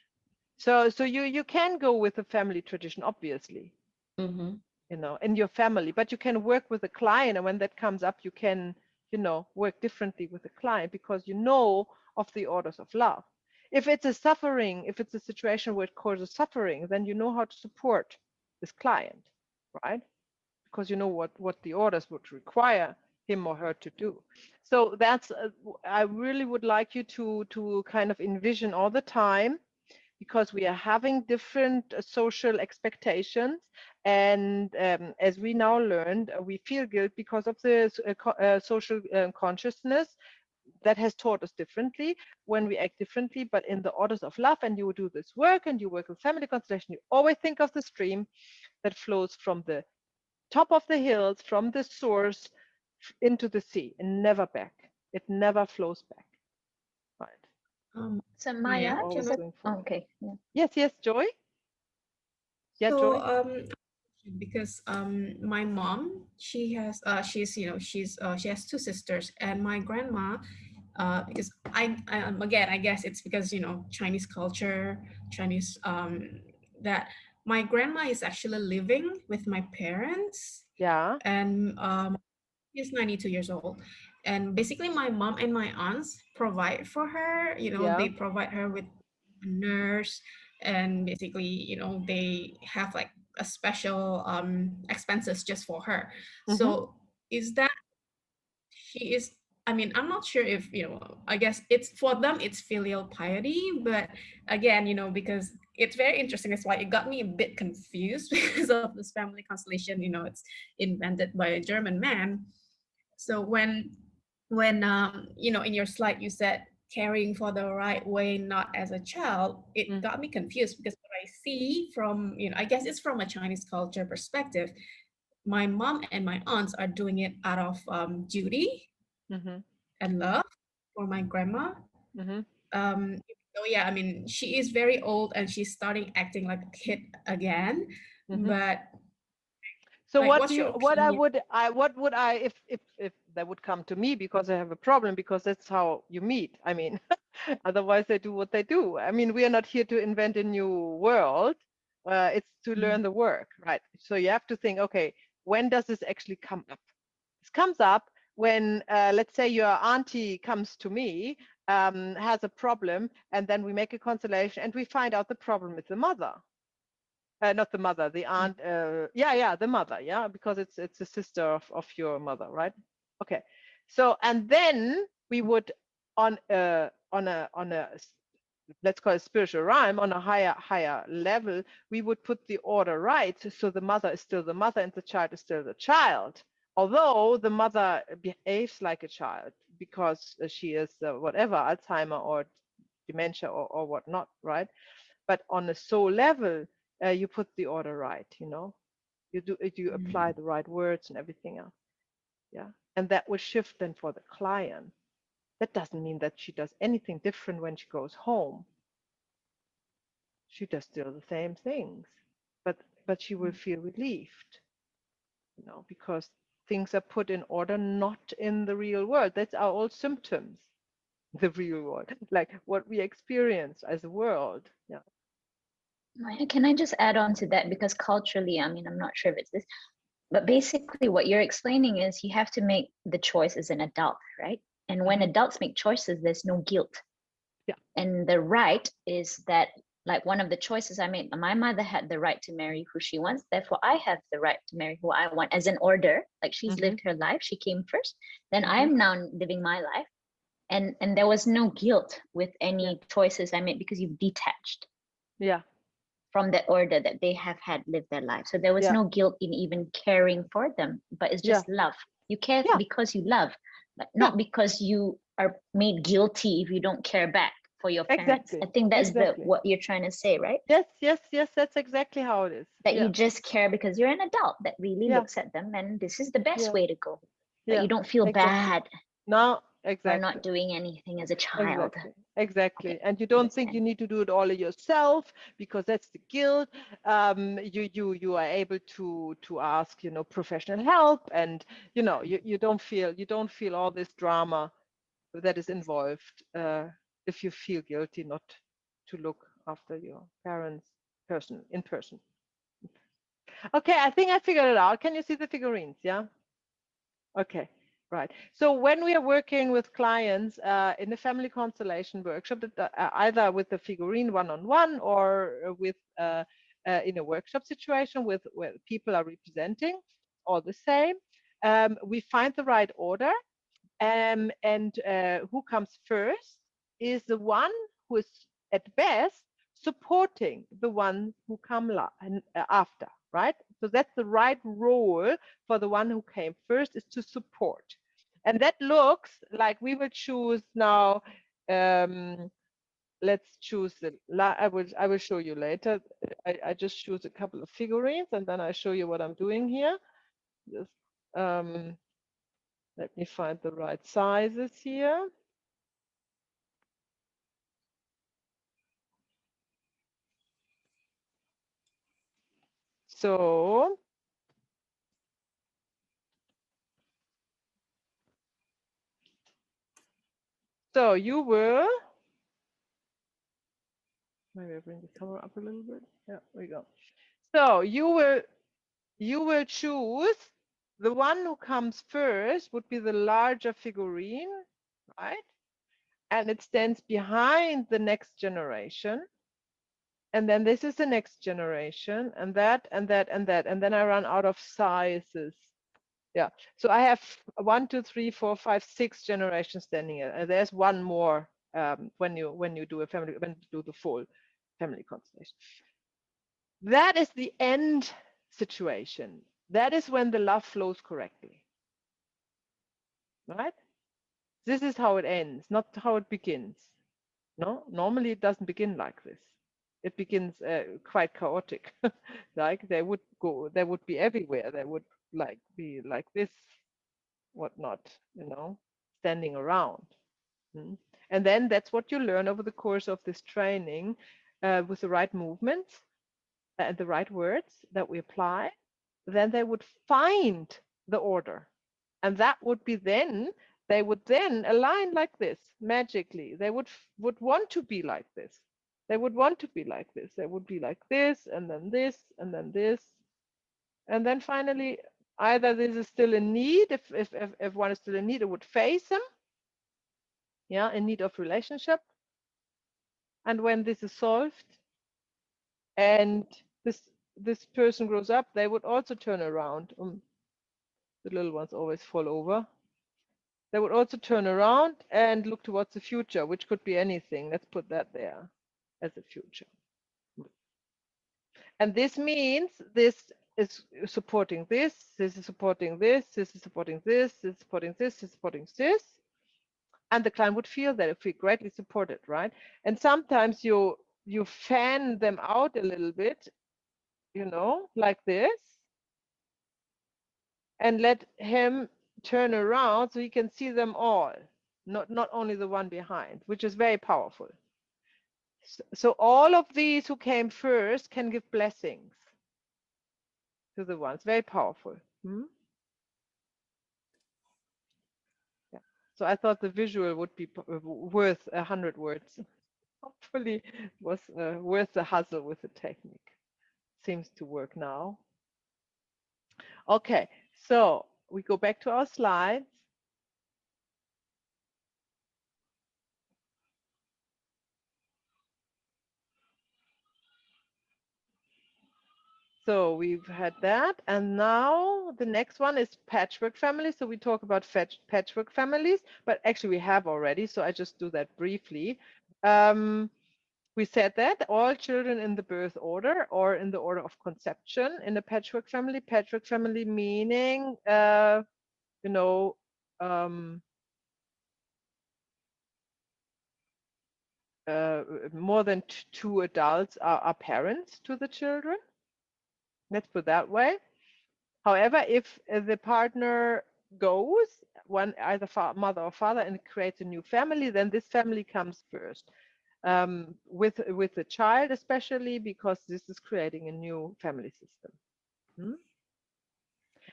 So you can go with the family tradition, obviously, you know, in your family, but you can work with a client, and when that comes up, you can, you know, work differently with the client because you know of the orders of love. If it's a suffering, if it's a situation where it causes suffering, then you know how to support this client, right? Because you know what the orders would require him or her to do. So that's I really would like you to kind of envision all the time, because we are having different social expectations, and as we now learned, we feel guilt because of the social consciousness that has taught us differently when we act differently. But in the orders of love, and you do this work and you work with family constellation, you always think of the stream that flows from the top of the hills, from the source into the sea, and never back. It never flows back, right? So Maya, Maya, can just I? a, oh, okay. Yeah. Yes, Joy. Yeah, So Joy. because my mom, she's she has two sisters, and my grandma, because I again, I guess it's because Chinese culture, Chinese that my grandma is actually living with my parents, Yeah. and she's 92 years old, and basically my mom and my aunts provide for her. Yeah. They provide her with a nurse, and basically they have like a special expenses just for her. So is that she is, I mean, I'm not sure if I guess it's for them it's filial piety, but again, because it's very interesting. That's why it got me a bit confused because of this family constellation. It's invented by a German man. So when when in your slide you said caring for the right way, not as a child, it got me confused because what I see from, I guess it's from a Chinese culture perspective. My mom and my aunts are doing it out of duty and love for my grandma. So yeah, I mean, she is very old and she's starting acting like a kid again. But so like, what what's do your you, opinion? what would I, if that would come to me because I have a problem, because that's how you meet. I mean, otherwise they do what they do. I mean, we are not here to invent a new world. It's to learn the work, right? So you have to think, okay, when does this actually come up? This comes up when, let's say your auntie comes to me, has a problem, and then we make a constellation and we find out the problem is the mother. Not the mother, the aunt. The mother. Yeah, because it's a sister of your mother, right? Okay. So and then we would on a let's call it spiritual rhyme, on a higher level, we would put the order right, so the mother is still the mother and the child is still the child, although the mother behaves like a child because she is whatever, Alzheimer or dementia or whatnot, right? But on a soul level, you put the order right, you apply the right words and everything else. Yeah. And that will shift then for the client. That doesn't mean that she does anything different when she goes home. She does still the same things, but she will feel relieved, because things are put in order, not in the real world. That's our old symptoms, the real world, like what we experience as a world. Yeah. Maya, can I just add on to that? Because culturally, I mean, I'm not sure if it's this, but basically what you're explaining is you have to make the choice as an adult, right? And when adults make choices, there's no guilt. Yeah. And the right is that, like, one of the choices I made, my mother had the right to marry who she wants, therefore I have the right to marry who I want, as an order. Like, she's lived her life, she came first, then I'm now living my life. And there was no guilt with any choices I made because you've detached from that order that they have had lived their life. So there was no guilt in even caring for them, but it's just love. You care because you love, but not because you are made guilty if you don't care back for your parents. I think that's what you're trying to say, right? Yes, that's exactly how it is. That you just care because you're an adult that really looks at them and this is the best way to go. But you don't feel bad for not doing anything as a child. Exactly. And you don't think you need to do it all yourself, because that's the guilt. You are able to ask, professional help, and you don't feel all this drama that is involved if you feel guilty not to look after your parents in person. Okay, I think I figured it out. Can you see the figurines? Yeah. Okay. Right. So when we are working with clients in the family constellation workshop, either with the figurine one-on-one or with in a workshop situation where people are representing all the same, we find the right order, and who comes first is the one who is at best supporting the one who come after, right? So that's the right role for the one who came first, is to support. And that looks like, we will choose now, let's choose I will show you later. I just choose a couple of figurines and then I show you what I'm doing here. Just, let me find the right sizes here. So you will, maybe I bring the camera up a little bit. Yeah, there we go. So you will choose the one who comes first, would be the larger figurine, right? And it stands behind the next generation. And then this is the next generation, and that, and that, and that. And then I run out of sizes. Yeah. So I have 1, 2, 3, 4, 5, 6 generations standing here. And there's one more when you do the full family constellation. That is the end situation. That is when the love flows correctly. Right? This is how it ends, not how it begins. No, normally it doesn't begin like this. It begins quite chaotic. Like they would be everywhere. They would like be like this, whatnot, standing around. Mm. And then that's what you learn over the course of this training, with the right movements and the right words that we apply. Then they would find the order, and that would be then they would then align like this magically. They would want to be like this. They would want to be like this. They would be like this, and then this, and then this, and then finally, either this is still in need. If one is still in need, it would face them. Yeah, in need of relationship. And when this is solved, and this person grows up, they would also turn around. The little ones always fall over. They would also turn around and look towards the future, which could be anything. Let's put that there as a future. And this means this is supporting this is supporting this is supporting this is supporting this is supporting this. And the client would feel that if we greatly support it, right? And sometimes you fan them out a little bit, like this, and let him turn around so he can see them all, not only the one behind, which is very powerful. So all of these who came first can give blessings to the ones. Very powerful. Yeah. So I thought the visual would be worth 100 words. Hopefully it was worth the hustle with the technique. Seems to work now. Okay, so we go back to our slides. So we've had that, and now the next one is patchwork families. So we talk about patchwork families, but actually we have already, so I just do that briefly. We said that all children in the birth order or in the order of conception in a patchwork family meaning, more than two adults are parents to the children. Let's put it that way. However, if the partner goes, one either mother or father, and creates a new family, then this family comes first, with the child, especially because this is creating a new family system.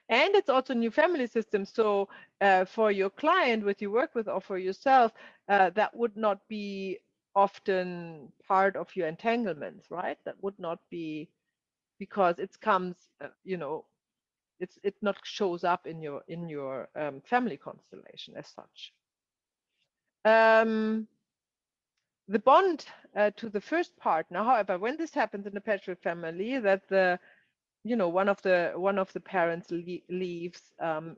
And it's also a new family system. So for your client, with you work with, or for yourself, that would not be often part of your entanglements, right? That would not be, because it comes, it not shows up in your family constellation as such. The bond to the first partner, however, when this happens in a patchwork family, that one of the parents leaves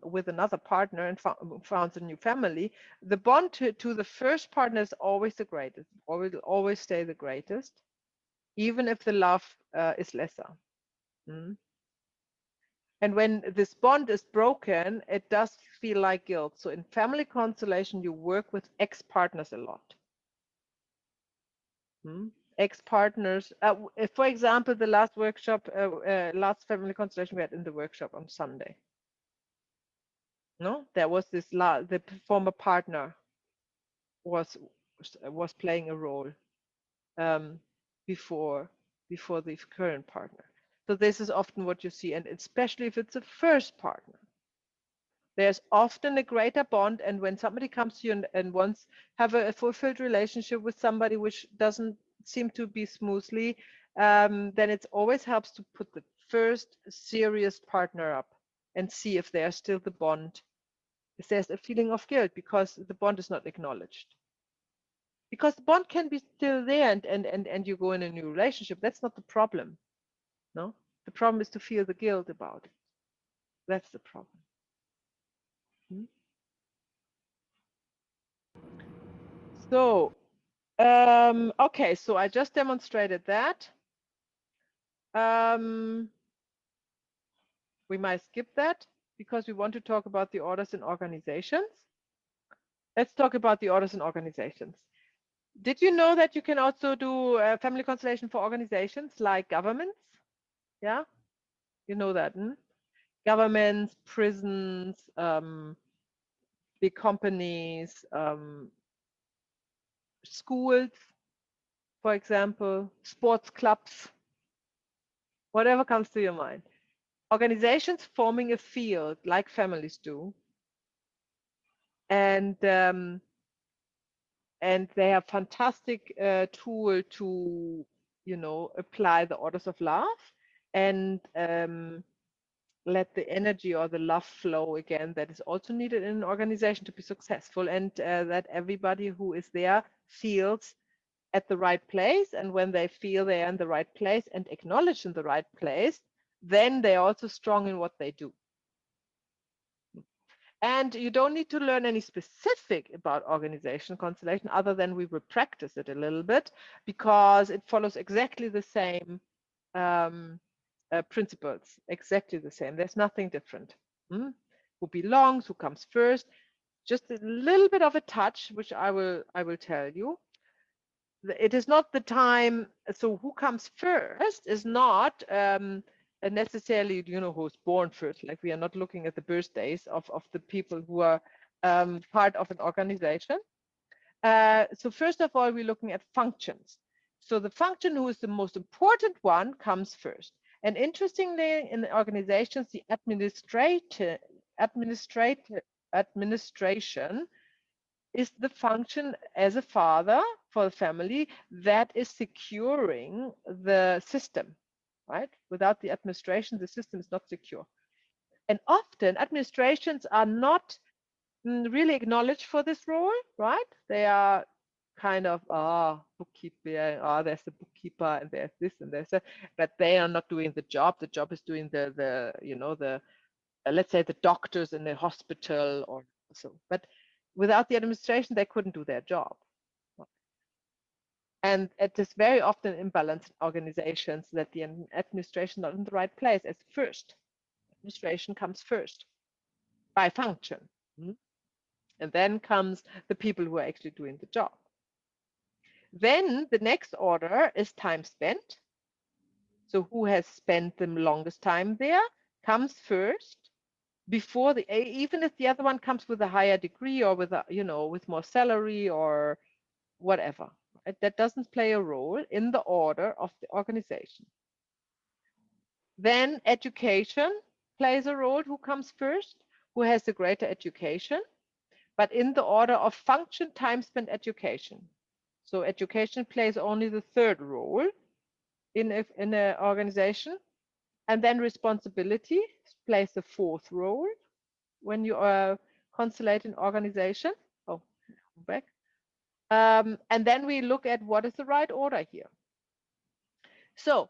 with another partner and founds a new family, the bond to the first partner is always the greatest, or will always stay the greatest, even if the love is lesser. And when this bond is broken, it does feel like guilt. So in family constellation, you work with ex-partners a lot. Ex-partners, for example, the last workshop, last family constellation we had in the workshop on Sunday. No, there was this the former partner was playing a role before the current partner. So this is often what you see, and especially if it's a first partner. There's often a greater bond, and when somebody comes to you and wants have a fulfilled relationship with somebody which doesn't seem to be smoothly, then it always helps to put the first serious partner up and see if there's still the bond. If there's a feeling of guilt because the bond is not acknowledged. Because the bond can be still there, and you go in a new relationship. That's not the problem. No, the problem is to feel the guilt about it. That's the problem. So, okay, so I just demonstrated that. We might skip that because we want to talk about the orders in organizations. let's talk about the orders and organizations. Did you know that you can also do a family constellation for organizations like governments? Yeah, you know that. Governments, prisons, big companies, schools, for example, sports clubs, whatever comes to your mind. Organizations forming a field like families do. And they have fantastic tool to, apply the orders of love and let the energy or the love flow again that is also needed in an organization to be successful, and that everybody who is there feels at the right place. And when they feel they are in the right place and acknowledged in the right place, then they're also strong in what they do. And you don't need to learn any specific about organization constellation other than we will practice it a little bit, because it follows exactly the same principles, exactly the same. There's nothing different. Who belongs, who comes first, just a little bit of a touch, which I will tell you. It is not the time. So who comes first is not necessarily, who's born first. Like, we are not looking at the birthdays of the people who are part of an organization. So first of all, we're looking at functions. So the function who is the most important one comes first. And interestingly, in the organizations, the administration is the function as a father for the family that is securing the system, right? Without the administration, the system is not secure. And often administrations are not really acknowledged for this role, right? They are kind of, bookkeeper, there's the bookkeeper and there's this and there's that, but they are not doing the job. The job is doing the let's say the doctors in the hospital or so. But without the administration, they couldn't do their job. And it is very often imbalanced organizations that the administration is not in the right place as first. Administration comes first by function. And then comes the people who are actually doing the job. Then the next order is time spent. So who has spent the longest time there comes first, before even if the other one comes with a higher degree or with with more salary or whatever. Right? That doesn't play a role in the order of the organization. Then education plays a role. Who comes first? Who has the greater education? But in the order of function, time spent, education. So education plays only the third role in an organization. And then responsibility plays the fourth role when you constellate an organization. Oh, back. And then we look at what is the right order here. So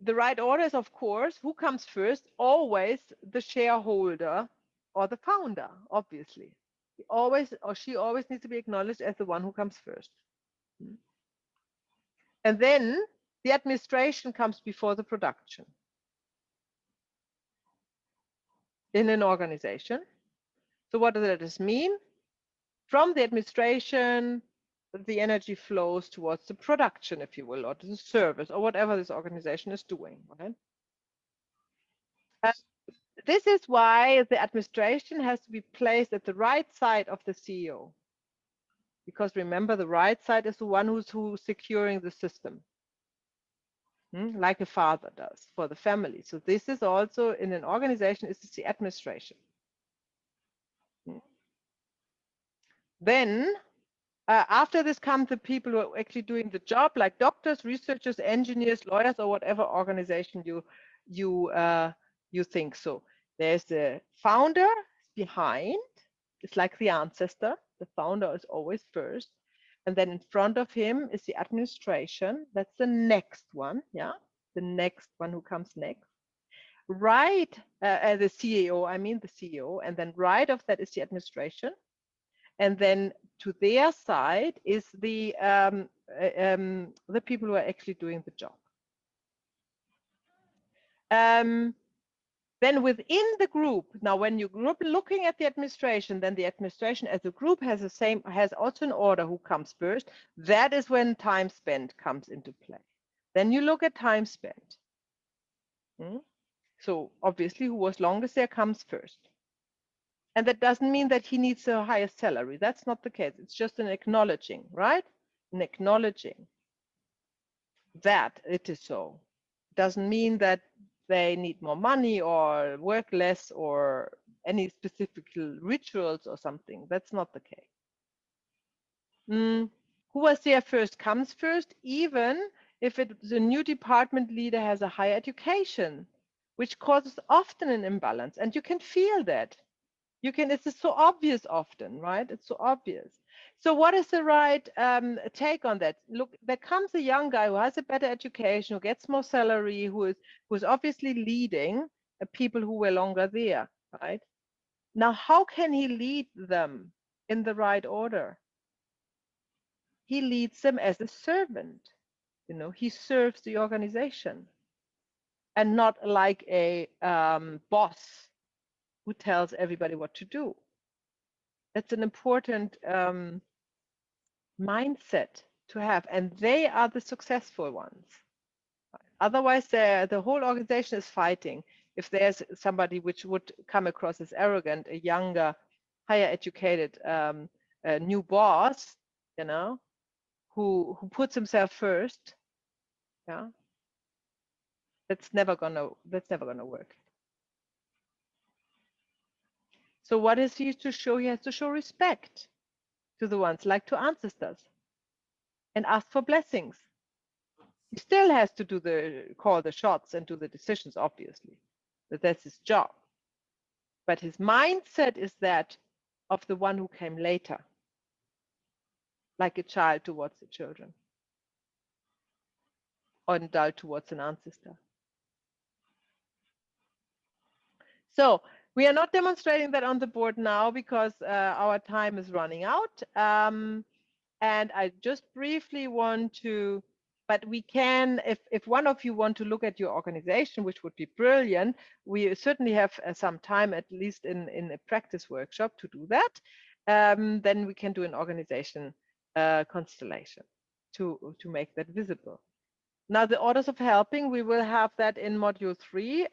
the right order is, of course, who comes first? Always the shareholder or the founder, obviously. He always or she always needs to be acknowledged as the one who comes first. And then the administration comes before the production in an organization. So what does that mean? From the administration, the energy flows towards the production, if you will, or to the service, or whatever this organization is doing. Right? This is why the administration has to be placed at the right side of the CEO. Because remember, the right side is the one who's securing the system, like a father does for the family. So this is also in an organization, this is the administration. Then after this come the people who are actually doing the job, like doctors, researchers, engineers, lawyers, or whatever organization you think. So there's the founder behind. It's like the ancestor. The founder is always first. And then in front of him is the administration. That's the next one. Yeah, the next one who comes next. Right, the CEO, I mean the CEO. And then right of that is the administration. And then to their side is the people who are actually doing the job. Then within the group, now when you group looking at the administration, then the administration as a group has also an order who comes first. That is when time spent comes into play. Then you look at time spent. So obviously who was longest there comes first. And that doesn't mean that he needs a higher salary. That's not the case. It's just an acknowledging, right? An acknowledging that it is so. Doesn't mean that they need more money or work less or any specific rituals or something. That's not the case. Who was there first comes first, even if the new department leader has a higher education, which causes often an imbalance. And you can feel that. It's so obvious often, right? It's so obvious. So what is the right take on that? Look, there comes a young guy who has a better education, who gets more salary, who is obviously leading people who were longer there, right? Now, how can he lead them in the right order? He leads them as a servant. He serves the organization and not like a boss who tells everybody what to do. That's an important mindset to have, and they are the successful ones. Otherwise, the whole organization is fighting. If there's somebody which would come across as arrogant, a younger, higher educated new boss, who puts himself first, that's never gonna work. So what is he to show? He has to show respect to the ones, like to ancestors, and ask for blessings. He still has to call the shots and do the decisions, obviously, but that's his job. But his mindset is that of the one who came later, like a child towards the children, or an adult towards an ancestor. So we are not demonstrating that on the board now because our time is running out. And I just briefly want to, but we can, if one of you want to look at your organization, which would be brilliant, we certainly have some time, at least in a practice workshop, to do that. Then we can do an organization constellation to make that visible. Now, the orders of helping, we will have that in module 3.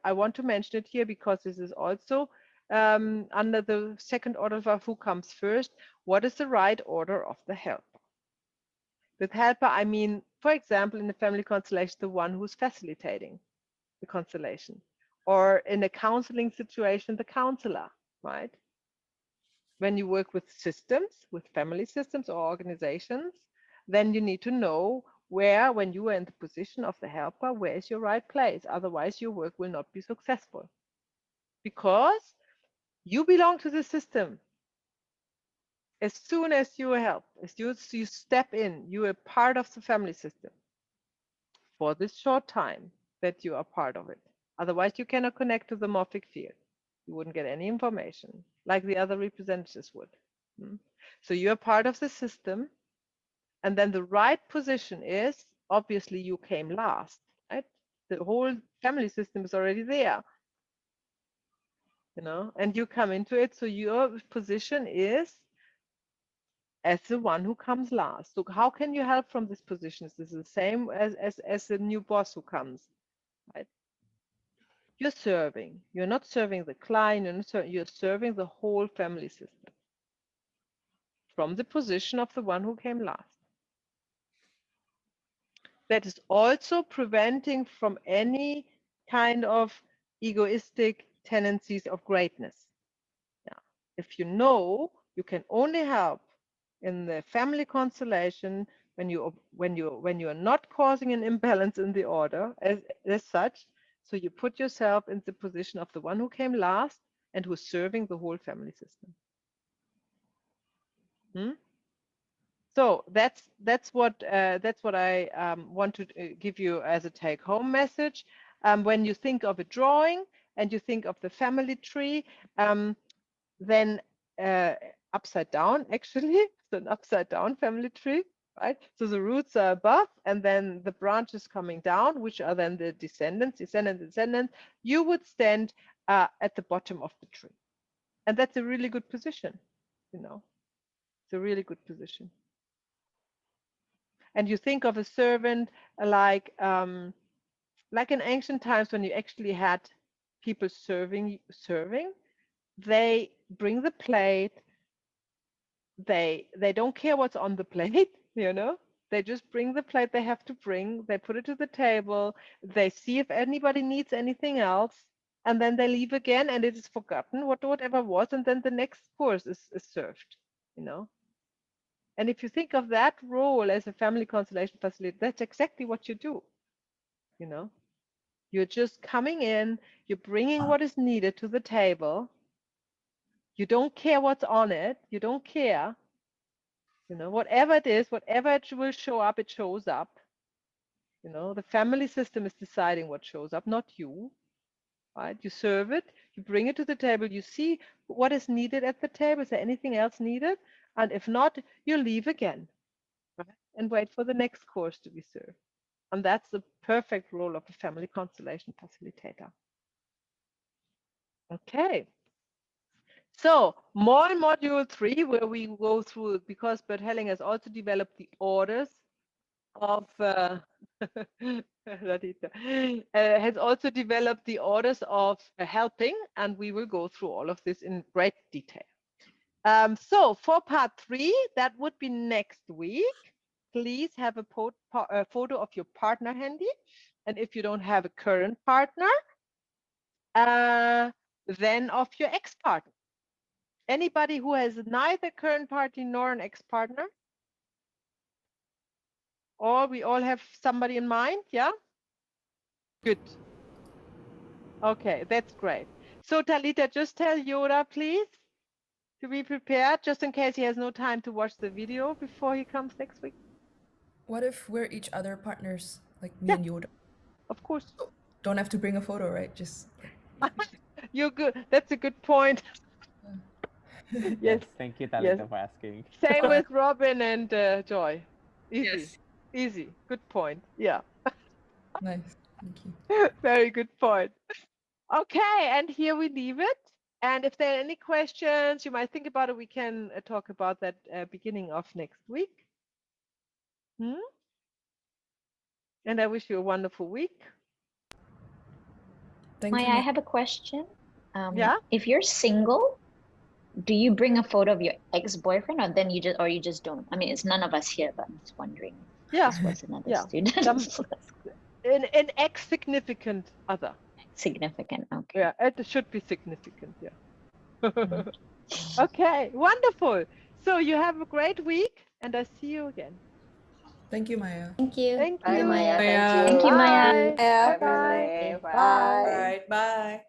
I want to mention it here because this is also under the second order of who comes first. What is the right order of the helper? With helper, I mean, for example, in the family constellation, the one who's facilitating the constellation, or in a counseling situation, the counselor, right? When you work with systems, with family systems or organizations, then you need to know where, when you are in the position of the helper, where is your right place? Otherwise, your work will not be successful. Because you belong to the system. As soon as you help, as you step in, you are part of the family system for this short time that you are part of it. Otherwise, you cannot connect to the morphic field. You wouldn't get any information like the other representatives would. So you are part of the system. And then the right position is, obviously, you came last, right? The whole family system is already there, and you come into it. So your position is as the one who comes last. So how can you help from this position? This is the same as the new boss who comes, right? You're serving. You're not serving the client. You're serving the whole family system from the position of the one who came last. That is also preventing from any kind of egoistic tendencies of greatness. If you know you can only help in the family constellation when you are not causing an imbalance in the order as such, so you put yourself in the position of the one who came last and who's serving the whole family system. So that's what I want to give you as a take-home message. When you think of a drawing and you think of the family tree, then upside down, actually, it's an upside down family tree, right? So the roots are above, and then the branches coming down, which are then the descendants. You would stand at the bottom of the tree. And that's a really good position, you know. It's a really good position. And you think of a servant like in ancient times when you actually had people serving, they bring the plate. They don't care what's on the plate, you know. They just bring the plate they have to bring. They put it to the table. They see if anybody needs anything else, and then they leave again, and it is forgotten whatever was, and then the next course is served, you know. And if you think of that role as a family constellation facilitator, that's exactly what you do, you know. You're just coming in, you're bringing what is needed to the table. You don't care what's on it. You don't care. You know, whatever it is, whatever it will show up, it shows up. You know, the family system is deciding what shows up, not you. Right? You serve it, you bring it to the table, you see what is needed at the table. Is there anything else needed? And if not, you leave again, right? And wait for the next course to be served. And that's the perfect role of a family constellation facilitator. Okay. So more in module 3, where we go through, because Bert Helling has also developed the orders of Radhika, has also developed the orders of helping, and we will go through all of this in great detail. So for part 3, that would be next week. Please have a photo of your partner handy, and if you don't have a current partner, then of your ex-partner. Anybody who has neither current party nor an ex-partner? Or we all have somebody in mind, yeah? Good. Okay, that's great. So Talita, just tell Yoda, please, to be prepared, just in case he has no time to watch the video before he comes next week. What if we're each other partners, like me Yeah. and Yoda? Of course. So don't have to bring a photo, right? Just You're good. That's a good point. Yes. Thank you, Talita, Yes. for asking. Same with Robin and Joy. Easy. Yes. Easy. Good point. Yeah. nice. Thank you. Very good point. Okay, and here we leave it. And if there are any questions you might think about it, we can talk about that beginning of next week. And I wish you a wonderful week. Thank Maya, you. I have a question. Yeah. If you're single, do you bring a photo of your ex-boyfriend, or then you just don't? I mean, it's none of us here, but I'm just wondering. Yeah. This was another Yeah. student. An ex-significant other. Significant. Okay. Yeah, it should be significant. Yeah. Okay, wonderful. So you have a great week, and I see you again. Thank you, Maya. Thank you. Thank Bye, you. Maya. Thank Thank you, Maya. Bye. Bye. Bye. Bye. All right, bye.